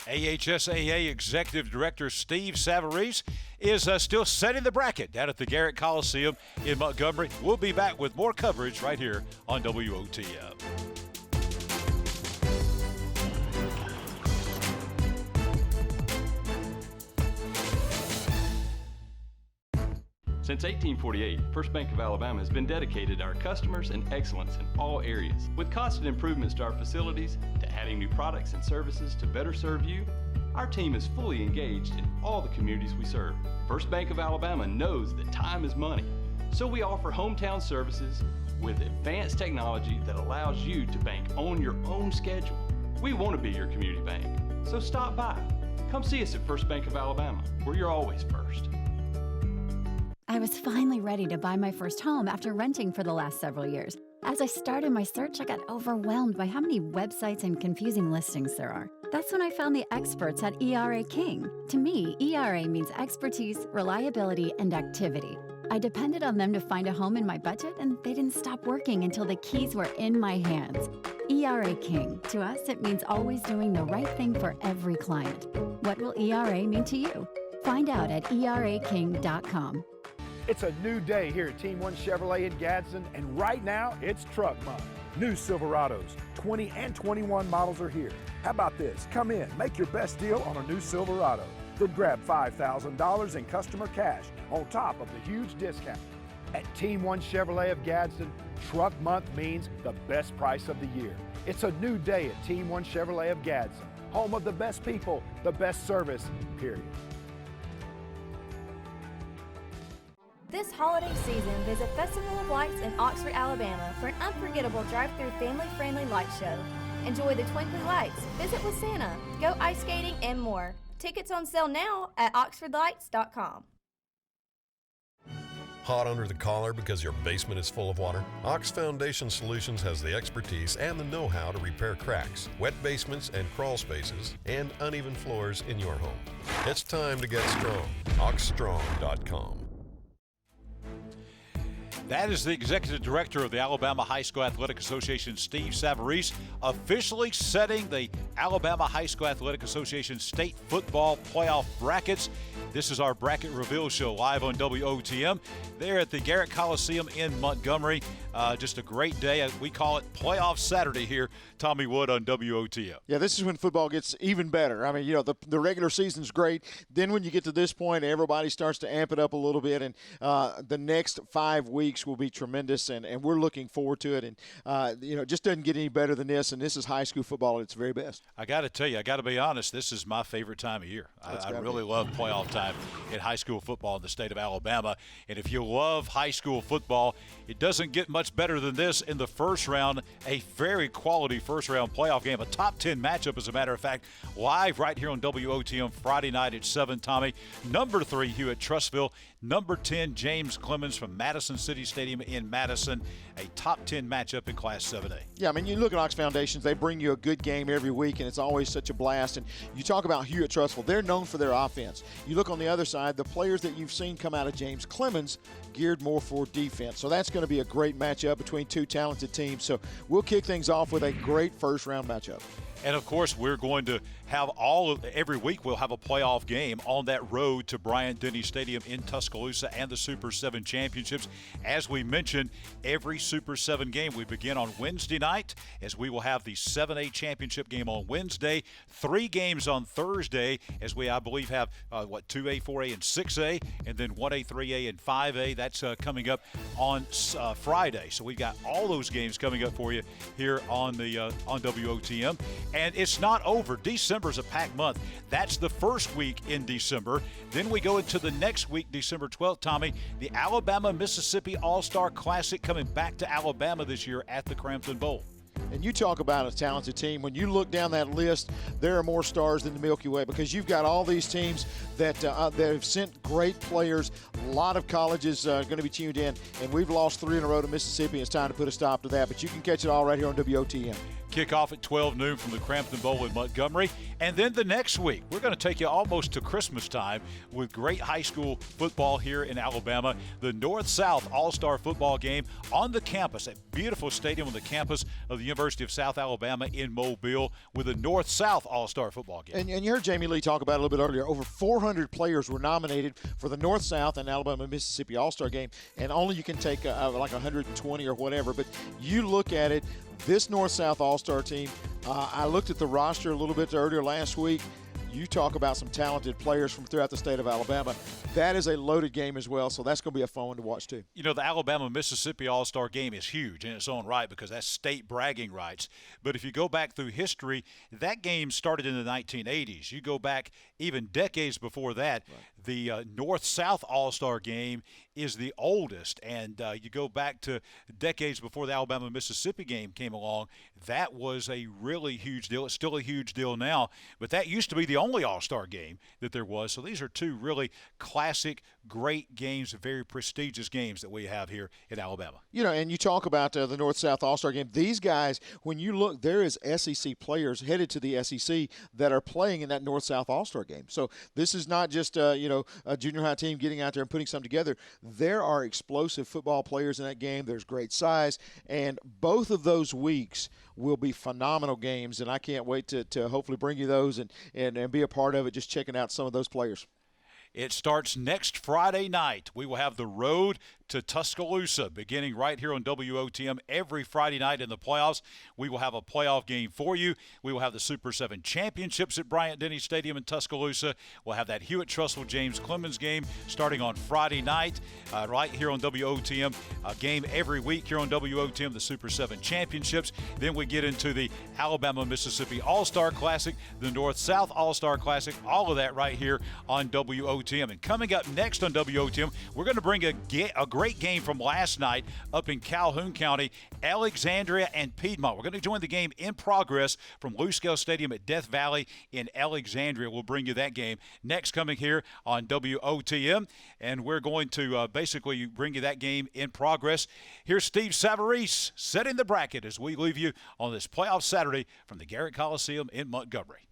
AHSAA Executive Director Steve Savarese is still setting the bracket down at the Garrett Coliseum in Montgomery. We'll be back with more coverage right here on WOTM. Since 1848, First Bank of Alabama has been dedicated to our customers and excellence in all areas. With constant improvements to our facilities, to adding new products and services to better serve you, our team is fully engaged in all the communities we serve. First Bank of Alabama knows that time is money, so we offer hometown services with advanced technology that allows you to bank on your own schedule. We want to be your community bank, so stop by. Come see us at First Bank of Alabama, where you're always first. I was finally ready to buy my first home after renting for the last several years. As I started my search, I got overwhelmed by how many websites and confusing listings there are. That's when I found the experts at ERA King. To me, ERA means expertise, reliability, and activity. I depended on them to find a home in my budget, and they didn't stop working until the keys were in my hands. ERA King. To us, it means always doing the right thing for every client. What will ERA mean to you? Find out at eraking.com. It's a new day here at Team 1 Chevrolet in Gadsden, and right now it's truck month. New Silverados, 20 and 21 models are here. How about this? Come in, make your best deal on a new Silverado. Then grab $5,000 in customer cash on top of the huge discount. At Team 1 Chevrolet of Gadsden, truck month means the best price of the year. It's a new day at Team 1 Chevrolet of Gadsden, home of the best people, the best service, period. This holiday season, visit Festival of Lights in Oxford, Alabama for an unforgettable drive-through family-friendly light show. Enjoy the twinkly lights, visit with Santa, go ice skating, and more. Tickets on sale now at oxfordlights.com. Hot under the collar because your basement is full of water? Ox Foundation Solutions has the expertise and the know-how to repair cracks, wet basements and crawl spaces, and uneven floors in your home. It's time to get strong. oxstrong.com. That is the Executive Director of the Alabama High School Athletic Association, Steve Savarese, officially setting the Alabama High School Athletic Association state football playoff brackets. This is our bracket reveal show live on WOTM. There at the Garrett Coliseum in Montgomery. Just a great day. We call it Playoff Saturday here, Tommy Wood on WOTM. Yeah, this is when football gets even better. I mean, you know, the regular season's great. Then when you get to this point, everybody starts to amp it up a little bit, and the next 5 weeks will be tremendous, and we're looking forward to it. And, you know, it just doesn't get any better than this, and this is high school football at its very best. I got to tell you, I got to be honest, this is my favorite time of year. I really love playoff time in high school football in the state of Alabama. And if you love high school football, it doesn't get much better than this in the first round, a very quality first-round playoff game, a top 10 matchup, as a matter of fact, live right here on WOTM Friday night at 7, Tommy. Number 3, Hewitt-Trussville. Number 10, James Clemens from Madison City Stadium in Madison, a top 10 matchup in Class 7A. Yeah, I mean, you look at Ox Foundations, they bring you a good game every week, and it's always such a blast. And you talk about Hewitt-Trussville, they're known for their offense. You look on the other side, the players that you've seen come out of James Clemens geared more for defense. So that's going to be a great matchup between two talented teams. So we'll kick things off with a great first-round matchup. And, of course, we're going to have every week we'll have a playoff game on that road to Bryant-Denny Stadium in Tuscaloosa and the Super 7 Championships. As we mentioned, every Super 7 game we begin on Wednesday night, as we will have the 7A Championship game on Wednesday, 3 games on Thursday, as we, I believe, have, 2A, 4A, and 6A, and then 1A, 3A, and 5A. That's coming up on Friday. So we've got all those games coming up for you here on WOTM. And it's not over. December's a packed month. That's the first week in December. Then we go into the next week, December 12th, Tommy, the Alabama-Mississippi All-Star Classic coming back to Alabama this year at the Crampton Bowl. And you talk about a talented team. When you look down that list, there are more stars than the Milky Way because you've got all these teams that have sent great players. A lot of colleges going to be tuned in, and we've lost 3 in a row to Mississippi. It's time to put a stop to that, but you can catch it all right here on WOTM. Kickoff at 12 noon from the Crampton Bowl in Montgomery. And then the next week, we're going to take you almost to Christmas time with great high school football here in Alabama. The North-South All-Star Football Game on the campus, a beautiful stadium on the campus of the University of South Alabama in Mobile with a North-South All-Star Football Game. And you heard Jamie Lee talk about it a little bit earlier. Over 400 players were nominated for the North-South and Alabama-Mississippi All-Star Game, and only you can take like 120 or whatever. But you look at it, this North-South All-Star team, I looked at the roster a little bit earlier last week. You talk about some talented players from throughout the state of Alabama. That is a loaded game as well, so that's going to be a fun one to watch too. You know, the Alabama-Mississippi All-Star Game is huge in its own right because that's state bragging rights. But if you go back through history, that game started in the 1980s. You go back even decades before that, the North-South All-Star Game is the oldest. And you go back to decades before the Alabama-Mississippi game came along, that was a really huge deal. It's still a huge deal now, but that used to be the only All-Star game that there was. So these are two really classic, great games, very prestigious games that we have here in Alabama. You know, and you talk about the North-South All-Star Game. These guys, when you look, there is SEC players headed to the SEC that are playing in that North-South All-Star Game. So this is not just, a junior high team getting out there and putting something together. There are explosive football players in that game. There's great size. And both of those weeks will be phenomenal games, and I can't wait to hopefully bring you those and be a part of it, just checking out some of those players. It starts next Friday night. We will have the road to Tuscaloosa beginning right here on WOTM every Friday night in the playoffs. We will have a playoff game for you. We will have the Super 7 championships at Bryant-Denny Stadium in Tuscaloosa. We'll have that Hewitt-Trussville-James Clemens game starting on Friday night right here on WOTM. A game every week here on WOTM, the Super 7 championships. Then we get into the Alabama-Mississippi All-Star Classic, the North-South All-Star Classic, all of that right here on WOTM. And coming up next on WOTM, we're going to bring a great game from last night up in Calhoun County, Alexandria and Piedmont. We're going to join the game in progress from Lou Scale Stadium at Death Valley in Alexandria. We'll bring you that game next coming here on WOTM, and we're going to basically bring you that game in progress. Here's Steve Savarese setting the bracket as we leave you on this playoff Saturday from the Garrett Coliseum in Montgomery.